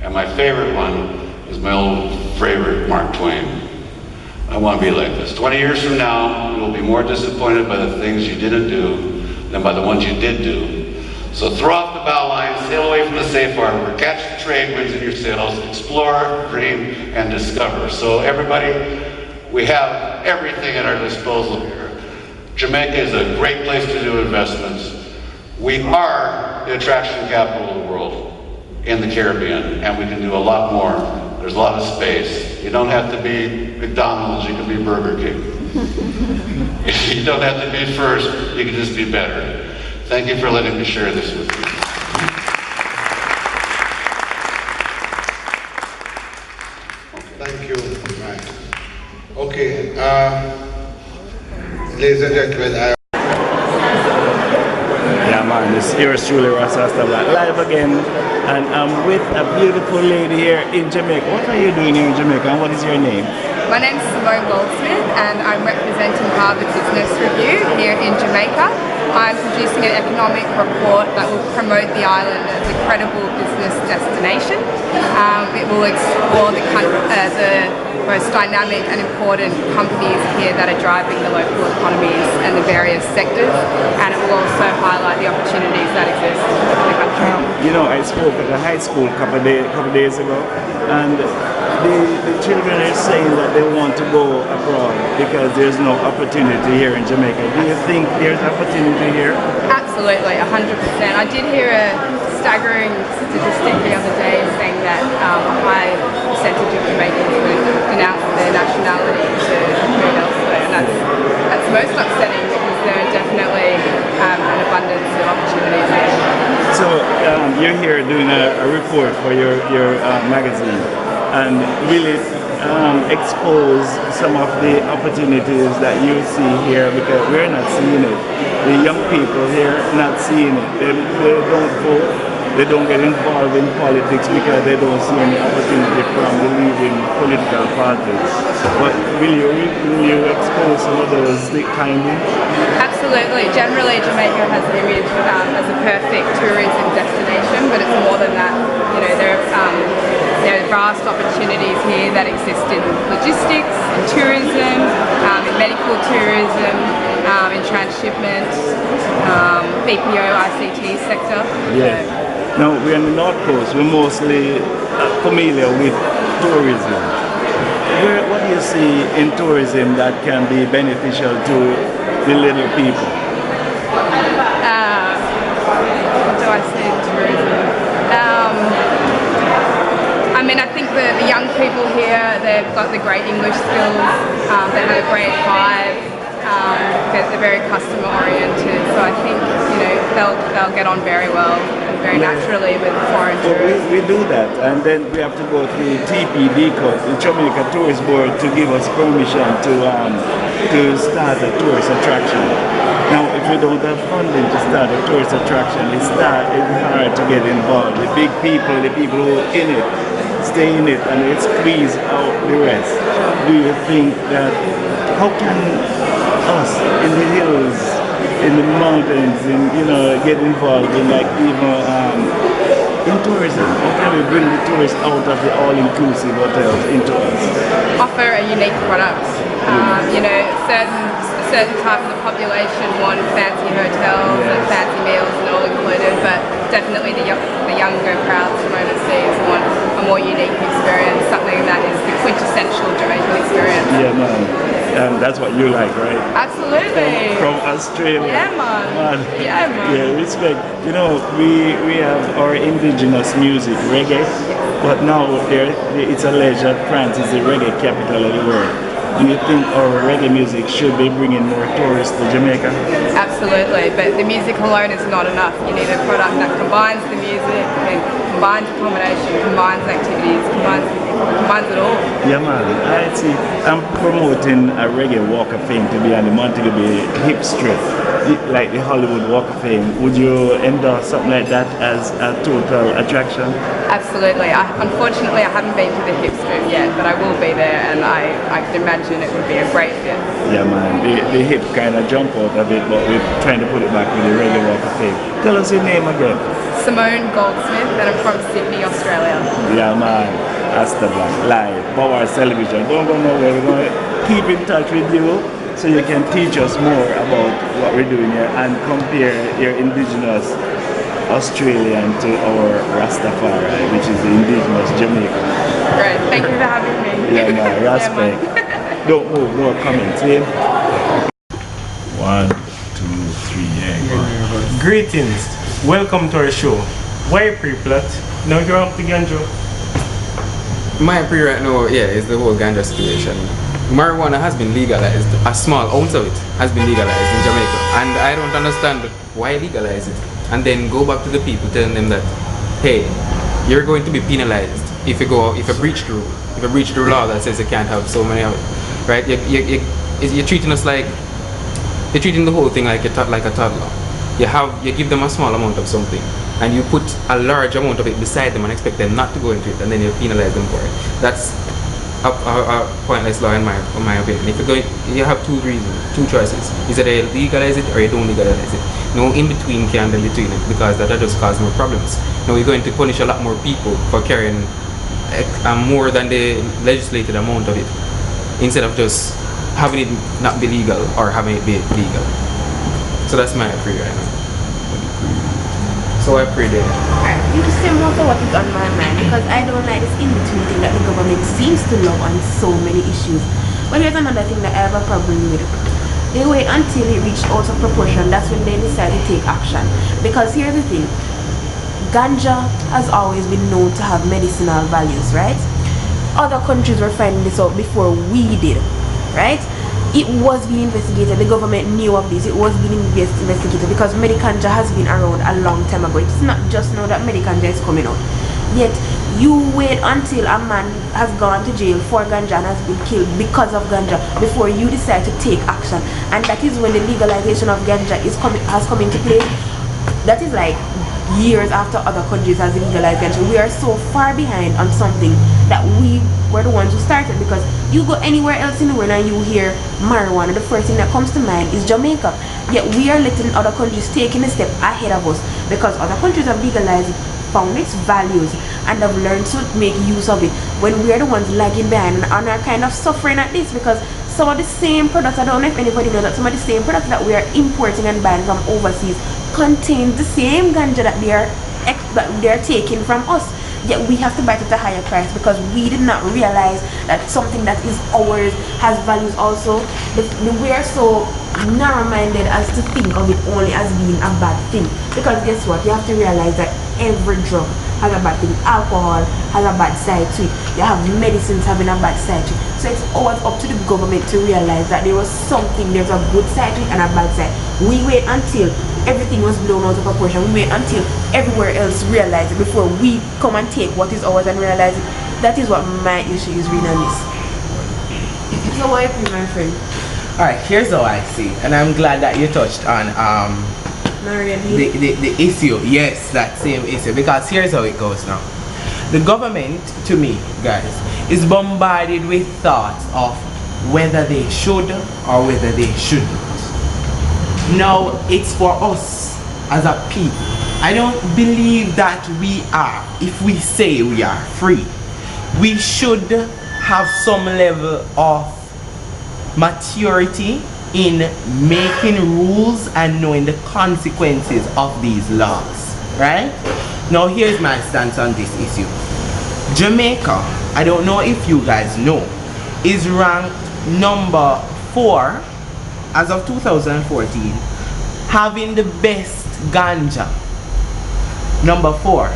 And my favorite one is my old favorite, Mark Twain. I want to be like this. 20 years from now, you will be more disappointed by the things you didn't do than by the ones you did do. So throw off the bow line, sail away from the safe harbor, catch the trade winds in your sails, explore, dream, and discover. So everybody, we have everything at our disposal here. Jamaica is a great place to do investments. We are the attraction capital of the world in the Caribbean, and we can do a lot more. There's a lot of space. You don't have to be McDonald's, you can be Burger King. You don't have to be first, you can just be better. Thank you for letting me share this with you. Thank you. Right. Okay, ladies and gentlemen, yeah man, it's yours truly, Ras Astor, live again, and I'm with a beautiful lady here in Jamaica. What are you doing here in Jamaica, and what is your name? My name is Simone Goldsmith, and I'm representing Harvard Business Review here in Jamaica. I'm producing an economic report that will promote the island as a credible business destination. It will explore the most dynamic and important companies here that are driving the local economies and the various sectors, and it will also highlight the opportunities that exist in the country. You know, I spoke at a high school a couple of days ago, and the children are saying that they want to go abroad because there's no opportunity here in Jamaica. Do you think there's opportunity here? Absolutely, 100%. I did hear a staggering statistic the other day saying that a high percentage of Jamaicans would denounce their nationality to move elsewhere, and that's most upsetting because there are definitely an abundance of opportunities here. So you're here doing a report for your magazine, and really expose some of the opportunities that you see here, because we're not seeing it. The young people here not seeing it. They don't vote, they don't get involved in politics because they don't see any opportunity from the leading political parties. But will you expose some of those kindly? Absolutely. Generally, Jamaica has an image as a perfect tourism destination, but it's more than that. You know, there are vast opportunities here that exist in logistics, in tourism, in medical tourism, in transshipment, BPO, ICT sector. Yeah. Now, we're on the North Coast. We're mostly familiar with tourism. What do you see in tourism that can be beneficial to the little people? What do I see in tourism? I mean, I think the young people here, they've got the great English skills, they have a great vibe, they're very customer oriented, so I think, you know, they'll get on very well and very naturally with foreign tourists. We do that, and then we have to go through TPD code, the Jamaica Tourist Board, to give us permission to start a tourist attraction. Now, if we don't have funding to start a tourist attraction, it's hard to get involved. The big people, the people who are in it, stay in it, and they squeeze out the rest. Do you think that, how can us in the hills, in the mountains, get involved in in tourism? How can we bring the tourists out of the all-inclusive hotels into us? Offer a unique product. You know, a certain type of the population want fancy hotels and fancy meals and all included, but definitely the younger crowds from overseas want a more unique experience, something that is the quintessential Jamaican experience. Yeah, man. That's what you like, right? Absolutely. From Australia. Yeah, man. Yeah, man. Yeah, respect. You know, we have our indigenous music, reggae, but now it's alleged that France is the reggae capital of the world. Do you think our reggae music should be bringing more tourists to Jamaica? Absolutely, but the music alone is not enough. You need a product that combines the music, and combines accommodation, combines activities, combines commands it all. Yeah, man. I see. I'm promoting a reggae walk of fame to be on the Montego Bay hip strip, like the Hollywood Walk of Fame. Would you endorse something like that as a total attraction? Absolutely. Unfortunately, I haven't been to the hip strip yet, but I will be there, and I can imagine it would be a great fit. Yeah, man. The hip kind of jump out of it, but we're trying to put it back with the reggae walk of fame. Tell us your name again. Simone Goldsmith, and I'm from Sydney, Australia. Yeah, man. Astor live, BobArts Television. Don't go nowhere. We're going to keep in touch with you so you can teach us more about what we're doing here and compare your indigenous Australian to our Rastafari, which is the indigenous Jamaican. Great. Thank you for having me. Yeah, man. Respect. Don't move. More comments. Yeah? 1, 2, 3. Yeah. Greetings. Welcome to our show. Why pre-plot? Now you're up to Ganja. My pre right now, yeah, is the whole ganja situation. Marijuana has been legalized, a small ounce of it has been legalized in Jamaica, and I don't understand why legalize it and then go back to the people telling them that, hey, you're going to be penalized if you breach the rule, if you breach the law that says you can't have so many of it, right? You're treating us like, you're treating the whole thing like a toddler. You give them a small amount of something, and you put a large amount of it beside them and expect them not to go into it, and then you penalize them for it. That's a pointless law in my opinion. If you're going, you have two choices. Is that you legalize it or you don't legalize it. No in between can be between it, because that just cause more problems. Now we're going to punish a lot more people for carrying more than the legislated amount of it, instead of just having it not be legal or having it be legal. So that's my prayer right now. So I pray there. You just say more for what is on my mind, because I don't like this in-between thing that the government seems to love on so many issues. But here's another thing that I have a problem with. They wait until it reached out of proportion, that's when they decide to take action. Because here's the thing, ganja has always been known to have medicinal values, right? Other countries were finding this out before we did, right? It was being investigated, the government knew of this, it was being investigated, because Medicanja has been around a long time ago. It's not just now that Medicanja is coming out. Yet, you wait until a man has gone to jail for ganja and has been killed because of ganja before you decide to take action. And that is when the legalization of ganja has come into play. That is like years after other countries has legalized ganja. We are so far behind on something that we were the ones who started, because you go anywhere else in the world and you hear marijuana, the first thing that comes to mind is Jamaica. Yet we are letting other countries taking a step ahead of us, because other countries have legalized it, found its values, and have learned to make use of it, when we are the ones lagging behind and are kind of suffering at this, because some of the same products, I don't know if anybody knows that some of the same products that we are importing and buying from overseas contain the same ganja that they are taking from us. Yet we have to buy it at a higher price, because we did not realize that something that is ours has values also. We are so narrow-minded as to think of it only as being a bad thing, because guess what, you have to realize that every drug has a bad thing. Alcohol has a bad side to it. You have medicines having a bad side to it. So it's always up to the government to realize that there's a good side to it and a bad side. We wait until everything was blown out of proportion. We wait until everywhere else realized it before we come and take what is ours and realize it. That is what my issue is really on this. So what if you, my friend? Alright, here's how I see, and I'm glad that you touched on the issue. Yes, that same issue, because here's how it goes now. The government, to me, guys, is bombarded with thoughts of whether they should or whether they shouldn't. Now, it's for us as a people. I don't believe that we are, if we say we are free, we should have some level of maturity in making rules and knowing the consequences of these laws, right? Now here's my stance on this issue. Jamaica, I don't know if you guys know, is ranked number 4 as of 2014, having the best ganja. Number 4.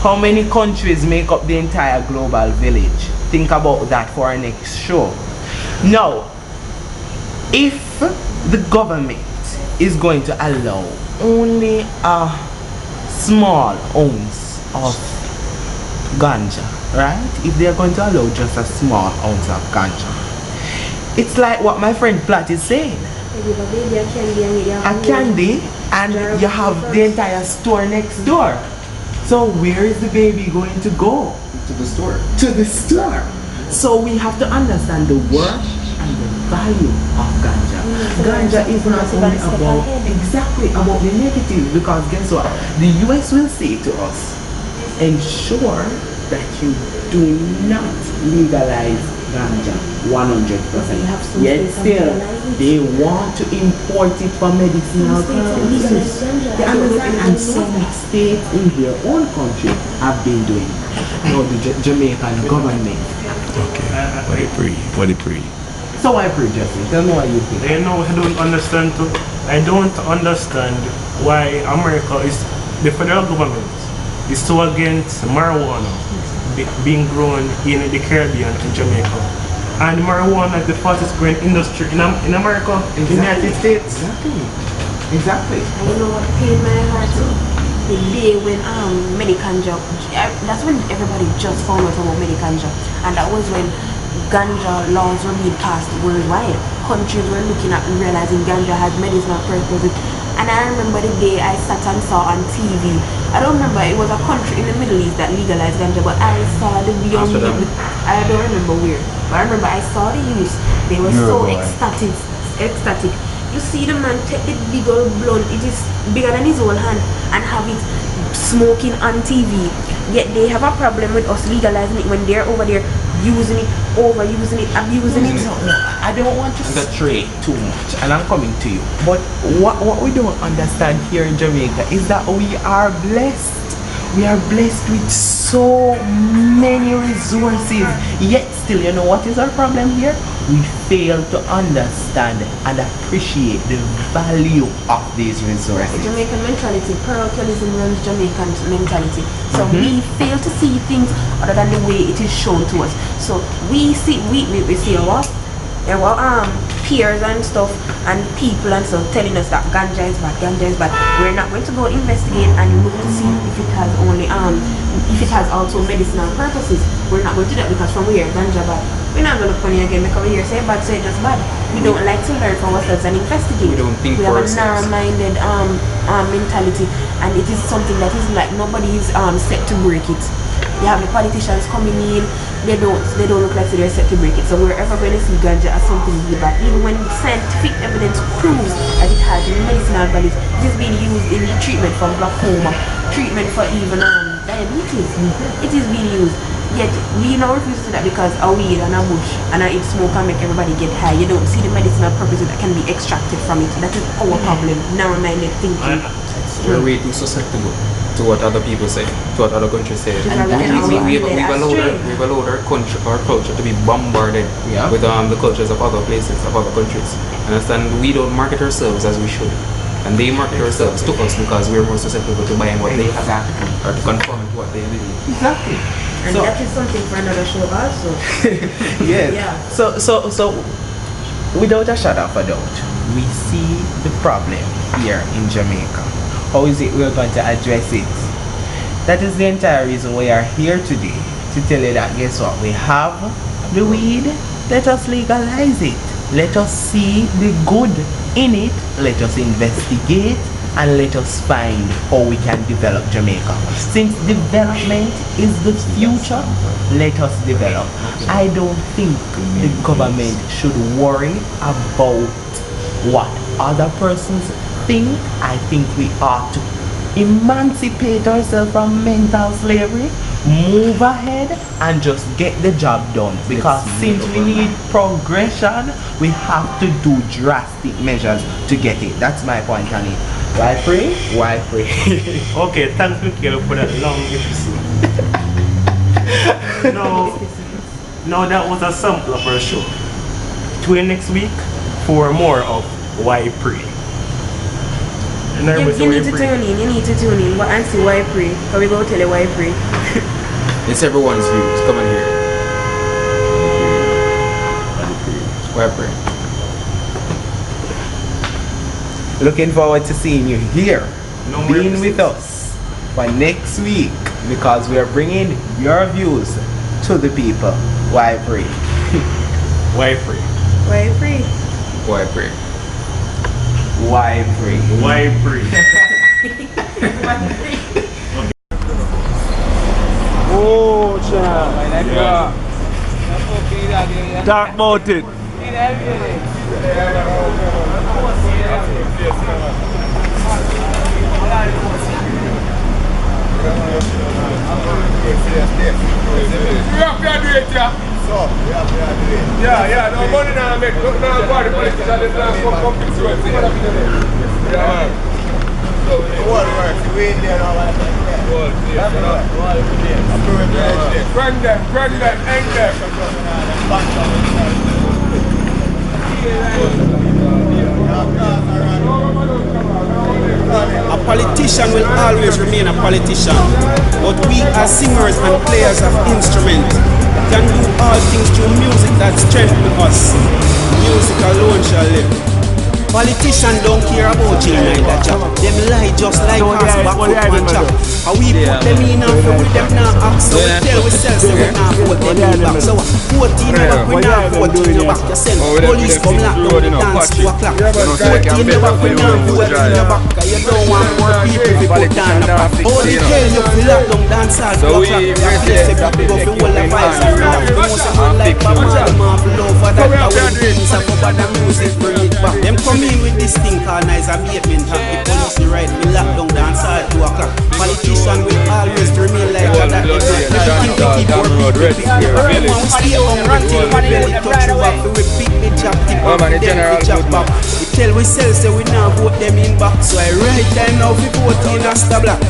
How many countries make up the entire global village? Think about that for our next show. Now, if the government is going to allow only a small ounce of ganja right? If they are going to allow just a small ounce of ganja, it's like what my friend Platt is saying. A candy, and you have the entire store next door. So where is the baby going to go? To the store. To the store. So we have to understand the worth and the value of ganja. Ganja is not only about about the negative, because guess what? The US will say to us, ensure that you do not legalize ganja 100%. Yet still, they want to import it for medicinal purposes. And some states in their own country have been doing it. You know, the Jamaican government. Okay, what do you pray? So I pray, Jesse. Tell me what you think. You know, I don't understand too. I don't understand why America is, the federal government is so against marijuana being grown in the Caribbean and Jamaica. And marijuana is the fastest growing industry in America, in the United States. Exactly. And you know what paid my heart too? The day when Medicanja, that's when everybody just found out about Medicanja. And that was when ganja laws were being passed worldwide. Countries were looking at and realizing ganja has medicinal purposes. And I remember the day I sat and saw on TV, I don't remember, it was a country in the Middle East that legalized ganja, but I saw the young people, I don't remember where, but I remember I saw the youth, they were so ecstatic. You see the man take the big old blunt, it is bigger than his whole hand, and have it smoking on TV. Yet they have a problem with us legalizing it when they're over there using it, overusing it, abusing it. I don't want to stray too much, and I'm coming to you. But what we don't understand here in Jamaica is that we are blessed. We are blessed with so many resources. Yet still, you know what is our problem here? We fail to understand and appreciate the value of these resources. Jamaican mentality, parochialism runs Jamaican mentality. So we fail to see things other than the way it is shown to us. So we see our peers and stuff and people and stuff telling us that ganja is bad. We're not going to go investigate and look to see if it has only if it has also medicinal purposes. We're not going to do that, because from here ganja bad. We're not going to look funny again because we hear say bad, so it's just bad. We don't like to learn for ourselves and investigate. We don't think we for have ourselves. A narrow-minded mentality, and it is something that is like nobody is set to break it. You have the politicians coming in, they don't look like they're set to break it. So we're ever going to see ganja as something really bad. Even when scientific evidence proves that it has medicinal values, it is being used in treatment for glaucoma, treatment for even diabetes. It is being used. Yet we now refuse to do that because a weed and a bush and a smoke can make everybody get high. You don't see the medicinal purposes that can be extracted from it. That is our problem, narrow-minded thinking. We're way too susceptible to what other people say, to what other countries say. And we've allowed our culture to be bombarded with the cultures of other places, of other countries. Understand? We don't market ourselves as we should. And they market ourselves to us because we're more susceptible to buying what they have or to conform to what they believe. Exactly. And so, that is something for another show also. Yes. Yeah. So without a shadow of a doubt, we see the problem here in Jamaica. How is it we're going to address it? That is the entire reason we are here today, to tell you that guess what? We have the weed, let us legalize it. Let us see the good in it, let us investigate, and let us find how we can develop Jamaica. Since development is the future, let us develop. I don't think the government should worry about what other persons think. I think we ought to emancipate ourselves from mental slavery, move ahead, and just get the job done. Because since we need progression, we have to do drastic measures to get it. That's my point on it. Why pray? Why pray? Okay, thanks Michael for that long episode. No, that was a sample of our show. Tune in next week for more of Why Pray. You need to tune in and see why pray. Can we go tell you why pray? It's everyone's views. Come on here. Why pray? Looking forward to seeing you here, being with us for next week, because we are bringing your views to the people. Why free? Why free? Why free? Why free? Why free? Why free? Oh, child. Yeah. Talk about it. Yeah, no money now, make no body politician, they don't come to it. Yeah, man. So, the world works, you wait there and all that. Grind them, hang them. A politician will always remain a politician, but we as singers and players of instruments can do all things through music that strengthens us. Music alone shall live. Politicians don't care about you neither, Jack. Them lie just like us back up and chop. And we put them in and with them now ask. So we tell ourselves that we now vote them in back. So 14 back, we now vote in back. You send police come lock down the dance 2 o'clock. 14 back, we now vote in back. You don't want more people to put down the back. How the hell you feel lock down dance at 2 o'clock? You place the people go for all the vibes and rap. You know someone like Bob Marley, man, love for that. When things are about the music, bring it back. Them come in with this thing called nice abatement. The police right, we lock down dance at 2 o'clock. Politicians will always remain like that. They think they keep our people big. Everyone will stay on until we belly touch you back. We pick the job, tip up, then we chop back. We tell ourselves say we now vote them in back. So I right time now we vote in Rasta Black.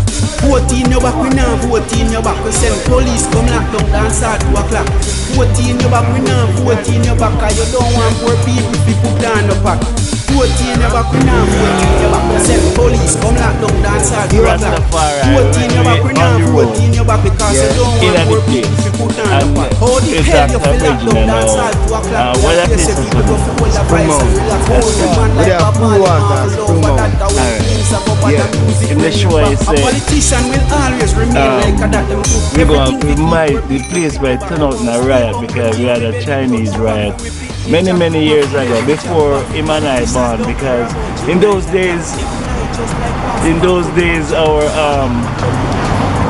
Vote in your back, we now vote in your back. We send police come lock down dance at 2 o'clock. Vote in your back, we now vote in your back. Cause you don't want poor people to put down the pack. Vote in your back, we now vote in your back. We send police come lock down dance at 2 o'clock. Vote in your back, we now vote in your back. Because you don't want poor people to put down the pack. How the hell you feel lock down dance at 2 o'clock? You say people go for all the price and relax. Hold the man like Bob Marley, all over that. In the show I say, a politician will always remain like that. The place where it turned out in a riot because we had a Chinese riot many years ago before him and I born, because in those days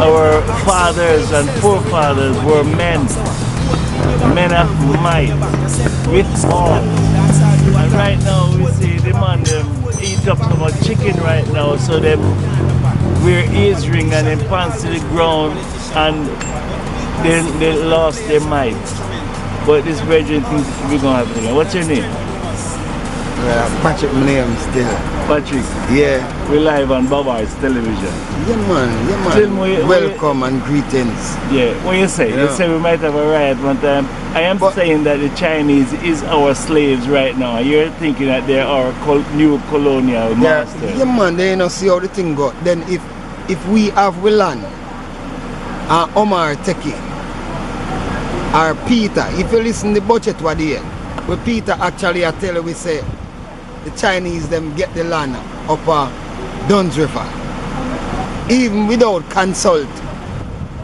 our fathers and forefathers were men of might with all. And right now we see the man them eat up so much chicken right now, so them wear ears ring and them pants to the ground and they lost their might. But this brethren thinks we're gonna have to. What's your name? Patrick, my name still. Patrick? Yeah. We're live on BobArts television. Yeah man. Welcome and greetings. Yeah, what you say? You say we might have a riot one time. I am saying that the Chinese is our slaves right now. You're thinking that they are new colonial masters. Yeah man, they don't see how the thing go. Then if we have land, Omar take it, or Peter, if you listen to the budget what they where Peter actually I tell you, we say the Chinese them get the land up Duns River, even without consult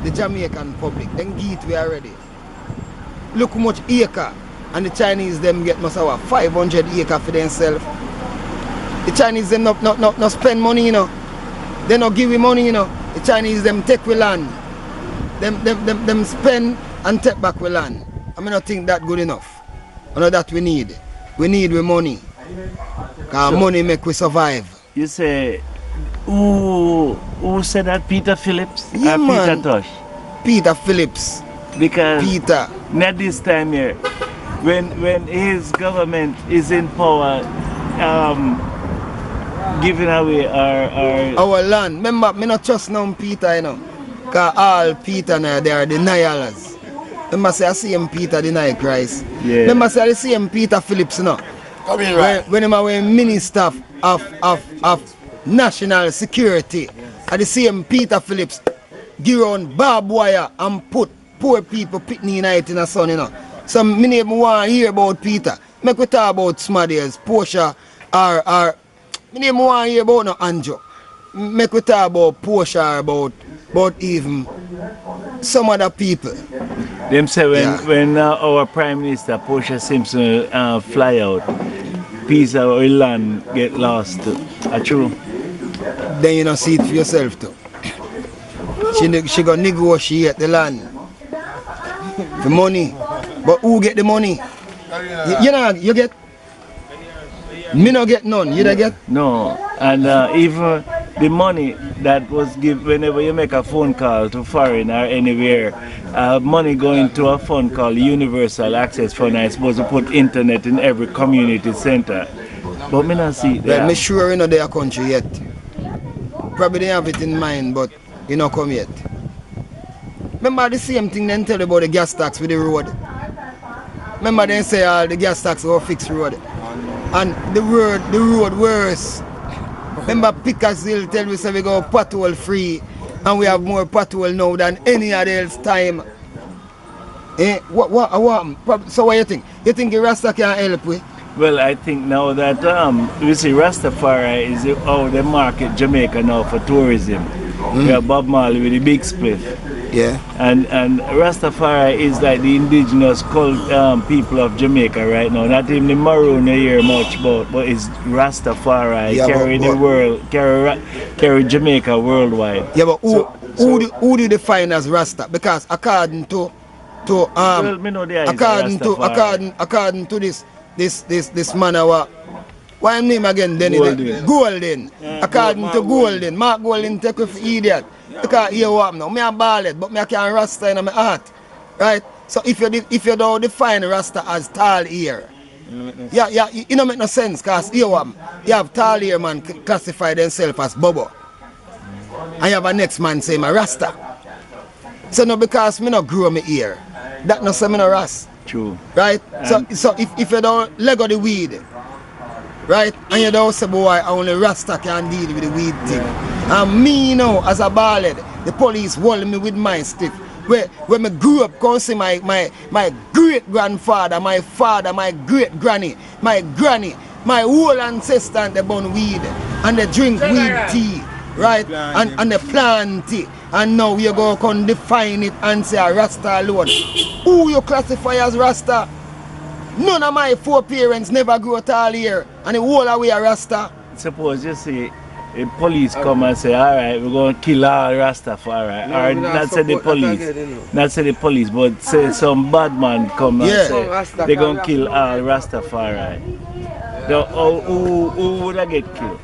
the Jamaican public. Then get we already. Look how much acre, and the Chinese them get must have 500 acre for themselves. The Chinese them not spend money, you know. They not give we money, you know. The Chinese them take we land. Them spend and take back we land. I mean, I think that good enough. I know that we need. We need money. Because money make we survive. You say, who said that? Peter Phillips? Yeah, man. Peter Tosh? Peter Phillips. Because Peter. Not this time here. When his government is in power, giving away our land. Remember, me not trust now Peter, you know. Because all Peter now, they are denialers. Remember say I see him Peter deny Christ. Yeah. Remember say I see him Peter Phillips, you know. Come in, right. When him was Minister of National Security. I the same Peter Phillips give on barbed wire and put poor people pitney night in the sun, you know. So many of them want to hear about Peter. Make we talk about Smaders, Portia, or many of them want to hear about no Andrew. Make we talk about Portia, about even some other people. Them say when our Prime Minister Portia Simpson fly out, piece of our land get lost. True. Then you don't see it for yourself too. She gonna negotiate the land. The money. But who get the money? You know, you get. Me no get none. You don't get? No. And even the money that was given whenever you make a phone call to foreign or anywhere, money going to a fund called Universal Access Fund. I'm supposed to put internet in every community center. But me not see it. Well, me sure you know their country yet. Probably they have it in mind, but you not come yet. Remember the same thing they tell you about the gas tax with the road. Remember they say the gas tax will fix road. And the road worse. Remember Pickersville tell me say we go pothole free and we have more pothole now than any other else time. What? So what you think? You think the Rasta can help with? Well, I think now that we see Rastafari is how they market Jamaica now for tourism. We have Bob Marley with the big split. Yeah. And Rastafari is like the indigenous people of Jamaica right now. Not even the Maroon you hear much about, but it's Rastafari carry the world, carry Jamaica worldwide. Yeah, but who do you define as Rasta? Because according to well, me know there is according to this man why him name again then Golden. According to Golden, Mark Golden take with idiot. Because here what now? Me a ballad, but me a can Rasta in my heart. Right? So if you don't define Rasta as tall ear, it don't make no sense, because here what you have tall ear man classify themselves as Bobo. And you have a next man say my Rasta. So no, because me not grow me ear, that no say me no Ras. True. Right? So if you don't let go the weed, right? And you don't say boy only Rasta can deal with the weed thing. And me now as a ballad, the police hold me with my stiff. When I grew up, come see my great grandfather, my father, my great granny, my granny, my whole ancestor, they burn weed and they drink weed tea, right? And they plant it. And now you go come define it and say a Rasta alone. Who you classify as Rasta? None of my 4 parents never grew tall here, and the whole away a Rasta. Suppose you see the police come and say, alright, we're going to kill all Rastafari. Or not say the police, not say the police, but say some bad man come and say they're going to kill all Rastafari. Who would I get killed?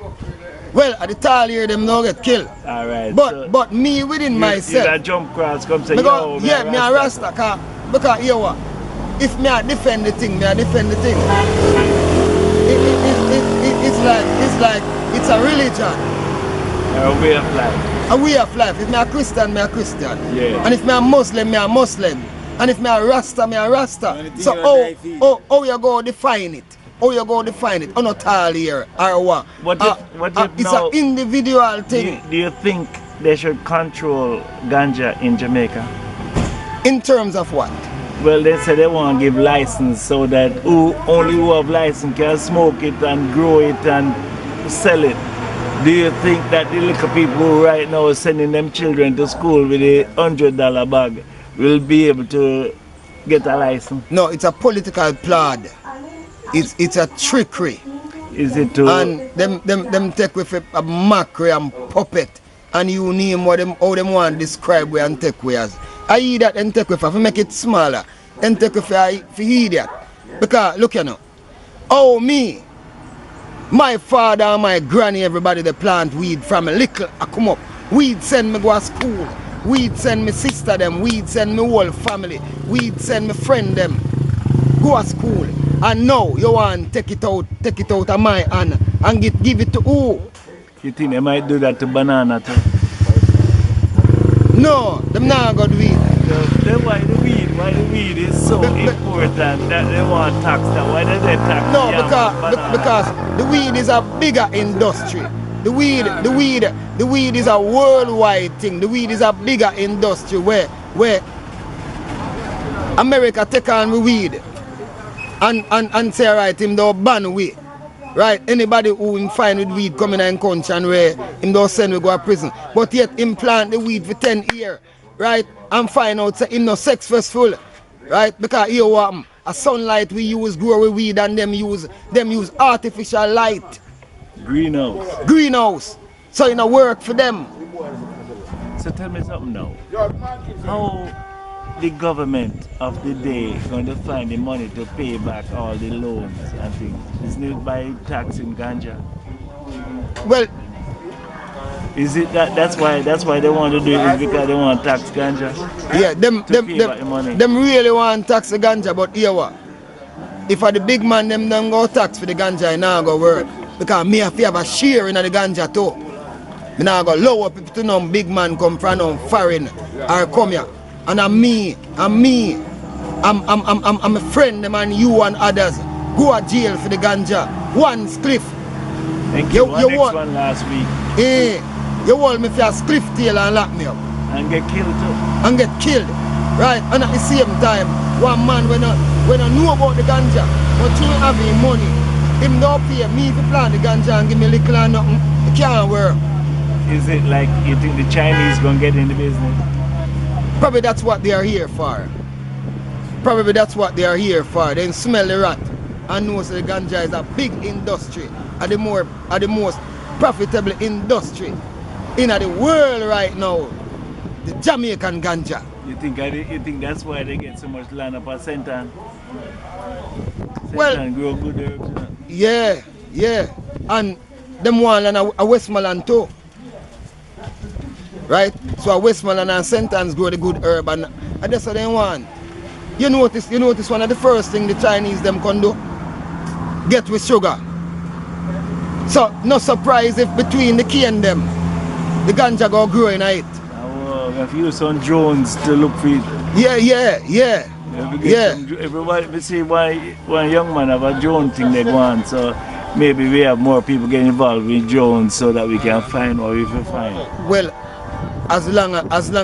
Well, at the tall here, them no get killed. Alright. But me within myself. You jump cross, come say, yo, yeah, me a Rasta. Because here what? If me I defend the thing, I defend the thing. It's a religion. A way of life. A way of life. If me a Christian, me a Christian. Yeah. And if me a Muslim, me a Muslim. And if me a Rasta, me a Rasta. So how you go define it? How you go define it? Or not tall here or what? It's an individual thing. Do you think they should control ganja in Jamaica? In terms of what? Well, they say they want to give license so that only who have license can smoke it and grow it and sell it. Do you think that the little people who right now are sending them children to school with a $100 bag will be able to get a license? No, it's a political plot. It's a trickery. Is it too? And them take with a mockery and puppet, and you name how them want to describe where and take with. I hear that and take with if make it smaller, and take with for idiot. Because look you know, me, my father and my granny, everybody they plant weed from a little I come up. Weed send me go to school. Weed send me sister them. Weed send me whole family. Weed send me friend them. Go to school. And now you want to take it out of my hand and give it to who? You think they might do that to banana too? No, them not got weed. Then why the weed? Why the weed is so important that they want to tax that? Why did they tax? No, because the weed is a bigger industry. The weed is a worldwide thing. The weed is a bigger industry where America take on the weed. And say right, him don't ban weed. Right? Anybody who him find with weed coming in country and where him don't send we go to prison. But yet him plant the weed for 10 years. Right? And find out say him no successful. right? Because here what a sunlight we use grow with weed and them use artificial light. Greenhouse. Greenhouse. So it don't work for them. So tell me something now. How the government of the day going to find the money to pay back all the loans and things? Isn't it by taxing ganja? Well, is it that's why they want to do it, is because they want to tax ganja? Yeah, them really want to tax the ganja, but here what? If the big man them don't go tax for the ganja, it not go work. Because me have to have a share in the ganja too. Me not go lower people to know big man come from foreign or come here. And I'm a friend them and you and others go to jail for the ganja. One spliff. Thank you. One last week. You hold me for a spliff tail and lock me up. And get killed too. And get killed. Right, and at the same time, one man when I know about the ganja, but you have him money, him don't pay me to plant the ganja and give me a little and nothing, it can't work. Is it like you think the Chinese gonna get in the business? Probably that's what they are here for. Probably that's what they are here for. They smell the rat and know that the ganja is a big industry, and the most profitable industry in the world right now. The Jamaican ganja. You think that's why they get so much land up at St. Ann? Well, grow good herbs, you know? Yeah. And them one and a Westmoreland too. Right? So a Westmoreland and St. Ann's grow the good herb, and that's what they want. You notice one of the first thing the Chinese them can do? Get with sugar. So no surprise if between the cane them, the ganja go grow in it. If you use some drones to look for it. Yeah. Everybody see one young man have a drone thing they want, so maybe we have more people get involved with drones so that we can find what we can find. Well, as long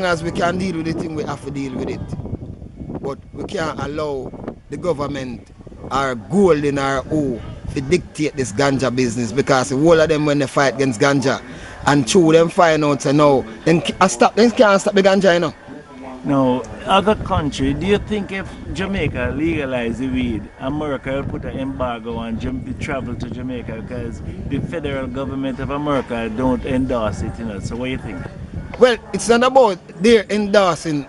as we can deal with the thing, we have to deal with it. But we can't allow the government or gold in our own to dictate this ganja business, because the whole of them when they fight against ganja and through them find out say no, then can't stop the ganja, you know. Now, other country, do you think if Jamaica legalize the weed, America will put an embargo on travel to Jamaica because the federal government of America don't endorse it, you know? So what do you think? Well, it's not about they're endorsing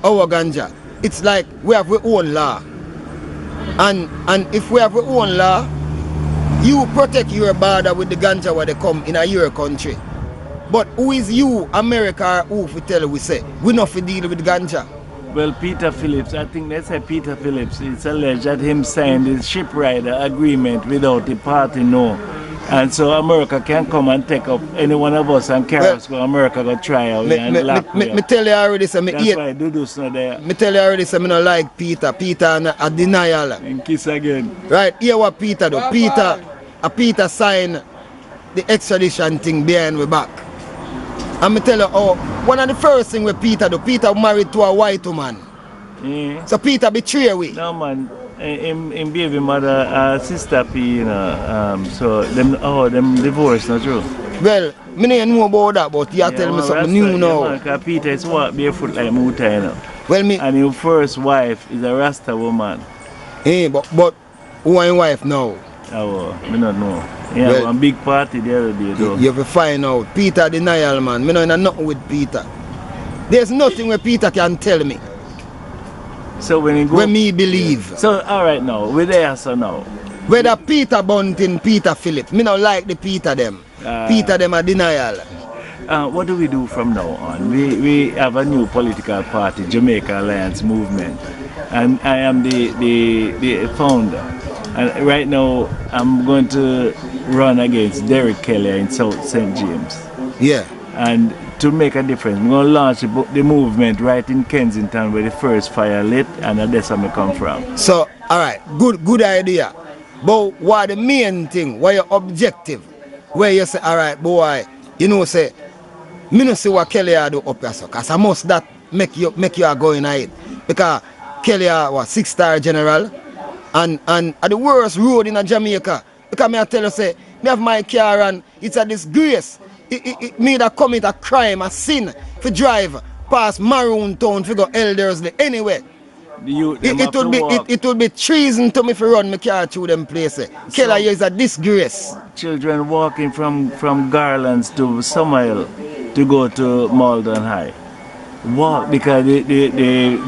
our ganja. It's like we have our own law. And if we have our own law, you protect your border with the ganja where they come in your country. But who is you, America, or who tell we say we not to deal with ganja? Well, Peter Phillips, I think they say Peter Phillips, it's alleged that him signed the ship rider agreement without the party no. And so America can come and take up any one of us and carry us to America go try out and lock me tell you already, say me that's why Dudu's not there. Me tell you already, say me not like Peter. Peter a denial. And kiss again. Right, here what Peter do. Peter signed the extradition thing behind we back. And me tell you, one of the first things with Peter do, Peter married to a white woman. Yeah. So Peter betray we. No man, him baby mother, sister P, you know, so them divorced, not true? Well, me don't know about that, but you tell me something new now. Yeah, because Peter is what, barefoot like Muta, you know. Well, and your first wife is a Rasta woman. But who are your wife now? Oh, me not know. Yeah, well, one big party the other day though. You have to find out. Peter denial, man. Me know nothing with Peter. There's nothing where Peter can tell me. So when me believe. So alright now, we're there so now. Whether Peter Bunting, Peter Phillips, me not like the Peter them. Peter them a denial. What do we do from now on? We have a new political party, Jamaica Alliance Movement. And I am the founder. And right now, I'm going to run against Derek Kelly in South St. James. Yeah. And to make a difference, I'm going to launch the movement right in Kensington where the first fire lit, and that's where I come from. So, all right, good idea. But what the main thing, what your objective, where you say, all right, boy, you know, say, me no see what Kelly do up here, so, because I must that make you go in it. Because Kelly was 6-star general. And at the worst road in Jamaica, because I tell you, say, me have my car and it's a disgrace. Me that commit a crime, a sin, to drive past Maroon Town, to go Elderslie, anyway. It would be treason to me if I run my car through them places. Keller is a disgrace. Children walking from Garlands to Summerhill to go to Malden High. Walk because the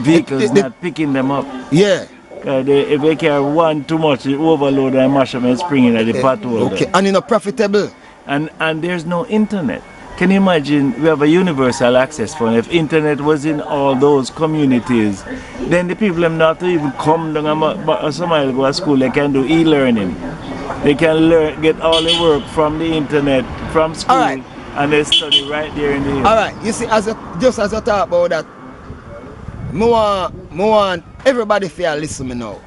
vehicle's not picking them up. Yeah. If they carry one too much, it overload and mash up and spring in at the pothole. Okay, and it's not profitable. And there's no internet. Can you imagine we have a universal access phone? If internet was in all those communities, then the people have not to even come down and somebody go to school. They can do e-learning. They can learn, get all the work from the internet, from school, and they study right there in the All right, you see, just as I talk about that, I want everybody to listen to me now.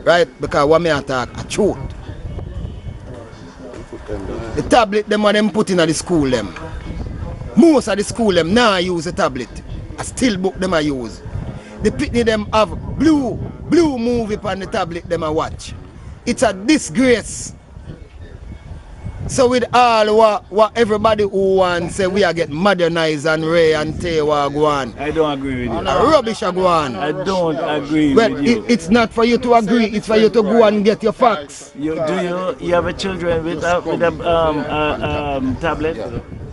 Right? Because what I talk, a truth. The tablet them put in at the school them. Most of the school them now use the tablet. I still book them I use. The pitney them have blue movie on the tablet them I watch. It's a disgrace. So with all what everybody who wants say we are get modernized and Ray and Tewa go on. I don't agree with you. Rubbish go on. I don't agree with you. Well, it's not for you to agree, it's for you to go and get your facts. You have a children with a tablet?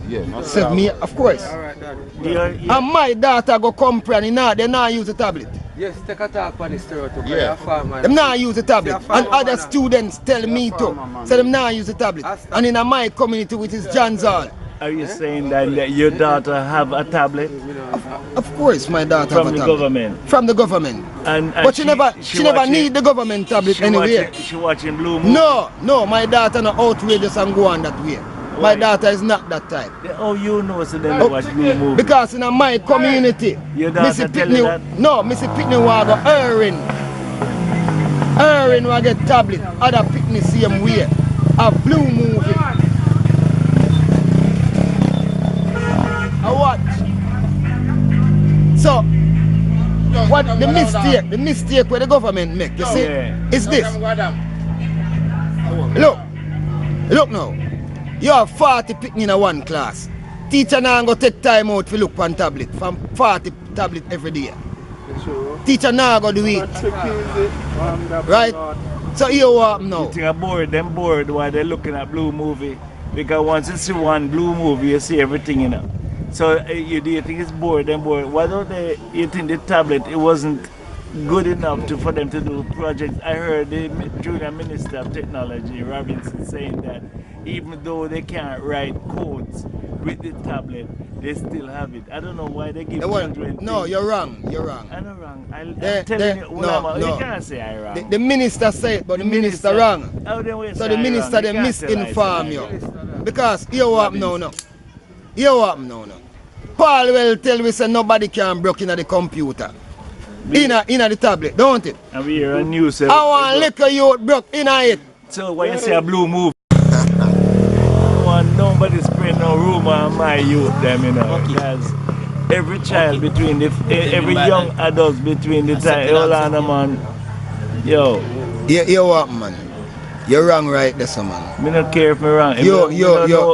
Yeah. So me, of course. And my daughter go company now, they now use the tablet. Yes, take a talk on the stereotype. Yeah. Them now use the tablet. And other students tell me to. So them now use the tablet. And in my community, which is John's Hall. Are you saying that your daughter have a tablet? Of course my daughter have a tablet. From the government? From the government. But she never need the government tablet anywhere. She watching Blue Movie? No, my daughter not outrageous and go on that way. My daughter is not that type. Oh, you know, so then they watch Blue Movie. Because in my community, your daughter tell you that? No, Missy Pitney will go Erin. Erin will get tablet. Other Pitney same way. A Blue Movie. I watch. So, what the mistake where the government make, you see, is this. Look now. You have 40 picking in one class. Teacher now go take time out to look on tablet. From 40 tablet every day. Teacher now go do it. Right? So you what now? You think them bored while they're looking at Blue Movie. Because once you see one Blue Movie, you see everything in it. So do you think it's bored? Them bored. Why don't you think the tablet, it wasn't good enough for them to do projects? I heard the Junior Minister of Technology, Robinson, saying that even though they can't write codes with the tablet, they still have it. I don't know why they give children. No, you're wrong. You're wrong. I'm not wrong. I'm telling you, you can't say I'm wrong. The minister said it, but the minister wrong. So the minister they misinform you. Because you what now. You what now. Paul will tell me say nobody can break into the computer. In the tablet, don't it? And we hear a news. I want liquor you broke in it. So when you say a Blue Movie, nobody spread no rumor on my youth them, you know. Because every child between every young adult between the time, hold on, man. Yo. You what, man? You're wrong right there, so man. Me not care if I'm wrong.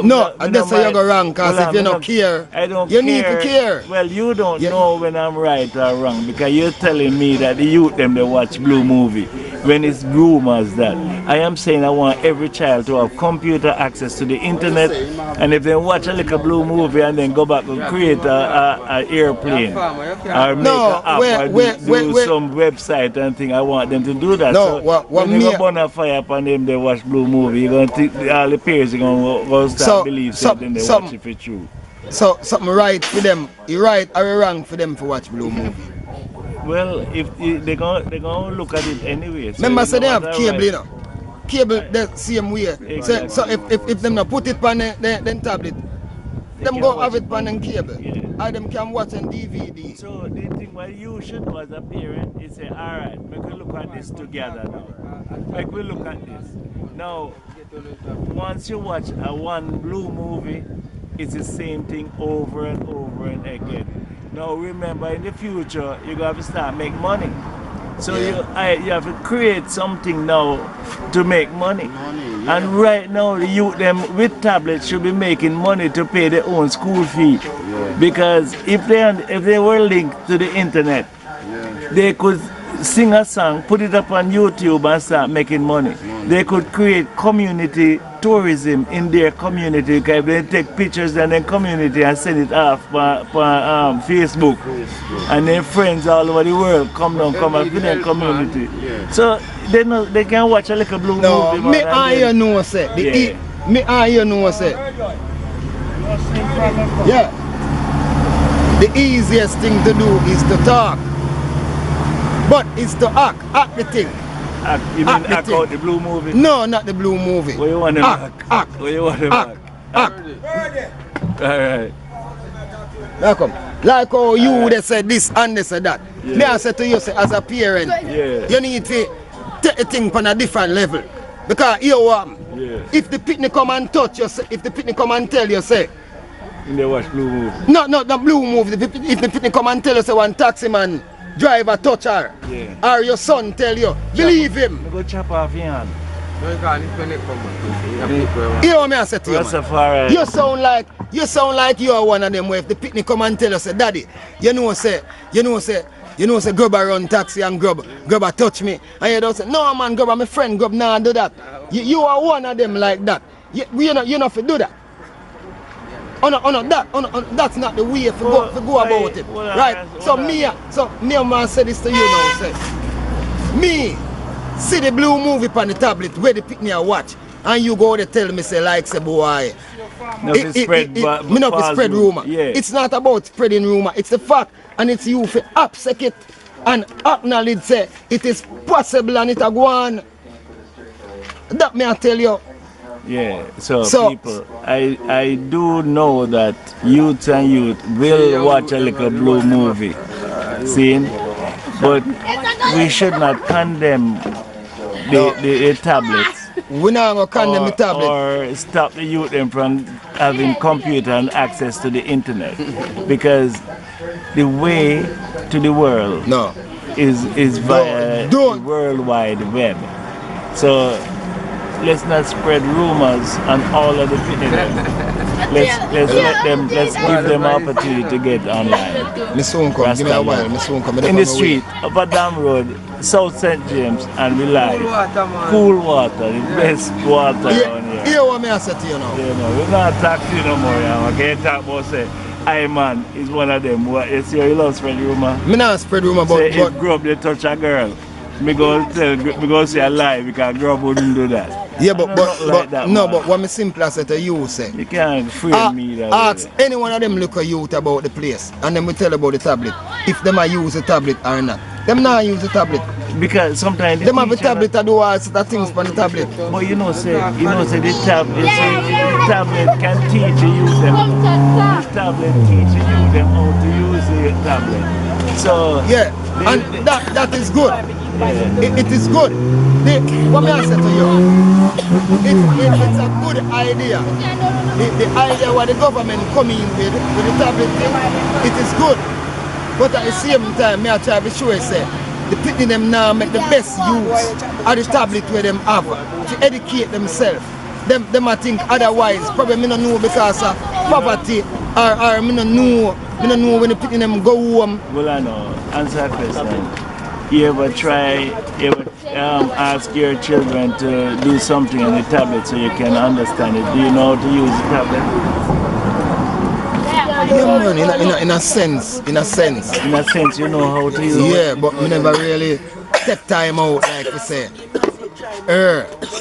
No, that's why you go wrong, because if you don't care, you need to care. Well, you don't know when I'm right or wrong, because you're telling me that the youth them they watch Blue Movie when it's rumors that. I am saying I want every child to have computer access to the internet, and if they watch a little Blue Movie and then go back and create an airplane or make an app or do some website and thing, I want them to do that. No, so when you go burn a fire upon them, they watch Blue Movie, you're going to think all the peers are going to start believe something they watch if it's true. So something right for them, you right or wrong for them to watch Blue Movie? Well, if they're gonna look at it anyway. So remember, say they have cable, you know. Cable the same way. Exactly. So if them not put it on the tablet, them go have it on the cable. Or them can watch on DVD. So the thing what you should do as a parent is say, alright, make we look at this together now. Make we look at this. Now, once you watch one Blue Movie, it's the same thing over and over and again. Now remember, in the future, you're going to have to start make money. So you have to create something now to make money. And right now, the youth them with tablets should be making money to pay their own school fee. Because if they were linked to the internet, they could sing a song, put it up on YouTube and start making money. They could create community tourism in their community. Because they take pictures in their community and send it off on Facebook. And their friends all over the world come down, come up in their community. So they can watch a little blue movie. Me and you know, say. Me and you know, say. Yeah. The easiest thing to do is to talk. But it's to act the thing. You mean act out the blue movie? No, not the blue movie. Where you want them act? Where you want them act? Alright. Now come. Like how you they said this and they said that. Me I say to you, say, as a parent, you need to take the thing on a different level. Because you want, if the pitney come and touch you, if the pitney come and tell you, say, they watch blue movie. No, the blue movie. If the pitney come and tell you, say, one taxi man driver touch her, or your son tell you, believe him. Go chop off your hand. You know what I say to you, man? You sound like you are one of them where if the pitney come and tell you, say, daddy, you know say grubber run taxi and grubber touch me. And you don't say, no man, grubber my friend, grub nah do that. You are one of them like that. You not to do that. That's not the way to go about it. Right? So me man say this to you now, say. Me see the blue movie on the tablet where the pitney I watch, and you go there tell me say like say boy. Me not spread rumor. It's not about spreading rumor, it's the fact, and it's you for upset it and acknowledge say it is possible and it a go on. That me I tell you. Yeah, so people, I do know that youth will watch a little blue movie, see? But we should not condemn the tablets. We're not going to condemn the tablet. Or stop the youth from having computer and access to the internet. Because the way to the world is via the World Wide Web. So let's not spread rumors on all of the internet. Let's give them opportunity to get online. In the street, up a Dam Road, South St. James, and we live. Cool water, the best water around here. Hear what I say to you now? We're not talking to you no more. I can't talk about say, I man is one of them. You see, you love spread rumor. Me not spread rumor, but if grub they touch a girl, me go say a lie because grub wouldn't do that. Yeah, but what me simply say to you say. You can't frame me that ask any one of them look at youth about the place, and then we tell about the tablet. If them are use the tablet or not. Them not use the tablet. Because sometimes them have a tablet to do all sorts of things on the tablet. But the tablet can teach you them. The tablet teaches you them how to use the tablet. So yeah, and that is good. It is good. What may I say to you? It's a good idea. The idea what the government coming with the tablet thing, it is good. But at the same time, I try to show you say the people them now make the best use of the tablet where them have to educate themselves. Them I think otherwise probably me don't know because of poverty or me don't know when the people them go home. Well, I know. Answer that question. You ever ask your children to do something on the tablet so you can understand it? Do you know how to use the tablet? Yeah, man, in a sense. In a sense, you know how to use it? Yeah, but we never really take time out, like we say.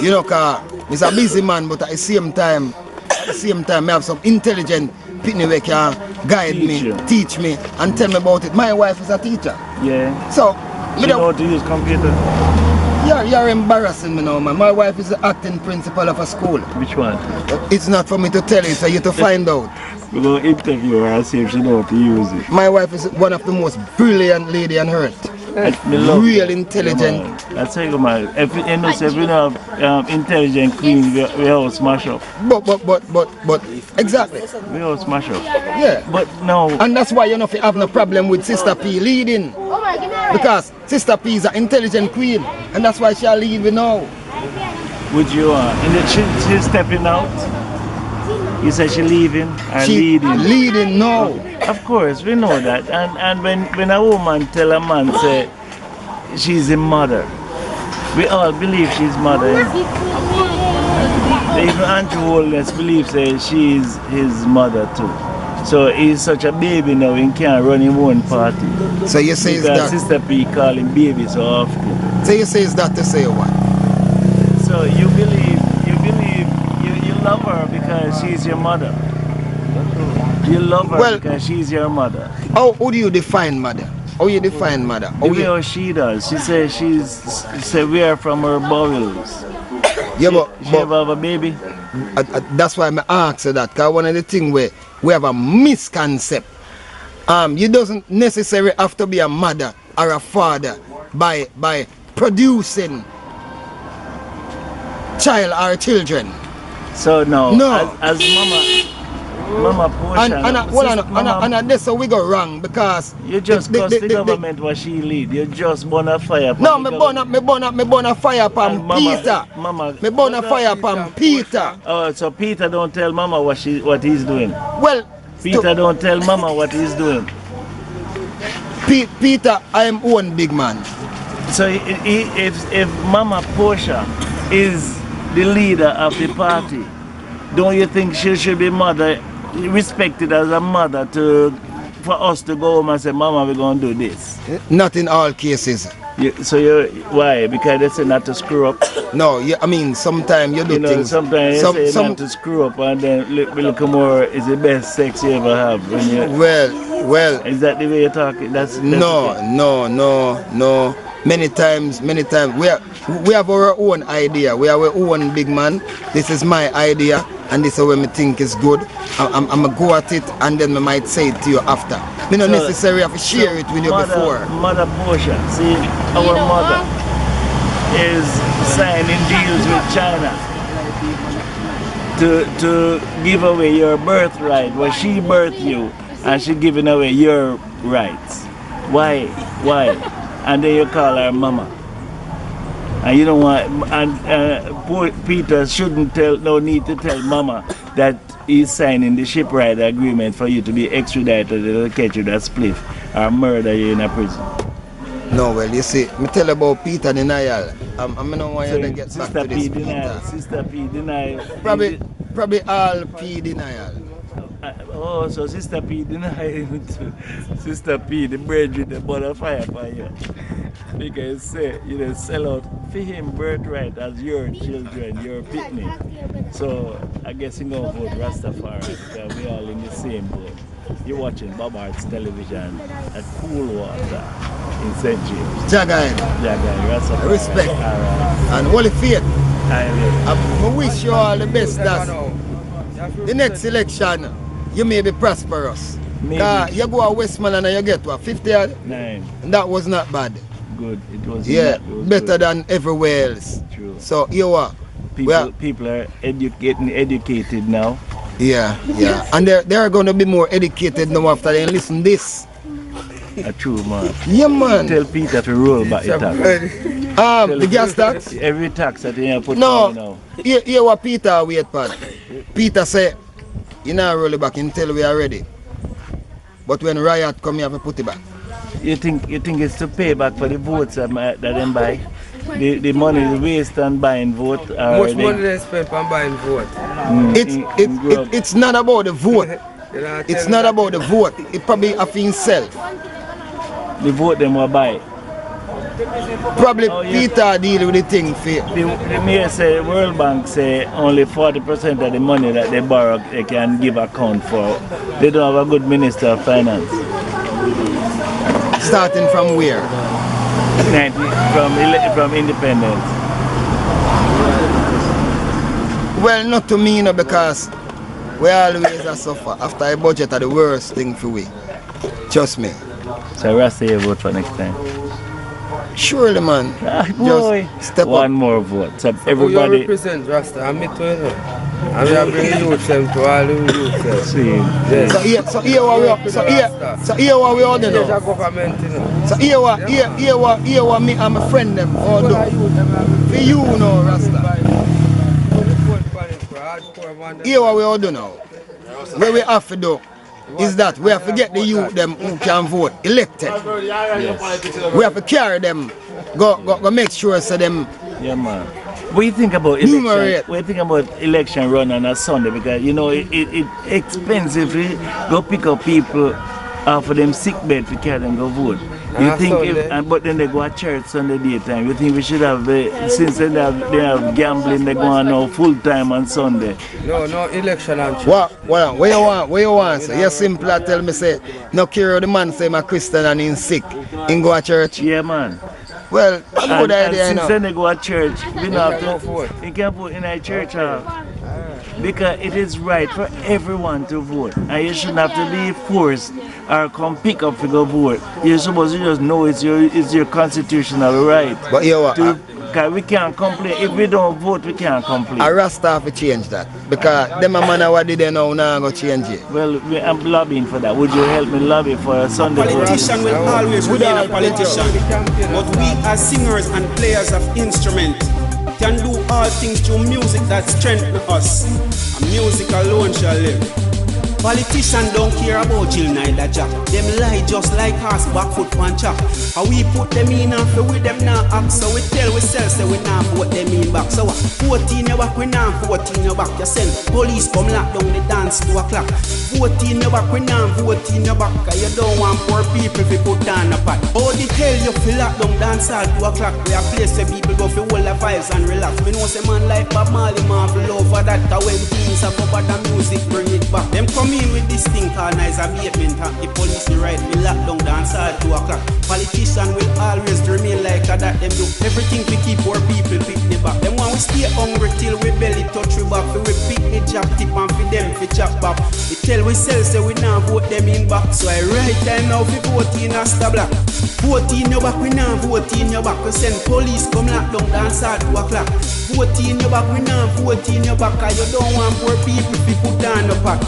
You know, cause it's a busy man, but at the same time, I have some intelligent people who can guide me, teach me, and tell me about it. My wife is a teacher. Yeah. So, you know how to use computer? You're embarrassing me now, man. My wife is the acting principal of a school. Which one? It's not for me to tell you, it's for you to find out. We're going to interview her and see if she knows how to use it. My wife is one of the most brilliant lady on earth. Real intelligent. That's how you man. If you know intelligent queen, we all smash up. But exactly. We all smash up. Yeah. But no. And that's why you know have no problem with Sister P leading. Because Sister P is an intelligent queen, and that's why she'll lead you now. Would you she's stepping out? You said she leaving or leading? Leading now. Of course, we know that. And when a woman tell a man say she's a mother. We all believe she's mother. Even Andrew Holness believes that she's his mother too. So he's such a baby now, he can't run his own party. So you say because that Sister P call him baby so often. So you say is that to say what? So you love her because she's your mother. You love her because she's your mother. How do you define mother? How you define mother? The way how she does. She says we are from her bowels. Yeah, she ever have a baby? That's why I ask her that. Because one of the things where we have a misconcept. You doesn't necessarily have to be a mother or a father by producing child or children. So no. As Mama Portia. And that's how we go wrong because you just cuss the government what she lead. You just burn a fire. No, me burn a fire upon Peter. Me burn a fire upon Peter. Oh, so Peter don't tell Mama what he's doing. Well, Peter don't tell Mama what he's doing. Peter, I am one big man. So if Mama Portia is the leader of the party, don't you think she should be respected as a mother for us to go home and say, Mama, we're going to do this? Not in all cases. Why? Because they say not to screw up? No, I mean, sometimes you do things. Sometimes they say not to screw up and then look more is the best sex you ever have. Well. Is that the way you're talking? No. Many times, we have our own idea. We have our own big man. This is my idea, and this is what I think is good. I'm going to go at it, and then I might say it to you after. Me not necessarily have to share it with you before. Mother Portia, see, our mother is signing deals with China to give away your birthright. Well, she birthed you, and she giving away your rights. Why? And then you call her Mama. And you don't want, poor Peter no need to tell Mama that he's signing the shipwright agreement for you to be extradited to catch you that spliff or murder you in a prison. No, well, you see, me tell about Peter denial. I don't want you to get back to this Peter. Sister P denial. Probably all P denial. So Sister P denial. Sister P, the bridge with the bonfire for you. Because say you don't sell out for him birthright as your children, your picnic. So I guess you're going to vote Rastafari because we're all in the same boat. You're watching BobArtsTV at Coolwater in St. James. Jagai, Rastafari. Respect. And holy faith. I wish you all the best. The next election, you may be prosperous. You go to Westmoreland and you get what, 50? 9. That was not bad. Good. It was. Yeah, it was better good. than everywhere else. True. So you are. People are getting educated now. Yeah. And they're going to be more educated now after they listen this. True, man. Yeah, man. Tell Peter to roll back the tax. The gas tax? Every tax that you put on now. Hear what Peter wait for. Peter say, you know, roll it back until we are ready. But when riot come, you have to put it back. You think it's to pay back for the votes that them buy? The money is waste on buying vote. How much money they spend on buying vote? It's not about the vote. It's not about the vote. It probably have himself. The vote them will buy. Probably Peter deal with the thing. The mayor say, World Bank say only 40% of the money that they borrow they can give account for. They don't have a good minister of finance. Starting from where? From independence. Well, not to me, no, because we always are suffer. After a budget are the worst thing for we. Trust me. So Rasta you vote for next time? Surely, man. Just step One more vote. So everybody. You represent Rasta. I'm me too. And we are bringing youth them to all the youth. So here what we all do now. So here what me and my friend them all do. For you know, Rasta. Here what we all do now. What we have to do is that we have to get the youth them who can vote elected. Yes. We have to carry them go make sure so them. Yeah, man. What do you think about election? What do you think about election run on a Sunday? Because you know it expensively go pick up people for them sick bed to carry them go vote. You think but then they go to church Sunday daytime. You think we should have since they have gambling, they go on now full time on Sunday. No election on church. What you want? So you simply tell me say no care the man say I'm a Christian and he's sick. He go to church? Yeah, man. Well, that's a good idea. Since then they go to church, we don't have to vote. You can't vote in a church because it is right for everyone to vote, and you shouldn't have to be forced or come pick up to go vote. You're supposed to just know it's your constitutional right. But you what? Because we can't complain. If we don't vote, we can't complain. I Rasta have to change that because them a man what did they now go change it. Well, I'm lobbying for that. Would you help me lobby for a Sunday vote? A politician will always remain a politician, but we as singers and players of instrument can do all things through music that strengthens us, and music alone shall live. Politicians don't care about Jill neither Jack. Them lie just like us, back foot and chop. And we put them in and with them now act. So we tell ourselves say we now vote them in back. So what? 14 your back, we now 14 your back. You send police come lock down the dance 2 o'clock. 14 your back, we now 14 your back. Cause you don't want poor people to put down a pot. How the hell you feel lock down dance at 2 o'clock? We a place where people go for all the vibes and relax. We know say man like Bob Marley man for love for that. Cause when things are cover the music bring it back. Them come in with this thing called nice abatement. The police will right, we lock down dance at 2 o'clock. Politicians will always remain like that. Them do everything to keep our people pick the back. Them want we stay hungry till we belly touch we back. We pick the job tip and for them for chop back. We tell we sell say we now vote them in back. So I right time now for 14 Asta Black. 14 your back, we now 14 your back. We send police come lock down dance at 2 o'clock. 14 your back, we now 14 your back. Cause you don't want poor people to put down the pot.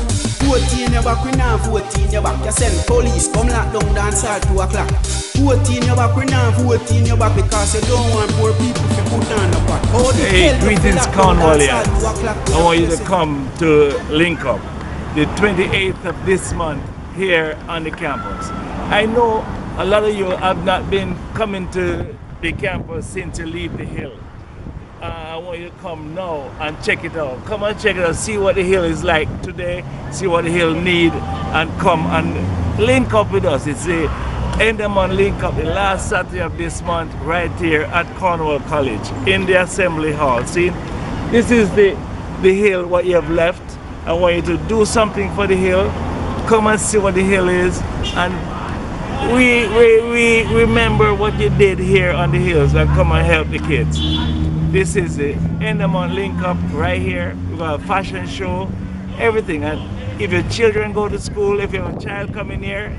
14 your back, we now 14 your back. You send police come lock down dance at 2 o'clock. 14 your back, we now 14 your back. Because you don't want poor people to put down the pot. Hey, greetings Cornwallians. I want you to come to link up the 28th of this month here on the campus. I know a lot of you have not been coming to the campus since you leave the hill. I want you to come now and check it out. Come and check it out, see what the hill is like today, see what the hill need, and come and link up with us. It's the end of month link up, the last Saturday of this month, right here at Cornwall College in the Assembly Hall. See, this is the hill, what you have left. I want you to do something for the hill. Come and see what the hill is, and we remember what you did here on the hills, and come and help the kids. This is the end of month link up right here. We got a fashion show, everything. And if your children go to school, if you have a child coming here,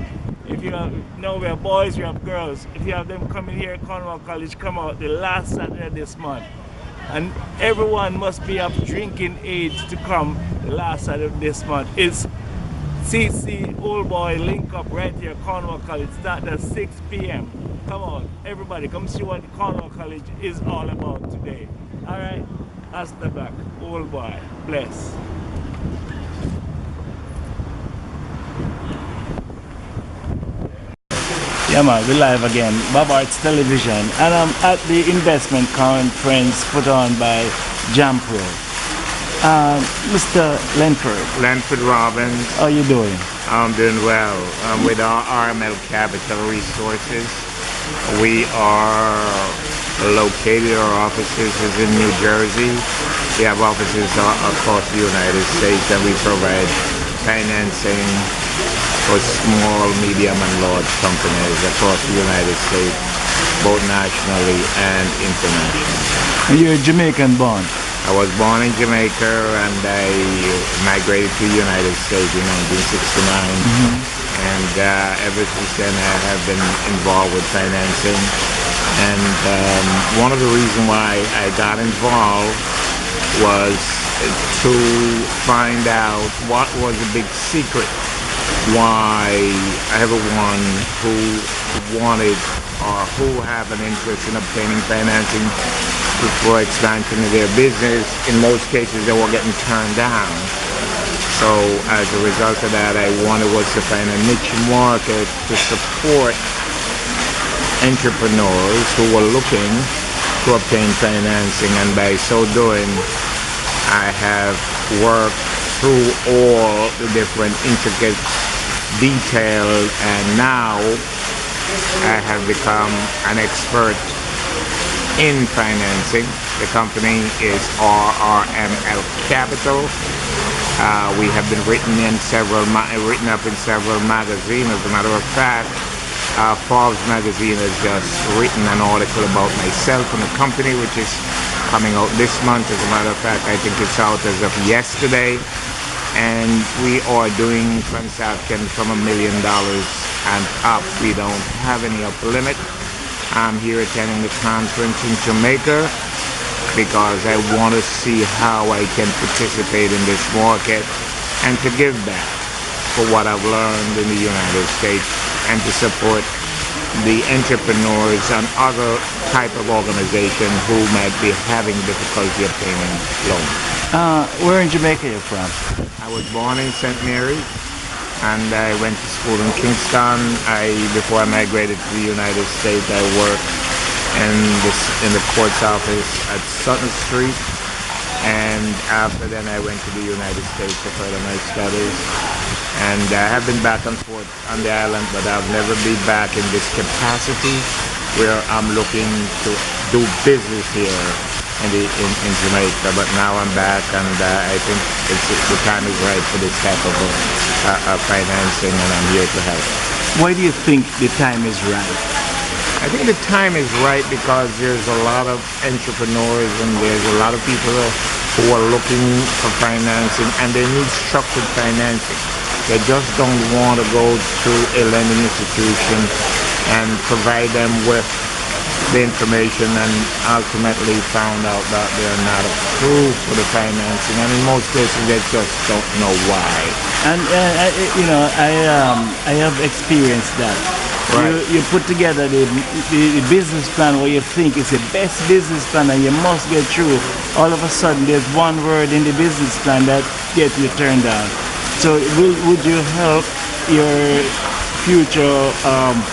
if you have, no, we have boys, we have girls. If you have them coming here at Cornwall College, come out the last Saturday of this month. And everyone must be of drinking age to come the last Saturday of this month. It's CC Old Boy link up right here at Cornwall College. Start at 6 p.m. Come on, everybody, come see what Cornwall College is all about today. All right, Asta Black, Old Boy, bless. Yeah man, we're live again, BobArts Television, and I'm at the investment conference put on by Jampro. Mr. Lenford Robbins. How you doing? I'm doing well. With our RML Capital Resources. We are located, our offices is in New Jersey. We have offices across the United States, and we provide financing for small, medium, and large companies across the United States, both nationally and internationally. And you're Jamaican born? I was born in Jamaica, and I migrated to the United States in 1969. And ever since then I have been involved with financing. And one of the reasons why I got involved was to find out what was the big secret why everyone who wanted or who have an interest in obtaining financing for expansion of their business, in most cases they were getting turned down. So as a result of that, I wanted was to find a niche market to support entrepreneurs who were looking to obtain financing, and by so doing, I have worked through all the different intricate details, and now I have become an expert in financing. The company is RRML Capital. We have been written up in several magazines. As a matter of fact, Forbes magazine has just written an article about myself and the company, which is coming out this month. As a matter of fact, I think it's out as of yesterday. And we are doing transactions from $1 million and up. We don't have any upper limit. I'm here attending the conference in Jamaica because I want to see how I can participate in this market and to give back for what I've learned in the United States and to support the entrepreneurs and other type of organizations who might be having difficulty obtaining loans. Where in Jamaica are you from? I was born in St. Mary, and I went to school in Kingston. Before I migrated to the United States, I worked in the court's office at Sutton Street, and after then I went to the United States to further my studies. And I have been back and forth on the island, but I've never been back in this capacity where I'm looking to do business here in Jamaica. But now I'm back, and I think the time is right for this type of financing, and I'm here to help. Why do you think the time is right? I think the time is right because there's a lot of entrepreneurs and there's a lot of people who are looking for financing, and they need structured financing. They just don't want to go to a lending institution and provide them with the information and ultimately found out that they're not approved for the financing, and in most cases they just don't know why. And I have experienced that. Right. You put together the business plan where you think is the best business plan and you must get through. All of a sudden there's one word in the business plan that gets you turned down. So would you help your future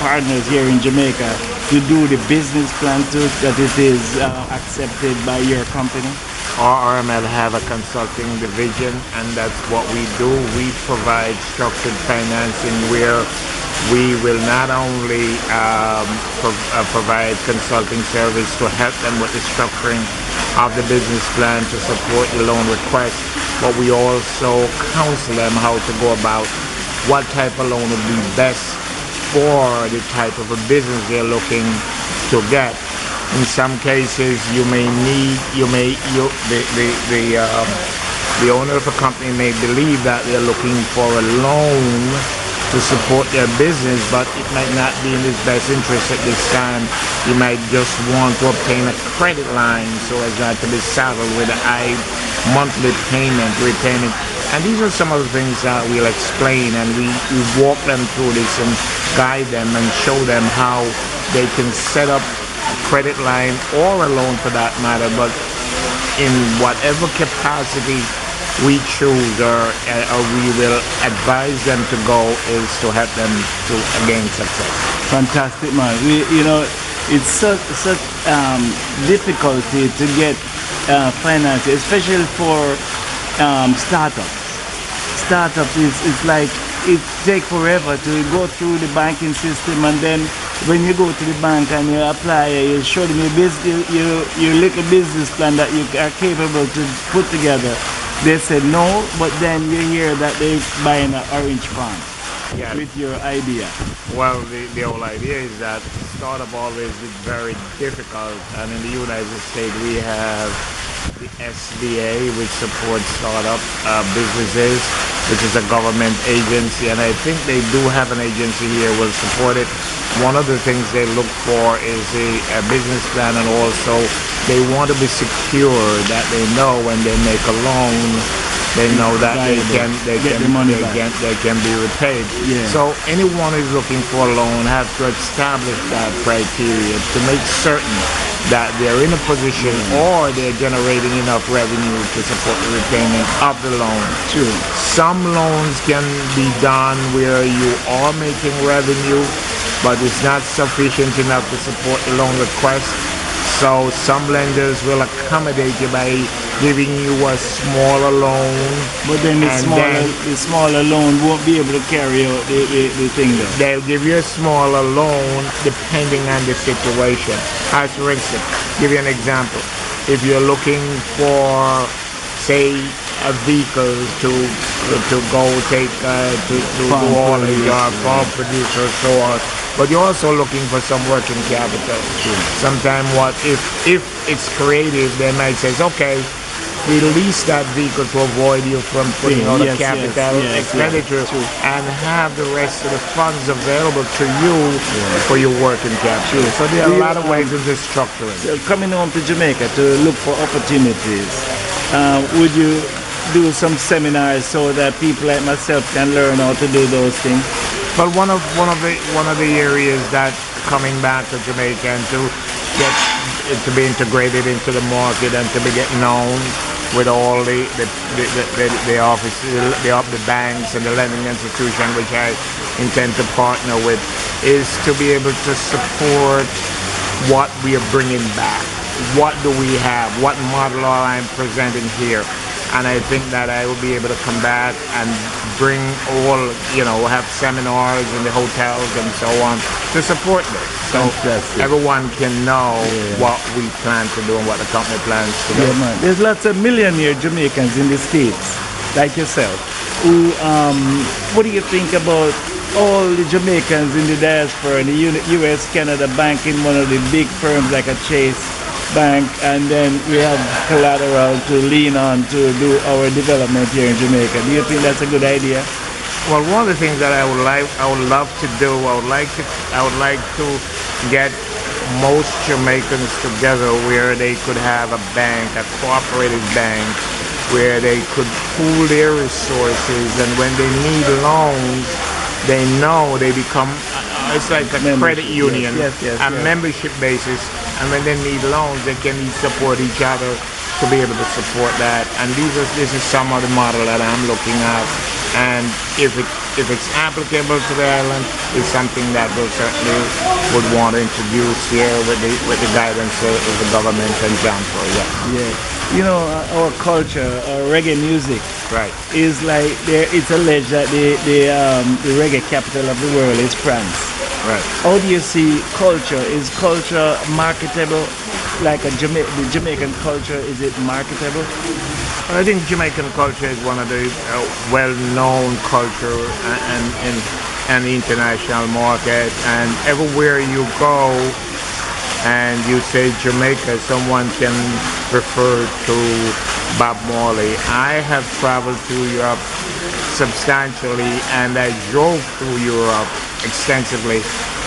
partners here in Jamaica to do the business plan too, that it is accepted by your company? RRML have a consulting division, and that's what we do. We provide structured financing where we will not only provide consulting service to help them with the structuring of the business plan to support the loan request, but we also counsel them how to go about what type of loan would be best for the type of a business they're looking to get. In some cases, the owner of a company may believe that they're looking for a loan to support their business, but it might not be in his best interest at this time. He might just want to obtain a credit line so as not to be saddled with a high monthly repayment. And these are some of the things that we'll explain, and we walk them through this and guide them and show them how they can set up a credit line or a loan for that matter, but in whatever capacity we choose or we will advise them to go is to help them to gain success. Fantastic, man. It's such difficulty to get financing, especially for startups. Startups is like it takes forever to go through the banking system, and then when you go to the bank and you apply, you show them your little business plan that you are capable to put together. They said no, but then you hear that they're buying an orange farm with your idea. Well, the whole idea is that startup always is very difficult, and in the United States we have the SBA, which supports startup businesses, which is a government agency, and I think they do have an agency here will support it. One of the things they look for is a business plan, and also they want to be secure that they know when they make a loan, they know that they can be repaid. Yeah. So anyone who's looking for a loan have to establish that criteria to make certain that they're in a position or they're generating enough revenue to support the repayment of the loan. True. Some loans can be done where you are making revenue, but it's not sufficient enough to support the loan request. So some lenders will accommodate you by giving you a smaller loan. But then the smaller loan won't be able to carry out the thing there. They'll give you a smaller loan depending on the situation. As for instance, give you an example. If you're looking for, say, a vehicle to go take to do all of your farm producer or so on, but you're also looking for some working capital. Sometimes if it's creative, they might say, okay, we lease that vehicle to avoid you from putting out a capital expenditure and have the rest of the funds available to you for your working capital. So there are a lot of ways of this structuring. So coming home to Jamaica to look for opportunities, would you do some seminars so that people like myself can learn how to do those things? Well, one of the areas that coming back to Jamaica and to get to be integrated into the market and to be getting known with all the offices, the banks and the lending institution which I intend to partner with, is to be able to support what we are bringing back. What do we have? What model are I presenting here? And I think that I will be able to come back and bring all, have seminars in the hotels and so on to support this. So everyone can know what we plan to do and what the company plans to do. Yeah, man. There's lots of millionaire Jamaicans in the States, like yourself, who, what do you think about all the Jamaicans in the diaspora in the US, Canada, banking one of the big firms like a Chase Bank, and then we have collateral to lean on to do our development here in Jamaica? Do you think that's a good idea? Well, one of the things that I would love to do, I would like to get most Jamaicans together where they could have a bank, a cooperative bank, where they could pool their resources, and when they need loans, they know they become, it's like a credit union, a membership basis, and when they need loans, they can support each other to be able to support that. And this is some of the model that I'm looking at, and if it's applicable to the island, it's something that we certainly would want to introduce here with the guidance of the government and Jampo. Our culture, our reggae music, is like it's alleged that the reggae capital of the world is France. How do you see culture? Is culture marketable? Like the Jamaican culture, is it marketable? I think Jamaican culture is one of the well-known culture and the international market, and everywhere you go and you say Jamaica, someone can refer to Bob Marley. I have traveled to Europe substantially, and I drove through Europe extensively,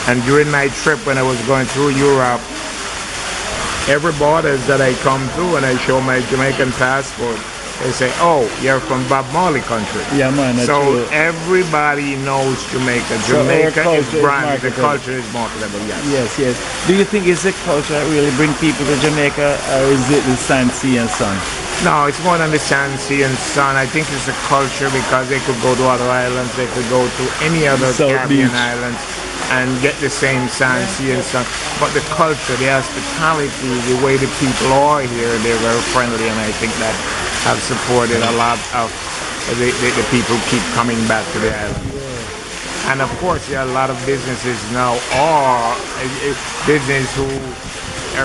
and during my trip when I was going through Europe, every borders that I come through and I show my Jamaican passport, they say, oh, you're from Bob Marley country. Yeah, man. So everybody knows Jamaica. Jamaica is branded. The culture is marketable, yes. Yes. Do you think it's the culture that really bring people to Jamaica, or is it the sand, sea, and sun? No, it's more than the sand, sea, and sun. I think it's a culture because they could go to other islands. They could go to any other Caribbean islands and get the same sand, sea, and sun. But the culture, the hospitality, the way the people are here, they're very friendly, and I think that have supported a lot of the people keep coming back to the island. And of course, there are a lot of businesses now, or business who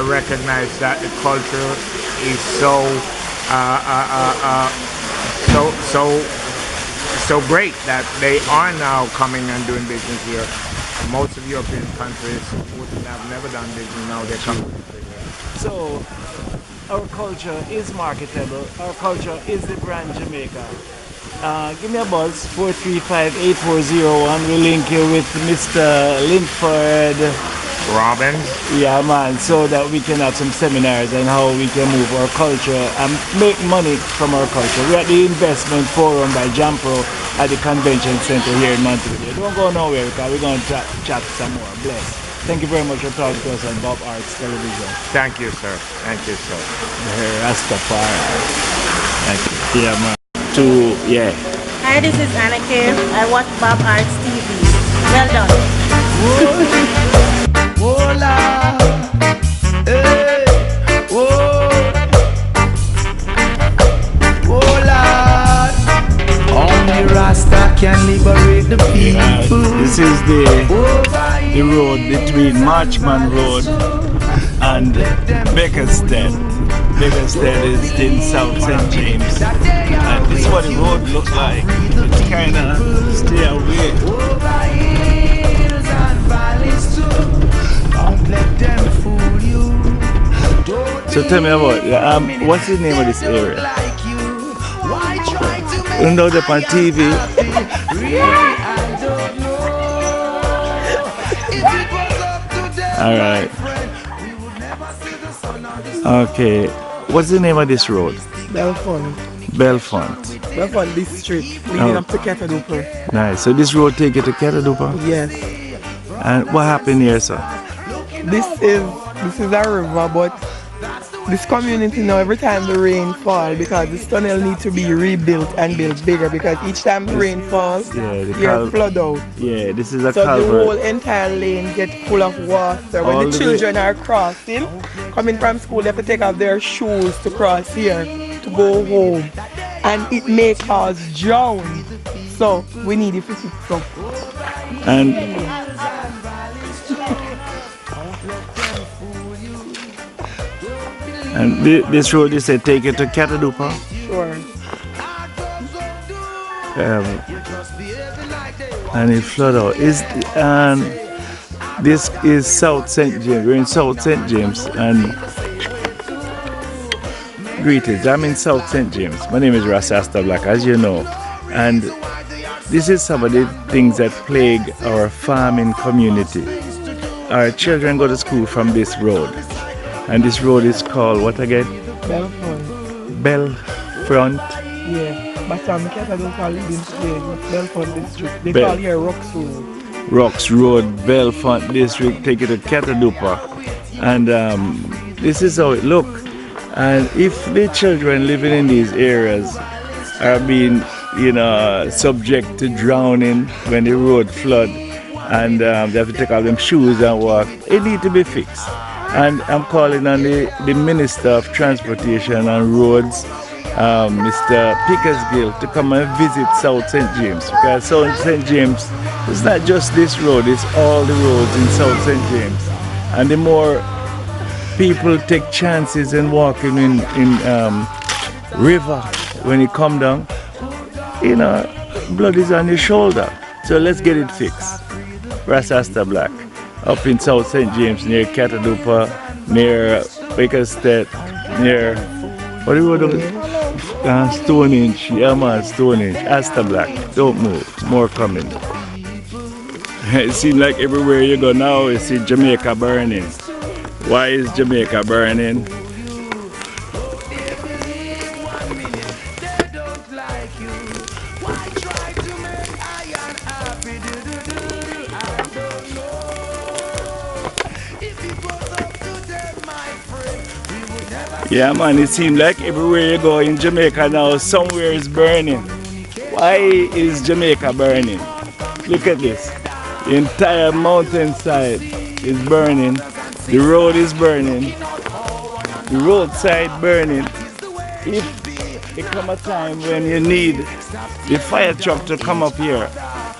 recognize that the culture is so great that they are now coming and doing business here. Most of European countries would have never done business, now they're coming. So our culture is marketable. Our culture is the brand Jamaica. Give me a buzz, 435-8401. We'll link you with Mr. Linford Robbins. Yeah, man, so that we can have some seminars on how we can move our culture and make money from our culture. We're at the investment forum by Jampro at the convention center here in Montevideo. Don't go nowhere because we're going to chat some more. Bless. Thank you very much for talking to us on Bob Arts Television. Thank you, sir. Thank you, sir. Ras Astor. Thank you. Yeah, man. Hi, this is Annika. I watch Bob Arts TV. Well done. Oh Lord, hey, oh Lord, only Rasta can liberate the people. This is the road between Marchman Road and Bakersstead. Bakersstead is in South St. James, and this is what the road looks like. It's kind of stay away. So tell me about what's the name of this area? You know that on TV. All right. Okay. What's the name of this road? Belfont. Belfont. Belfont District, leading up to Catadupa. Nice. So this road take you to Catadupa? Yes. And what happened here, sir? This is a river, but this community now, every time the rain falls, because this tunnel needs to be rebuilt and built bigger, because each time the rain falls, you flood out. Yeah, this is a so culvert. the whole entire lane gets full of water. When the children are crossing, coming from school, they have to take off their shoes to cross here to go home. And it may cause drown. So we need it to fix up. And this road, you said, take it to Catadupa? Sure. And it flood out. This is South St. James. We're in South St. James, and greetings. I'm in South St. James. My name is Ras Astor, as you know, and this is some of the things that plague our farming community. Our children go to school from this road. And this road is called what again? Belfont. Belfont. Yeah, but some cats don't call it in Belfont District. They call here Rocks Road. Rocks Road, Belfont District, take it to Catadupa. And this is how it looks. And if the children living in these areas are being, subject to drowning when the road flood, and they have to take off them shoes and walk, it needs to be fixed. And I'm calling on the Minister of Transportation and Roads, Mr. Pickersgill, to come and visit South St. James, because South St. James is not just this road, it's all the roads in South St. James. And the more people take chances in walking in river when it come down, blood is on your shoulder. So let's get it fixed. Ras Astor Black, up in South St. James, near Catadupa, near Bakersstead, near, what do you do? Stonehenge, yeah man, Stonehenge, Astor Black, don't move, more coming. It seems like everywhere you go now, you see Jamaica burning. Why is Jamaica burning? Yeah man, it seems like everywhere you go in Jamaica now, somewhere is burning. Why is Jamaica burning? Look at this. The entire mountainside is burning. The road is burning. The roadside burning. If it come a time when you need the fire truck to come up here,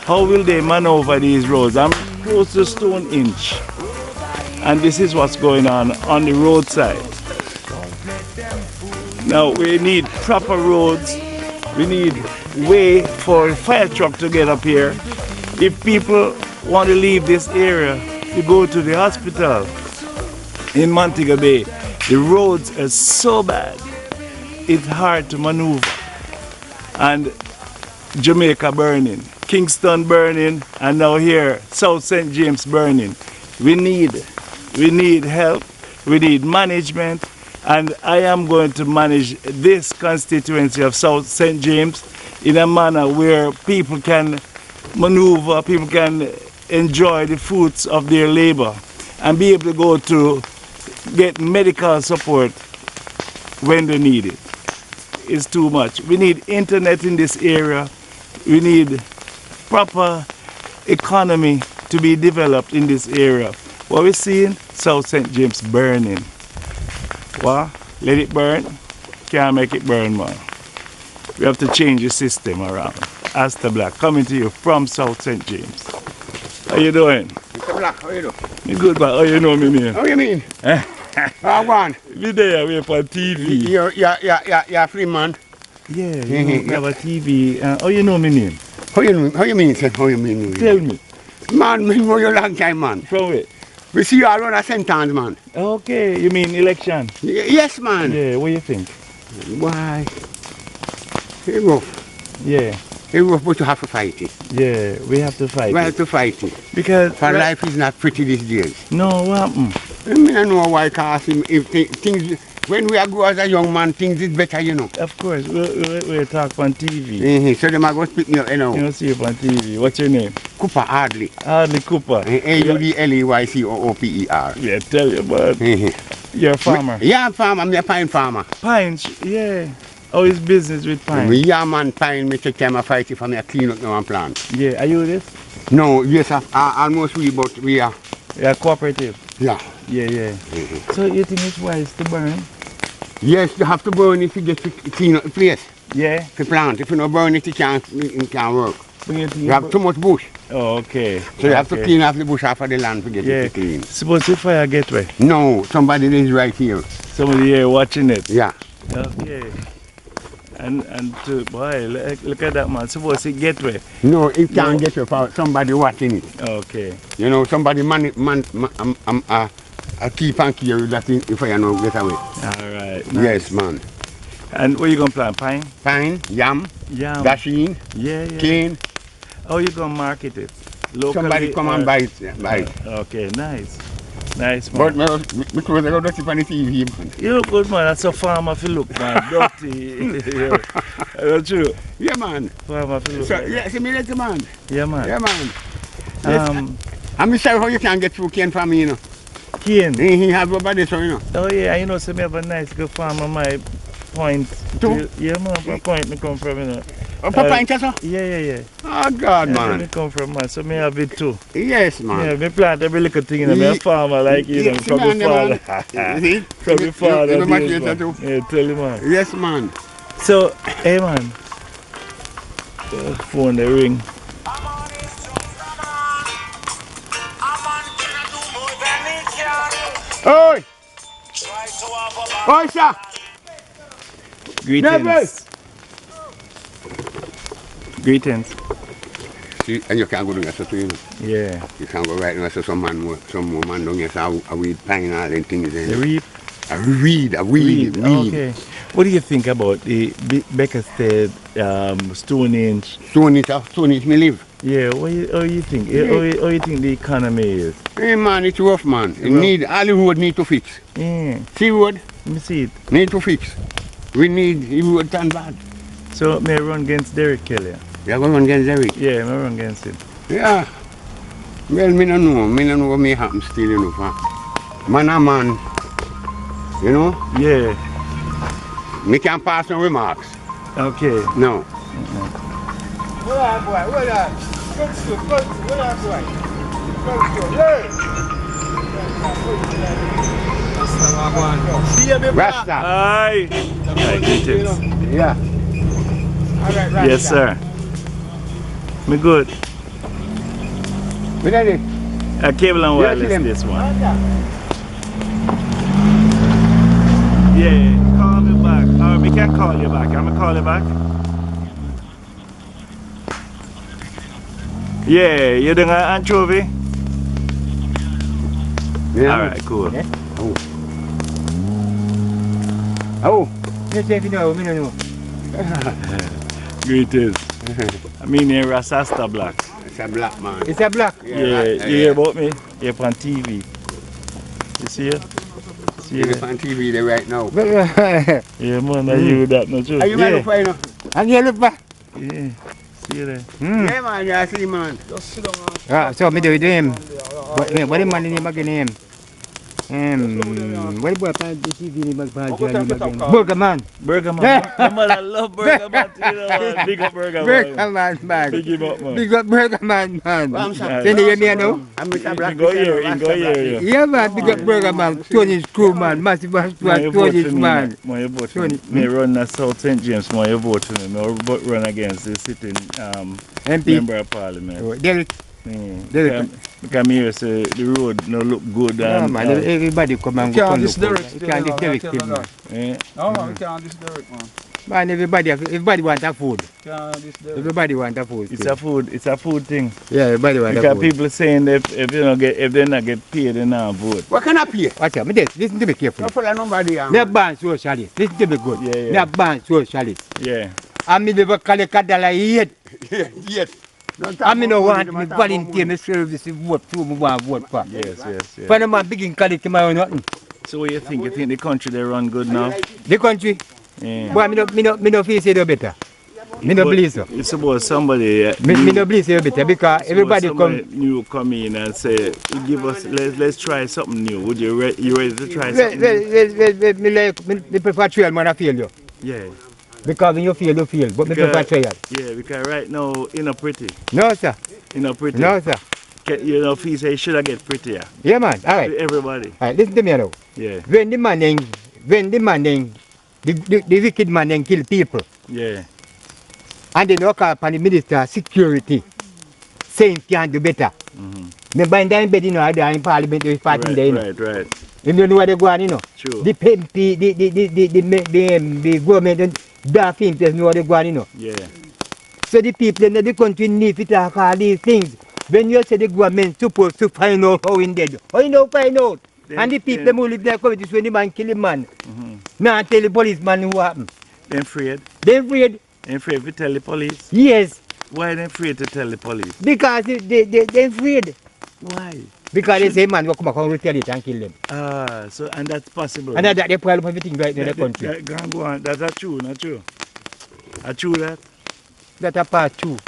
how will they maneuver these roads? I'm close to Stonehenge. And this is what's going on the roadside. Now we need proper roads. We need way for a fire truck to get up here. If people want to leave this area to go to the hospital in Montego Bay, the roads are so bad, it's hard to maneuver. And Jamaica burning, Kingston burning, and now here, South St. James burning. We need help, we need management, and I am going to manage this constituency of South St. James in a manner where people can maneuver, people can enjoy the fruits of their labor and be able to go to get medical support when they need it. It's too much. We need internet in this area. We need proper economy to be developed in this area. What we're seeing, South St. James burning. What? Let it burn? Can't make it burn, man. We have to change the system around. Astor Black, coming to you from South St. James. How you doing? Mr. Black, how you doing? Me good, but how you know me name? How you mean? Go on. Me there, we on TV. You're free man. Yeah, you have a TV. How you know me name? How you mean, sir? How you mean? Tell me. Man, we know you a long time, man. From where? We see you all around a sentence, man. Okay, you mean election? Yes, man. Yeah, what do you think? Why? It's rough. Yeah. It's rough, but you have to fight it. Yeah, we have to fight We it. have to fight it. Because for life is not pretty these days. No, what happened? I mean, I know why, cause if things, when we grow as a young man, things is better, you know. Of course, we'll talk on TV. So they might go speak me up, you know. You know, see you on TV. What's your name? Cooper Hardley. Hardley Cooper. Audleycooper. Yeah, tell you, man. You're a farmer? Yeah, I'm farmer. I'm a pine farmer. Pine, yeah. How is business with pine? Yeah, man, pine, me take time I fight it for me, I clean up now and plant. Yeah, are you this? No, yes, almost we, but we are. Yeah, cooperative? Yeah. Yeah. So you think it's wise to burn? Yes, you have to burn it to get to clean up the place. Yeah? To plant. If you don't burn it, it can't work. You have too much bush. Oh, okay. So you have to clean off the bush off of the land to get it clean. Suppose if fire get where? No, somebody is right here. Somebody here watching it? Yeah. Okay. And boy, look at that, man. Suppose it get where? No, it can't get where. Somebody watching it. Okay. You know, somebody I keep and care that if I know get away. All right. Nice. Yes, man. And what you gonna plant? Pine? Pine, yam, dasheen, yeah. cane. How you gonna market it? Locally? Somebody come and buy it. Okay, nice. Nice, man. But because I got dirty on the TV, man. You look good, man. That's a farmer if you look, man. Dirty. That's true. Yeah, man. Farmer if you look. So, yeah, see me later, man. Yeah, man. Yeah, man. I'm sorry how you can get through cane for me, you know. Cane? He has rubber this, you know. Oh, yeah, you know, so me have a nice good farm on my point. Yeah, man, from point me come from, you know. Oh, point, sir? Yeah. Oh, God, man. Where me come from, man, so me have it too. Yes, man. Yeah, me plant every little thing, you know, me a farmer like you, know, from the father. From the father. Yeah, tell you, man. Yes, man. So, hey, man. The phone, the ring. Oi! Oi, sir! Greetings. Greetings. See, and you can't go down there, so you know. Yeah. You can't go right now, so some more man down here, so a weed pine all them things. The reap? A weed. Okay. What do you think about the Beckerstead, Stonehenge? Stonehenge me live. Yeah, how you think? Yeah. How you think the economy is? Hey man, it's rough, man. All the road need to fix. Yeah. See road? Let me see it. Need to fix. We need the road turn bad. So may I run against Derek Kelly? You're going to run against Derek? Yeah, I run against him. Yeah. Well, me don't know. Me don't know what may happen still, you know. Man a man. You know? Yeah. Me can't pass no remarks. Okay. No. What up, boy? What up? Good stuff. What up, boy? Rasta. Aye. Aye, greetings. Yeah. All right, Rasta. Yes, sir. Me good. Me ready? A cable and wireless, this one. Yeah, call me back. Or we can call you back. I'm gonna call you back. Yeah, you doing an anchovy? Yeah. Alright, cool. Yeah. Oh. Yes, you know, me know. Greetings. I mean, you're Ras Astor Black. It's a black man. It's a black? Yeah, you hear about me? You're on TV. You see it? You're on TV there right now. Yeah, man, I hear that, no joke. Are you look for you? And you look back? Yeah, see you there. Yeah, man, you see, man. Just sit down. So, me do it to him. What the man name again name? What about the TV? Burger Man. Burger Man. My mother love Burger Man. You know, big up Burger Man. Burger Man, man. Big him up, man. Big up Burger Man, man. Can you hear me now? Go here. Yeah, man. Big up Burger Man. Tony's crew, man. Massive Tony's, man. My vote for me. Me run the South St. James. My vote for me. Me run against the sitting MP. member of parliament. Derek. Because me say the road no look good. No, man. Everybody come and go. This Derek. You can't this Derek, man. No, man, we can't this Derek, man. Man, everybody want a food. Can't this Derek. Everybody want a food. It's a food thing. Yeah, everybody want a food. Because people saying if they not get paid, they not vote. What can I pay? Watch out, listen to me carefully. No follow nobody. Me a born socialist. Listen to me good. Yeah. Me a born socialist. Yeah. And me never collect a dollar yet. Yet. And me no want me volunteer me service to vote for me want vote for. Yes. When a man begin collect my own nothing. So what you think? You think the country they run good now? The country? Yeah. Boy, me no feel say they better. Me no believe so. It's about somebody. Me no believe say better because everybody come. New come in and say, give us. Let's try something new. Would you ready to try something? Me prefer trial man I fail you. Yeah. Because when you fail, but me prefer trial. Yeah, because right now you not pretty. No sir. You not pretty. No sir. You know, feel say you should have get prettier. Yeah man. All right. To everybody. All right. Listen to me now. Yeah. When the man the wicked man then kill people. Yeah. And they knock upon the minister of security, saying can't do better. Me bind down bed, you know, there in parliament, they fighting there, you know. Right. You know where they go on, you know. True. The MP, the government, the things, they know where they go on, you know. Yeah. So the people in the country need to talk all these things. When you say the government supposed to find out how in dead, how you know find out? And the people who live there communities when the man kill the man. Now tell the policeman what happened. They're afraid. They're afraid. They're afraid to tell the police? Yes. Why are they afraid to tell the police? Because they're afraid. Why? Because they say man will come back and retaliate and kill them. So and that's possible. And that they problem everything right now in the country. Go on. That's true, not true. True that? That's a part true.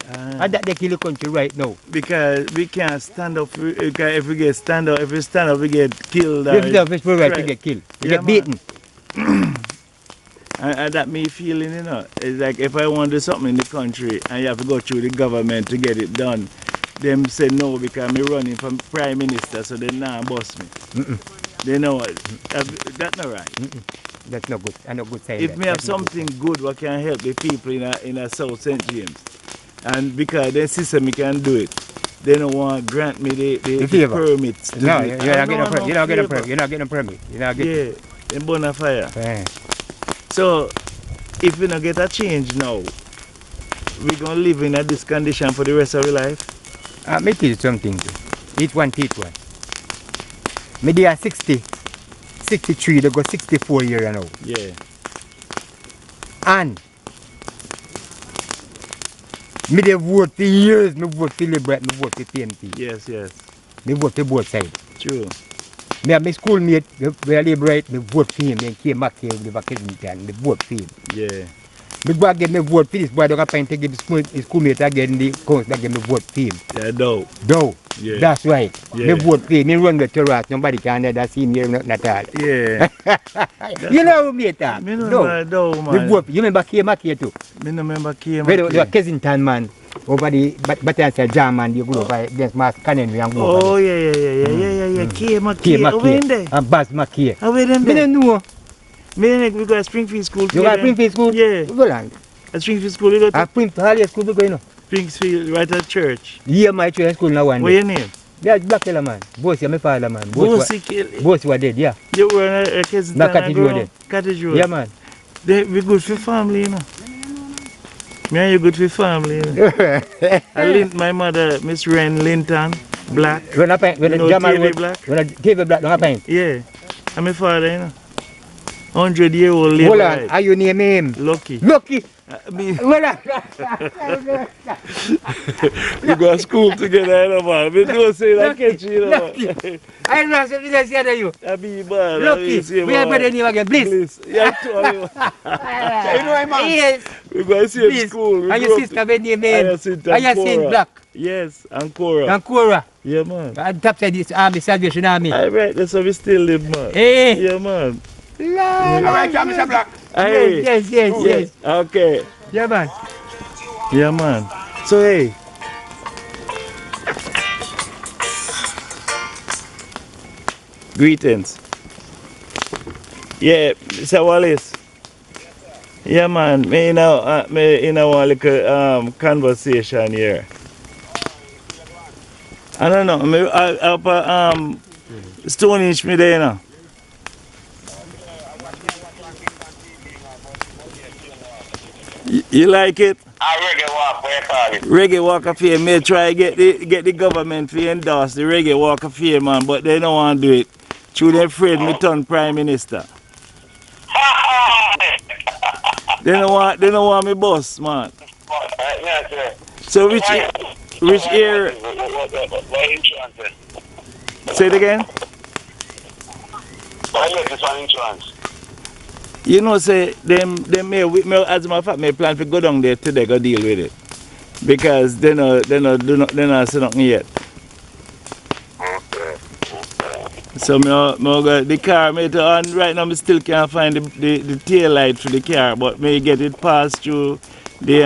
And that they kill the country right now. Because we can't stand up. If we stand up, we get killed. If we get killed. We get beaten. And that me feeling, you know, it's like if I want to do something in the country and you have to go through the government to get it done, them say no because I'm running from prime minister, so they now boss me. They know that's not right. That's not good. I'm not good saying if we have something good what can help the people in a South St. James, and because the system we can do it, they don't want to grant me the permits. No, you're not getting a permit. You're not getting a permit. You're not getting a permit. You're not getting. Yeah, in bonfire. So, if we don't get a change now, we're going to live in this condition for the rest of our life? Let me tell you something. Each one. Me they are 60, 63, they go 64 years now. Yeah. And me they vote for years, me vote for Liberal, me vote for PNP. Yes. Me vote for both sides. True. Me have my schoolmate, we are Liberal, me vote for him, then came back here with the vacation time, me vote for him. Yeah. Me go again, me vote for this boy, don't have time to give his schoolmate again, the council again, me vote for him. Yeah, though. Yeah. That's right. Yeah. Me vote for him, me run with Ras, nobody can ever see me here, nothing at all. Yeah. You know me, that? Me know man. Me vote for you, remember K-Mac here too? Me no remember K-Mac. The Kensington man, over the Batansa German, you go over against Mas Cannon and go over yeah. K-Mac over in there. And Bas Mackay. Over them there? Me don't know. We go to Springfield School. You got Springfield School? Yeah. Go land. At Springfield School, you go to? At Springfield School, we go, you know. Springfield, right at church. Yeah, my church school now one. What's your name? Yeah, Black Killer man. Both my father man. Both were dead, yeah. You were a Kensington. No, Cottage Road. Cottage Road. Yeah, man. We good for family, you know. Me and you good for family, you know. My mother, Miss Wren Linton, black. When TV black. When TV black, don't paint. Yeah. And my father, you know. 100-year-old labor. Hold on, how you name him? Lucky. We go to school together, you know, man. We don't say that catch you, know. I know something I said to you. I be bad. Lucky. We are better than you again, please. Yeah, you know, man. Yes. We go to see school. And your sister, when you name? And your sister, Black. Yes, and Cora. And Cora. Yeah, man. And top side is Army, Salvation Army. Alright, that's how we still live, man. Hey. Yeah, man. Alright, Mr. Black. Hey. Yes. Okay. Yeah, man. Yeah, man. So, hey. Greetings. Yeah, Mr. Wallace. Yeah, man. Me in a one little conversation here. I don't know. I up Stonehenge me there, you know. You like it? Reggae walk, what you call it? Reggae Walk of Fame. May try get the government to endorse the Reggae Walk of Fame, man, but they don't want to do it. Through them afraid me turn Prime Minister. They don't want me boss, man. So which year? Say it again. You know, say them may as a matter of fact, may plan to go down there today, go deal with it, because they not say nothing yet. So me go the car and right now I still can't find the tail light for the car, but me get it passed through the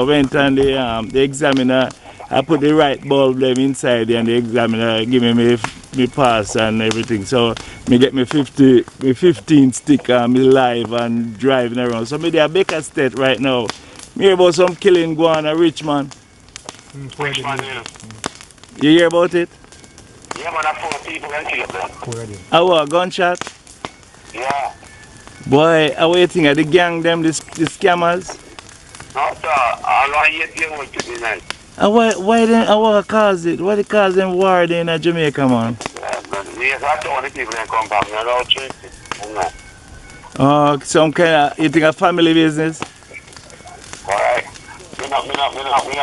went on the examiner. I put the right bulb them inside and the examiner give me pass and everything. So me get me 15 sticker, me live and driving around. So me there Baker State right now. Me hear about some killing going on Richmond. You hear about it? Yeah, man, I 4 people and killed them. Oh, what, gunshot? Yeah. Boy, how you think of the gang them, the scammers? No, sir. I want you to deal with it tonight. Why then, what cause it? Why they cause them war there in Jamaica, man? Yeah, but yes, I told the people that come back. I don't treat it. Oh, some kind of, you think a family business? Alright. Me not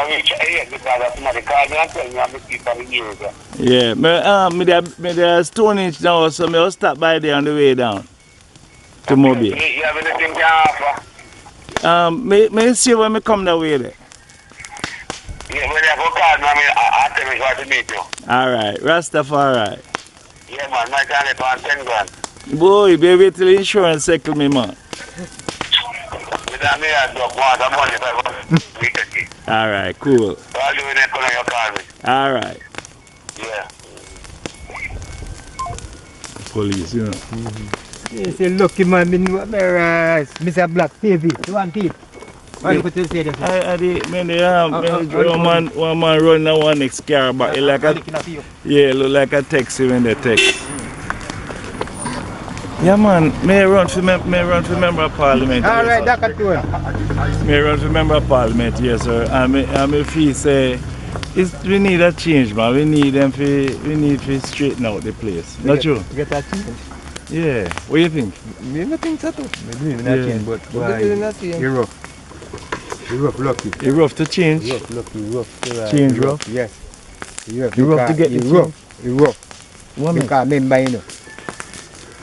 reach out yet because somebody called me and tell me I'm a keep on the years. Yeah, me there Stonehenge now, so me will stop by there on the way down to Mobile. You have anything to offer? Me see when me come that way there. Yeah, when you go call me, I tell me what to meet you. Alright, Rastafari. Yeah, man, my can live on 10 grand. Boy, baby, till insurance settle me, man. Without me, I don't want the money, but Alright, cool. so I'll do it when you call me. Alright. Yeah. Police, you know. Yes, a lucky man, Mr. Black TV, one teeth. One man run now one next car, but it like look like a taxi when they text. Yeah, man, may run for member of parliament. All right, that's a tour. May run for member of parliament, yes, sir. And me feel say we need a change, man. We need to straighten out the place. Not true? Get a change. Yeah. What do you think? Me not think so too. Me not change, but you're rough. You're rough, lucky. You're rough to change. Rough, lucky, rough. Change rough? Yes. You're rough to get the rough. You're rough. What you can't remember, you know.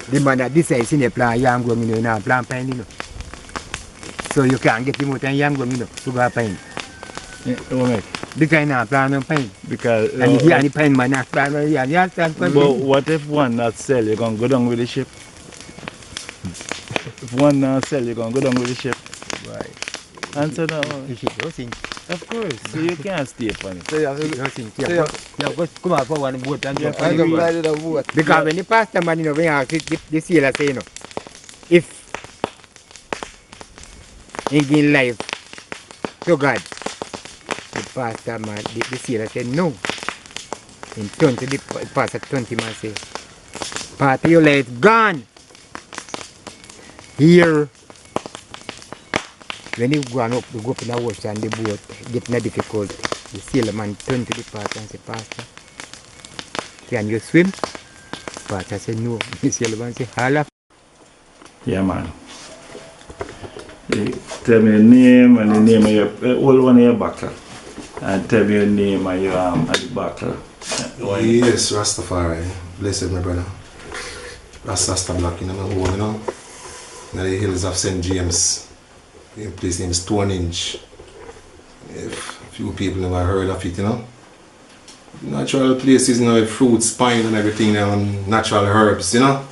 The man that decides in the plan yam going, you know, plant pine, you know. So you can't get him out and yam going, you know, to go pine. Yeah, what because now plan on pine. Because and he and the pine man not plan on yam. But what if one not sell, you're gonna go down with the ship? If one not sell, you're gonna go down with the ship. Right. Answer that one. Of course. So you can't stay upon it. So you have to come out for one vote and just vote. Because when the pastor man, you know, when you the sailor say, you know, if he give life to God, the pastor man, the sailor said no. In turn to the pastor 20 man say, part of your life gone. Here. When you go up the ocean and the boat get in a difficulty, the sailor man turn to the pastor and say, Pastor, can you swim? Pastor said no. The sailor man say, Hala. Yeah, man. Tell me your name and the name of your all one of your buckle. And tell me your name and your at the buckle. Yes, Rastafari. Blessed my brother. Ras Astor Black in my home, you know. In the hills of St. James. The place named Stonehenge. If few people never heard of it, you know. natural places, you know, with fruits, pine and everything, you know, and natural herbs, you know.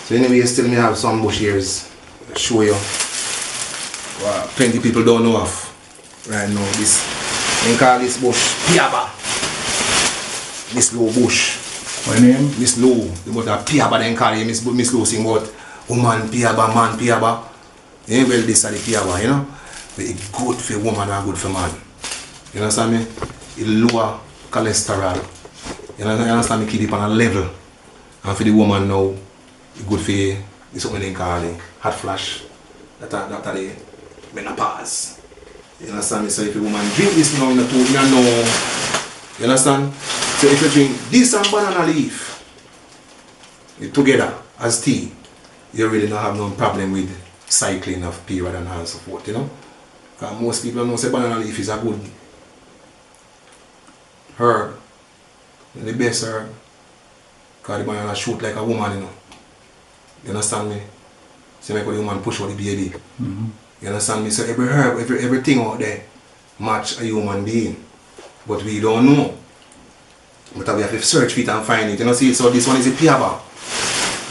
So anyway, still me have some bush ears. Show you. Wow, plenty people don't know of right now. This, they call this bush piaba. Miss Low bush. What name? Miss Low. But a piaba they call it. Miss Low sing about woman piaba, man piaba. Yeah, well, this are the piaba, you know. But it's good for woman and good for man. You understand me? It lower cholesterol. You understand me? Keep it on a level. And for the woman now, it's good for you. It's something they call it hot flash. That are the menopause. You understand me? So if a woman drink this now, you understand? So if you drink this and banana leaf together as tea, you really don't have no problem with cycling of period and so forth, you know? Because most people know say banana leaf is a good herb. The best herb. Because the banana shoot like a woman, you know. You understand me? So make the woman push out the baby. You understand me? So every herb, everything out there match a human being. But we don't know. But we have to search for it and find it. You know, see, so this one is a piaba.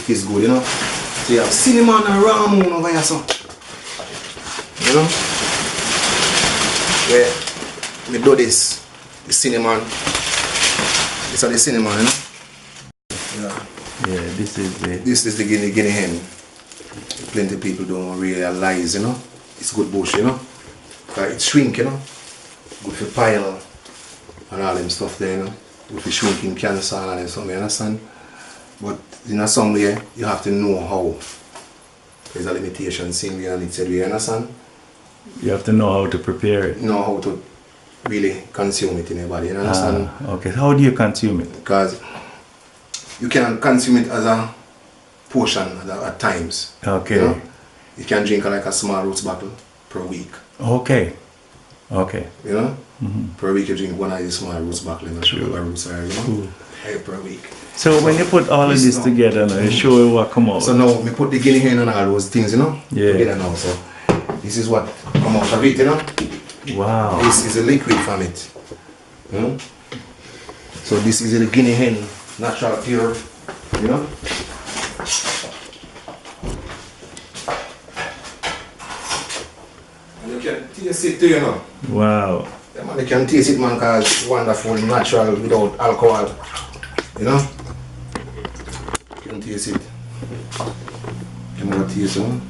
It is good, you know. So you have cinnamon and ramoon over here, so. You know? Yeah. We do this. The cinnamon. This is the cinnamon, you know? Yeah. Yeah, this is the guinea hen. Plenty of people don't realize, you know. It's good bush, you know. Because it shrink, you know. Good for pile and all them stuff there, you know. Good for shrinking cancer and all them stuff, you understand? But in a some way, you have to know how. There's a limitation thing we and it said, you understand? You have to know how to prepare it. Know how to really consume it in your body, you understand? Okay, how do you consume it? Because you can consume it as a portion at times. Okay. You know? You can drink like a small roots bottle per week. Okay. Okay. You know? Per week you drink one of these small roots bottle, you know, sugar roots are, you know? Per week. So when you put all of this together now, you show you what come out. So now we put the guinea hen and all those things, you know? Yeah. Together now. So this is what come out of it, you know? Wow. This is a liquid from it. So this is the guinea hen, natural pure, you know? And you can taste it too, you know? Wow. Yeah, man, you can taste it, man, because it's wonderful, natural, without alcohol, you know? You can taste it. You know what taste, you know?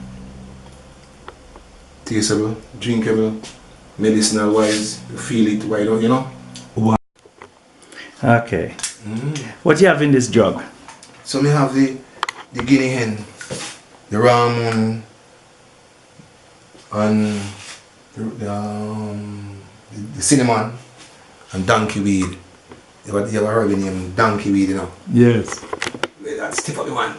Tasteable, drinkable, medicinal wise, you feel it, why don't you know? Wow. Okay. What you have in this jug? So we have the guinea hen, the ramoon, and the cinnamon, and donkey weed. You ever heard the name donkey weed, you know? Yes. That's tip up the one.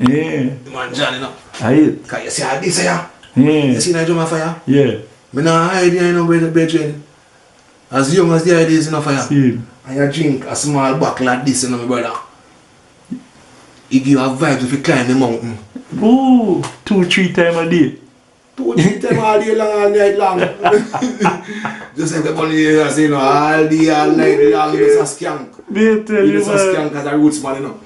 Yeah. The man John, you know? Can you see how this here? Yeah. You see that drum of fire? Yeah. Me not hide here, you know, brethren. As young as the idea is, you know, fire. See. And you drink a small bottle like this, you know, my brother. It give you a vibe if you climb the mountain. Ooh, 2-3 times a day. 2-3 times all day long, all night long. Just like the bunny here, you know, all day, all night long, it's a skank. They tell you, it's a skank as a roots man, you know.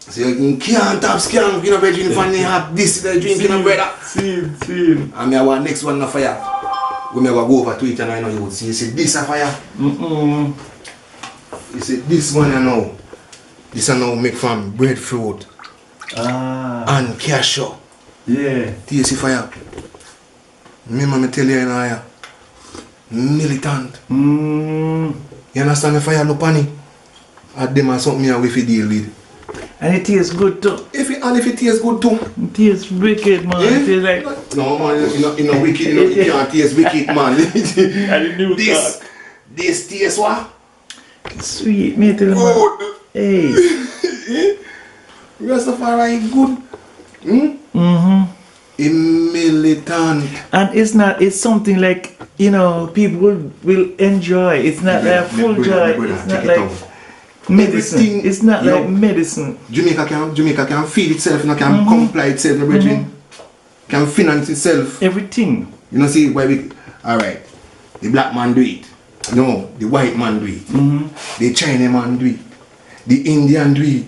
So you can't have skank, you know, brethren, if you have this, you drink, you know, brother. See. And me want next one on fire. When me go over to it and I know you would see, you see this a fire. You see this one, you know. This one now make from breadfruit and cashew. Yeah. Taste the fire. Remember me tell you, you know, militant. You understand me fire look on it? And them are something me with deal with. And it tastes good too. If it tastes good too. It tastes wicked, man. Yeah? It tastes like... No man, you know wicked, you can't taste wicked, man. This taste what? Sweet, me tell you, man. Hey. Rastafari good. Militant. And it's something like, you know, people will enjoy. It's not like full joy. It's not like medicine. It's not like medicine. Jamaica can feed itself, you know, can comply itself, my brethren. Can finance itself. Everything. You know, see why we... Alright. The black man do it. No, the white man do it. The Chinese man do it. The Indian do it.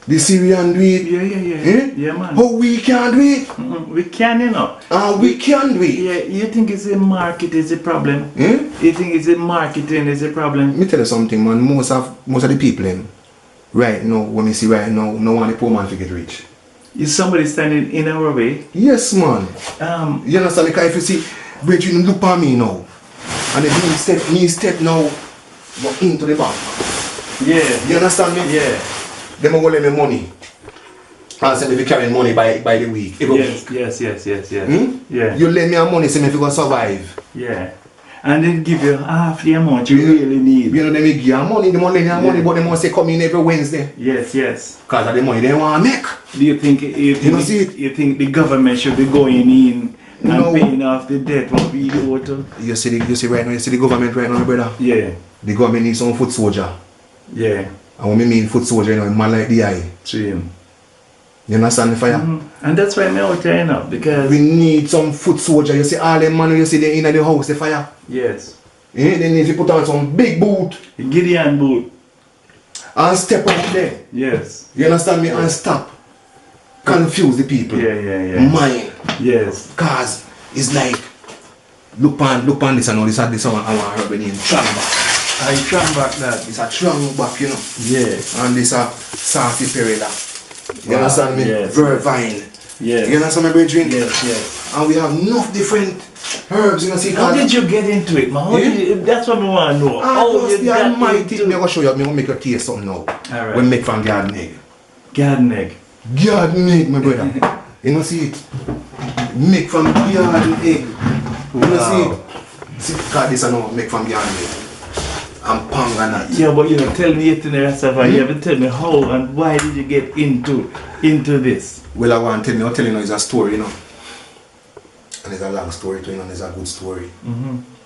The Syrian do it. Yeah, man. How we can do it? We can, you know. We can do it. Yeah, you think it's a market is a problem? You think it's a marketing is a problem? Let me tell you something, man. Most of the people right now, when we see right now, no one the poor man to get rich. Is somebody standing in our way? Yes, man. You understand? Because if you see, Bridget, you look at me now, and then me step now go into the bank. Yeah. You understand me? Yeah. They will lend me money. And say me if carrying money by the week. Every week. Yes. Yeah. You lend me money, say me if you go survive. Yeah. And then give you half the amount you really need. You know, they give you money, they lend you money, but they must say come in every Wednesday. Yes. Because of the money they want to make. Do you think you think the government should be going in and paying off the debt what we owe to? You see right now, you see the government right now, my brother? Yeah. The government needs some foot soldier. Yeah. And when I mean foot soldier, you know, a man like the eye. Same. You understand the fire? And that's why I'm out there, you know, because we need some foot soldier. You see all them man you see they in the house, the fire. Yes. They need to put on some big boot. Gideon boot. And step out there. Yes. You understand me? And stop. Confuse the people. Yeah. Mind. Yes. Cause it's like look on this and all this one I want to name Tramba. I back that. It's a strong back, you know. Yes. And this a Safi Pereda. You understand me? Yes. Vervine. Yes. You understand me, brethren? Yes. And we have enough different herbs, you know. See, how did you get into it, man? That's what we want to know. How you get into it? I'm going to show you. I'm going to make you taste something now. Alright. We make from garden egg. Garden egg? Garden egg, my brother. You know, see it? Make from garden egg. You know, see? Because this is now make from garden egg. And pang and that. Yeah, but you know, tell me it in the rest of you haven't tell me how and why did you get into this? Well, I want to tell you, I'll tell you now, it's a story, you know. And it's a long story too, you know, it's a good story.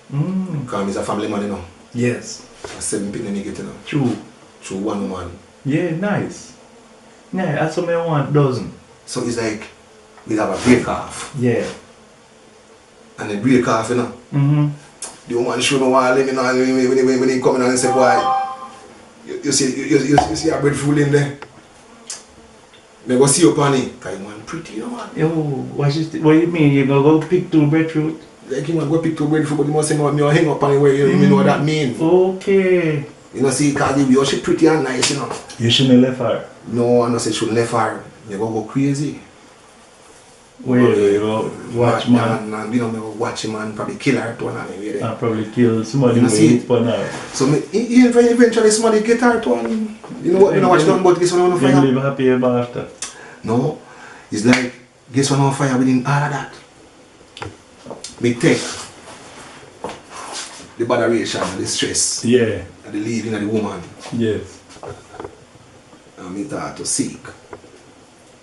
Because he's a family man, you know. Yes. A 7 penny you get, you know. True one woman. Yeah, nice. Yeah, that's what I want, dozen. So it's like, we have a break off. Yeah. And the break off, you know. The woman show me why let me know when he come in and say, boy, you see a breadfruit in there. Me go see you upon it. Because you man pretty, you know, man. Yo, what you mean? You gonna go pick 2 breadfruit? Like you man go pick 2 breadfruit, but you must say me hang up on it where you know what that mean. Okay. You know, see, because you she pretty and nice, you know. You shouldn't have left her. No, I don't say shouldn't left her. You go crazy. Where you go watch man? And you know, me go watch him and probably kill her to and I probably kill somebody with it for now. So me, eventually somebody get her to and you know what, me not watch nothing but this one on fire. You live happy ever after. No. It's like this one on fire within all of that. Me take the botheration, the stress. Yeah. And the leaving of the woman. Yes. And me start to seek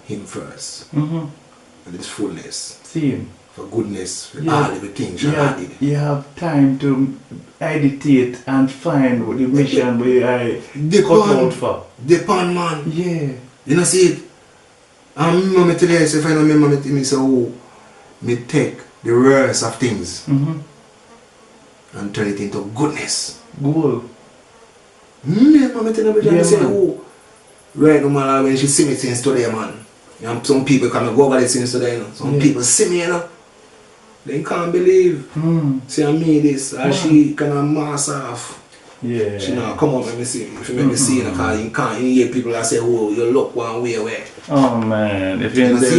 him first. And this fullness. See him. For goodness, for all everything she added. You have time to meditate and find what the mission where I cut out for. Depend, man. Yeah. You know, see it? And me tell you, if I don't remember me say, oh, me take the worst of things and turn it into goodness. Good. Me tell you, say, oh, right no matter when she see me since today, man. And some people come and go over the since today, you know. Some people see me, you know. They can't believe. See, I mean this, and she kind of mass off. Yeah. She now come up and me see. If you make me see, because you can't hear people that say, oh, you look one way away. Oh man, if you're in there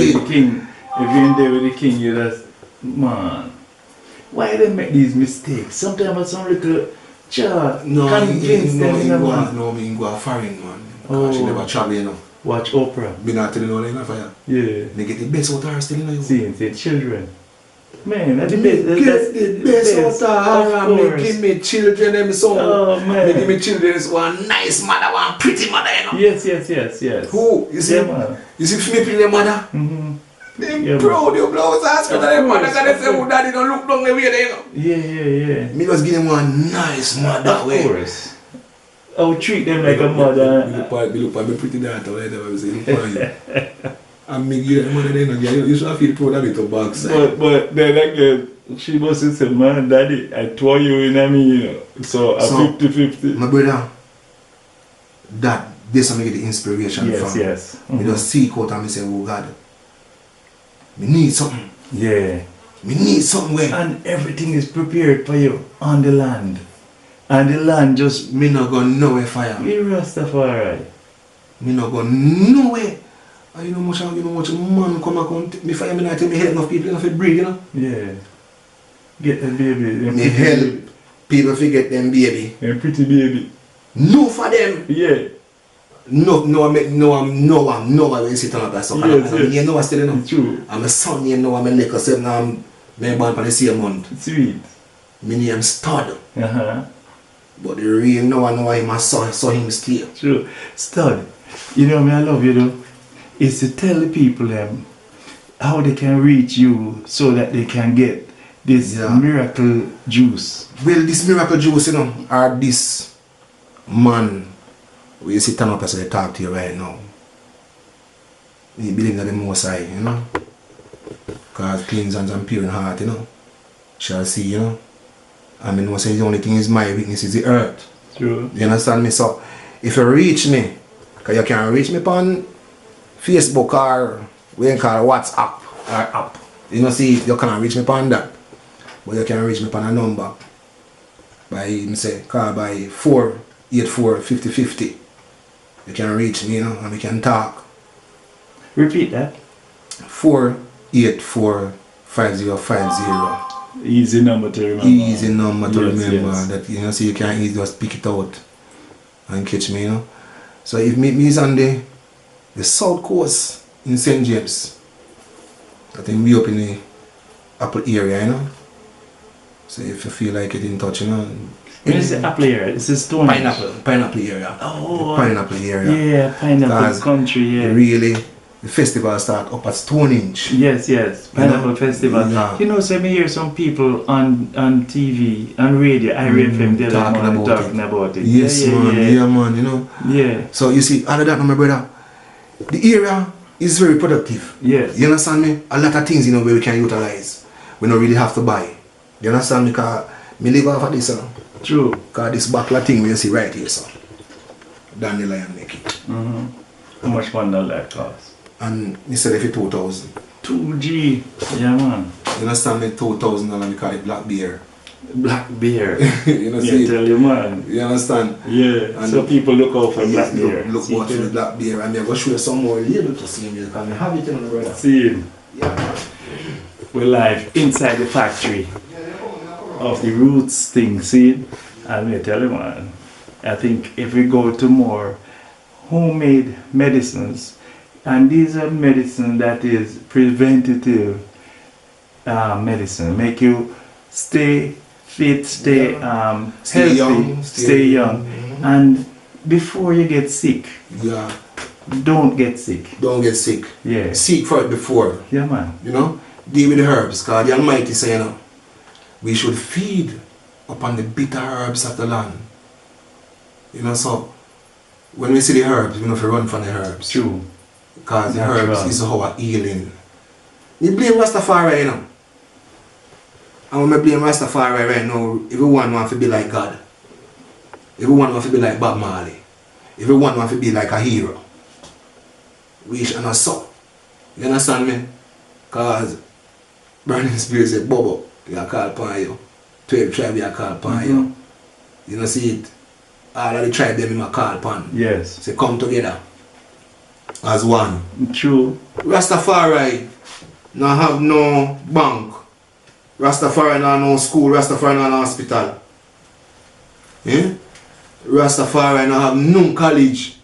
with the king, you just, man. Why they make these mistakes? Sometimes I sound like a child. No, convince them, you know, man. No, me go foreign, man. Because she never travel, you know. Watch Oprah. Me not telling you all that fire. Yeah. They get the best out of her still, you know. See, children. Man, that's the best. Get the best out of her. Me give me children them son. Oh man. Me give me children one nice mother, one pretty mother, you know. Yes. Who? You see? Yeah, man. You see me pretty mother? Them proud your blouse ass because them mother gonna say, oh daddy don't look down the way there, you know. Yeah. Me just give them one nice mother. Of course. I would treat them like a mother. Me look at me pretty daughter, whatever I say, look for you. And me give them mother then again. You should feel proud of it to backside. But then again, She must have said, man, daddy, I tore you in a me, you know. So a 50-50. My brother, that this is where I get the inspiration from. Yes. Me just seek out and me say, oh God, me need something. Yeah. Me need something where. And everything is prepared for you on the land. And the land just... Me not go nowhere fire. Me Rastafari. Me not go nowhere. And you know much man come back and me fire me not tell me help enough people enough to breathe, you know? Yeah. Get the baby. Me help people to get them baby. Them pretty baby. No for them. Yeah. No, when you sit on a place. Yes. You know what still, you know? True. I'm a son, you know, I'm a liquor, so I'm born for the same month. Sweet. My name Stud. Uh-huh. But the real no one know him, I saw him still. True. Stud, you know me, I love you though. Is to tell the people how they can reach you so that they can get this miracle juice. Well, this miracle juice, you know, are this man where you sit up as I talk to you right now. You believe that the Most High, you know? Because clean hands and pure in heart, you know? Shall see, you know? I mean, I say the only thing is my weakness is the earth. True. You understand me? So, if you reach me, because you can reach me on Facebook or we can call WhatsApp or app. You know, see, you can't reach me on that. But you can reach me on a number. By, call by 484-5050. You can reach me, you know, and we can talk. Repeat that. 484-5050. Easy number to remember. Easy number to remember. Yes. That, you know, so you can easily just pick it out and catch me, you know. So if me is on the south coast in St. James, I think we up in the Apple area, you know. So if you feel like it in touch, you know. Where is the Apple area? It's a stone. Pineapple area. Oh, the pineapple area. Yeah, pineapple country, yeah. Really, the festival start up at Stonehenge. Yes, pineapple festival. Yeah. You know, so me hear some people on TV, on radio, IRFM, the other morning talking about it. Yes, man, you know. Yeah. So you see, other than that, my brother, the area is very productive. Yes. You understand me? A lot of things, you know, where we can utilize. We don't really have to buy. You understand me? Because me live off of this, True. Because this buckler thing we see right here, so dandelion make it. How much money does that cost? And me sell it for 2,000. 2G. Yeah, man. You understand me? $2,000 we call it black beer. Black beer. You know, yeah, tell you, man. You understand? Yeah. And so people look out for black beer. Look out for the black beer. And I'm going to show you some more label to see me. Because I have it on the brother. See him. Yeah. We're live inside the factory of the roots thing, see? And I tell you, man, I think if we go to more homemade medicines, and these are medicine that is preventative medicine, make you stay fit, stay healthy, stay young. And before you get sick, don't get sick. Don't get sick. Yeah. Seek for it before. Yeah, man. You know, deal with the herbs, because the Almighty say, you know, we should feed upon the bitter herbs of the land. You know, so when we see the herbs, we know if we run from the herbs. True. Because the herbs is our healing. You blame Rastafari, you know. And when I blame Rastafari right now, everyone wants to be like God. Everyone wants to be like Bob Marley. Everyone wants to be like a hero. We should not so. You understand me? Because Burning Spirit said, Bobo, we are called upon you. 12 tribes we are called upon you. You know, see it? All of the tribes them are called upon. Yes. Say, come together as one. True. Rastafari now have no bank. Rastafari now no school. Rastafari now no hospital. Yeah? Rastafari now have no college.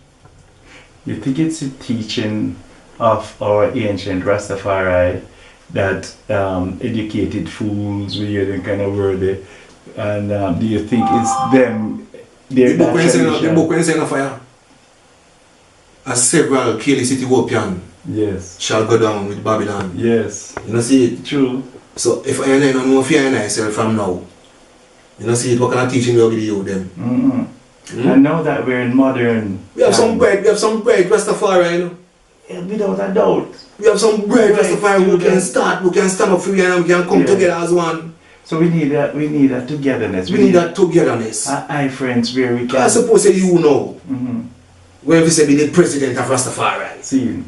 You think it's a teaching of our ancient Rastafari that educated fools we hear them kind of word, and do you think it's them? The book when you say no fire. As several kill the city Ethiopian shall go down with Babylon. Yes. You know see it? True. So if I don't know fear in myself from now, you know see it, what kind of teaching we give you them? And now that we're in modern we have some bright Rastafari, you know. Without a doubt. We have some great Rastafari who can stand up for you and we can come together as one. So we need that togetherness. We need that togetherness. Aye, friends, where we can. I suppose say you know. When we say be the president of Rastafari. See.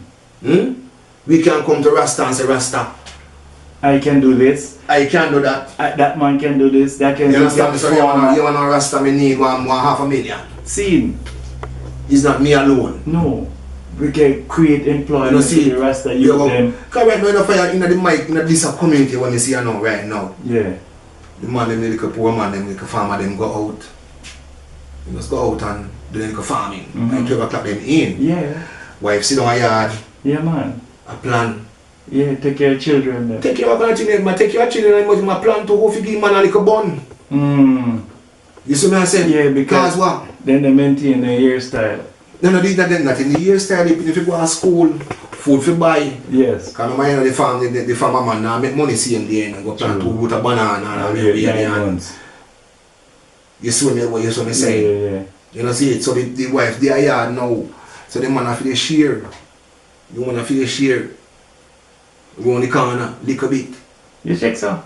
We can come to Rasta and say Rasta. I can do this. I can do that. That man can do this. That can you do understand me? So you want to Rasta, me need one $500,000. See. It's not me alone. No. We can create employment for the Rasta youth then. Because right now you fire in the mic in this community when you see you now right now. Yeah. The man them little poor man, them little farmer them go out. You must go out and do the little farming. And 12 o'clock them in. Yeah. Wife sit down a yard. Yeah man. A plan. Yeah, take care of children then. Take care of children, man. Take care of children and my plan to go for give man a little bun. You see me I say? Yeah, because what? Then they maintain the hairstyle. No, not in the hairstyle. If you go to school, food for buy. Yes. Because my mind the farmer man now make money same day and go plant to root a banana and you see what you say? Yeah. You know see it. So the wife they are yard now. So the man have to share. You wanna feel share. Go on the corner, lick a bit. You check so?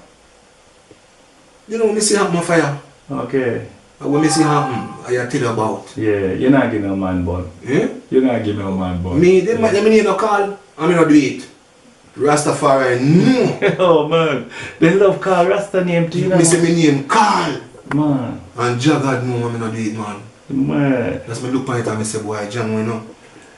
You know me see happen on fire. Okay. And when me see happen, I tell you about. Yeah, you're not getting no man bun. You're not getting no man bun. Me, they need no call, I mean not do it. Rastafari, no. Oh man, they love call Rasta name to you. Me say me name Carl. Man. And Jagad no, I mean not do it, man. Man. That's me look at it and me say, boy, John, you know.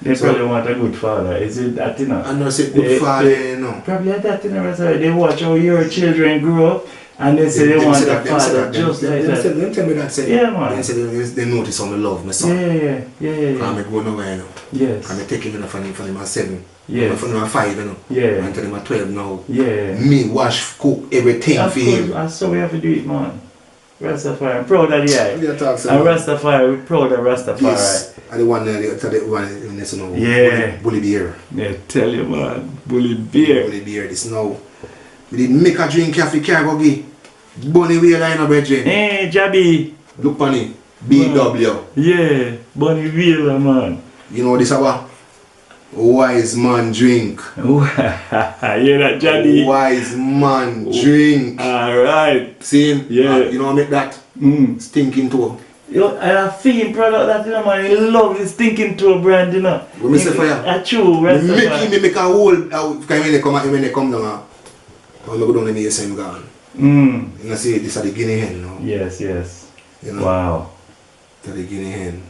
They probably want a good father. Is it that, you know? I know say good father, you know. Probably that, you know, they watch how your children grow up. And they say they want a father just like that. Them tell me that say. Yeah, man. They say they notice how me love my son. Yeah. Because I go nowhere, you know. Yes. And I take him from him at 7. Yes. From him at 5, you know. Yeah. Until him at 12 now. Yeah. Me wash, cook, everything of for course, him. That's how we have to do it, man. Rastafari, I'm proud of the eye. Yeah, talk, so and Rastafari, we're proud of Rastafari. Yes. And the one in this, you know, Yeah. Bully Beer. Yeah, tell you, man. Bully Beer. Bully Beer, this now. We did make a drink coffee, cargo. Bunny Wheeler in a brethren. Hey, Jabby. Look on it. BW. Yeah, Bunny Wheeler, man. You know this about? Wise man drink. Yeah, that Jabby. Wise man drink. Alright. See? Yeah. You know I make that? Stinking toe. Yo, and a fiend product that, you know, man, he love his stinking toe brand, you know. When me say fire? That's true, Rastafari. Me make a whole, because when they come down, I'm go down and me say I'm gone. You know, see, this is the guinea hen now. Yes. You know? Wow. To the guinea hen.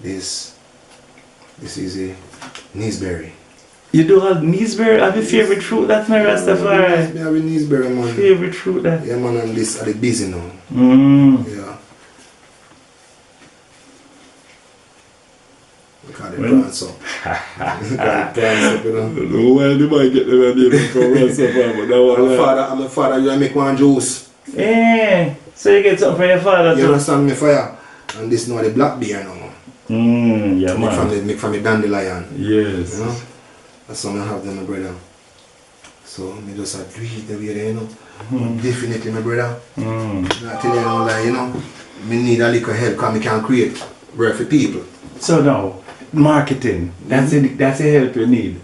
This is a Neesberry. You do have Neesberry? Have your favorite fruit? That's my Rastafari. I have a Neesberry, man. Favorite fruit that? Yeah, man, and this are the busy now. Yeah. Look at the plants up. Look at the plants up, you know. No, well, they might get them name from Rastafari, but that one. I'm a father, you make one juice. Yeah. So you get something from your father too? You understand me, fire? And this now the black beer now. Yeah, man. Make from the dandelion. Yes. You know? That's how I have them, my brother. So, I just have to do it the way they, you know. Definitely, my brother. I tell you, like, you know, me need a little help because I can create work for people. So now, marketing, that's a help you need.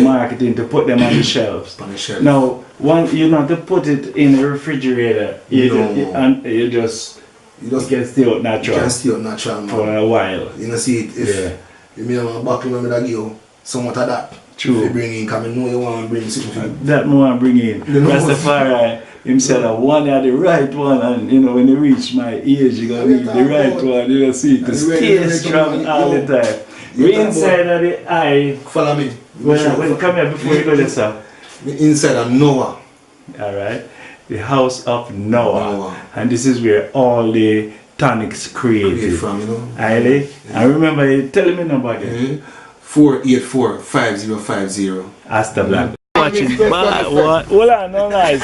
Marketing to put them on the shelves. On the shelf. Now, you not to put it in the refrigerator. You just can stay out natural. You can stay out natural, man. For a while. You know, see it, if you have a buckle, I'm going to give you somewhat of that. True. If you bring in, because I know you want to bring something. That more I bring in. Rastafari himself, one are the right one, and you know, when you reach my age, you're going to need the right one. You know, see, to stay strong all the time. We inside of the eye. Follow me. Well, come here before you go there, sir. Inside of Noah. Alright. The house of Noah. And this is where all the tonics created from, you know. Aye. I remember you telling me number again. 484-5050. Asta Black. Watching what? Hold on, no guys.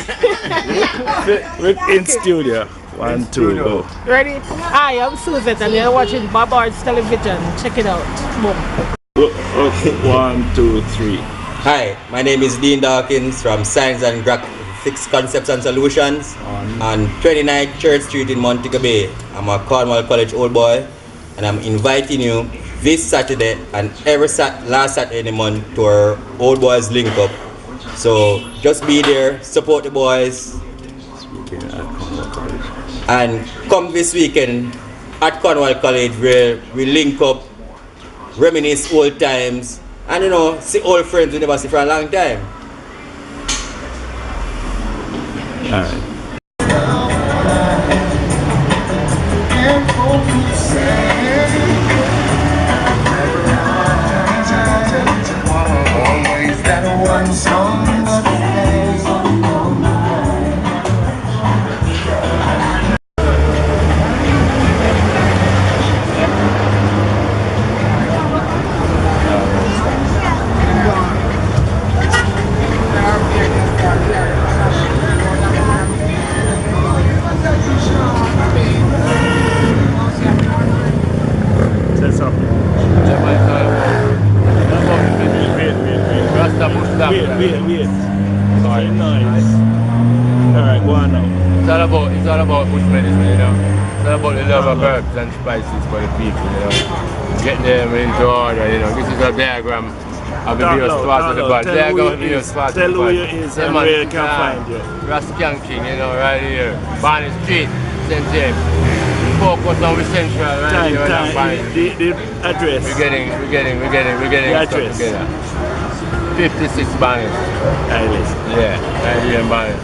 We're in studio. 1, 2, go. Ready? Hi, I'm Suzette and you're watching BobArts Television. Check it out. Boom. 1, 2, 3. Hi, my name is Dean Dawkins from Science and Graphics Concepts and Solutions on 29 Church Street in Montego Bay. I'm a Cornwall College old boy and I'm inviting you this Saturday and every last Saturday in the month to our Old Boys Link Up. So just be there, support the boys, and come this weekend at Cornwall College where we link up, reminisce old times, and see old friends we never see for a long time. Alright. Always that one song that plays on my mind. Say something. Wait. Sorry, nice. Alright, go on now. It's all about bush medicine, It's all about the love of herbs and spices for the people, Get them into order, This is a diagram of the various parts of the body. Diagram of the various parts of the body. Tell who you is and where you can find you. Ras Astor, right here. Barney Street, St. James. Focus on the central, right here. The address. We're getting the address. Together. 56 Barney. Yeah, right here in Barney.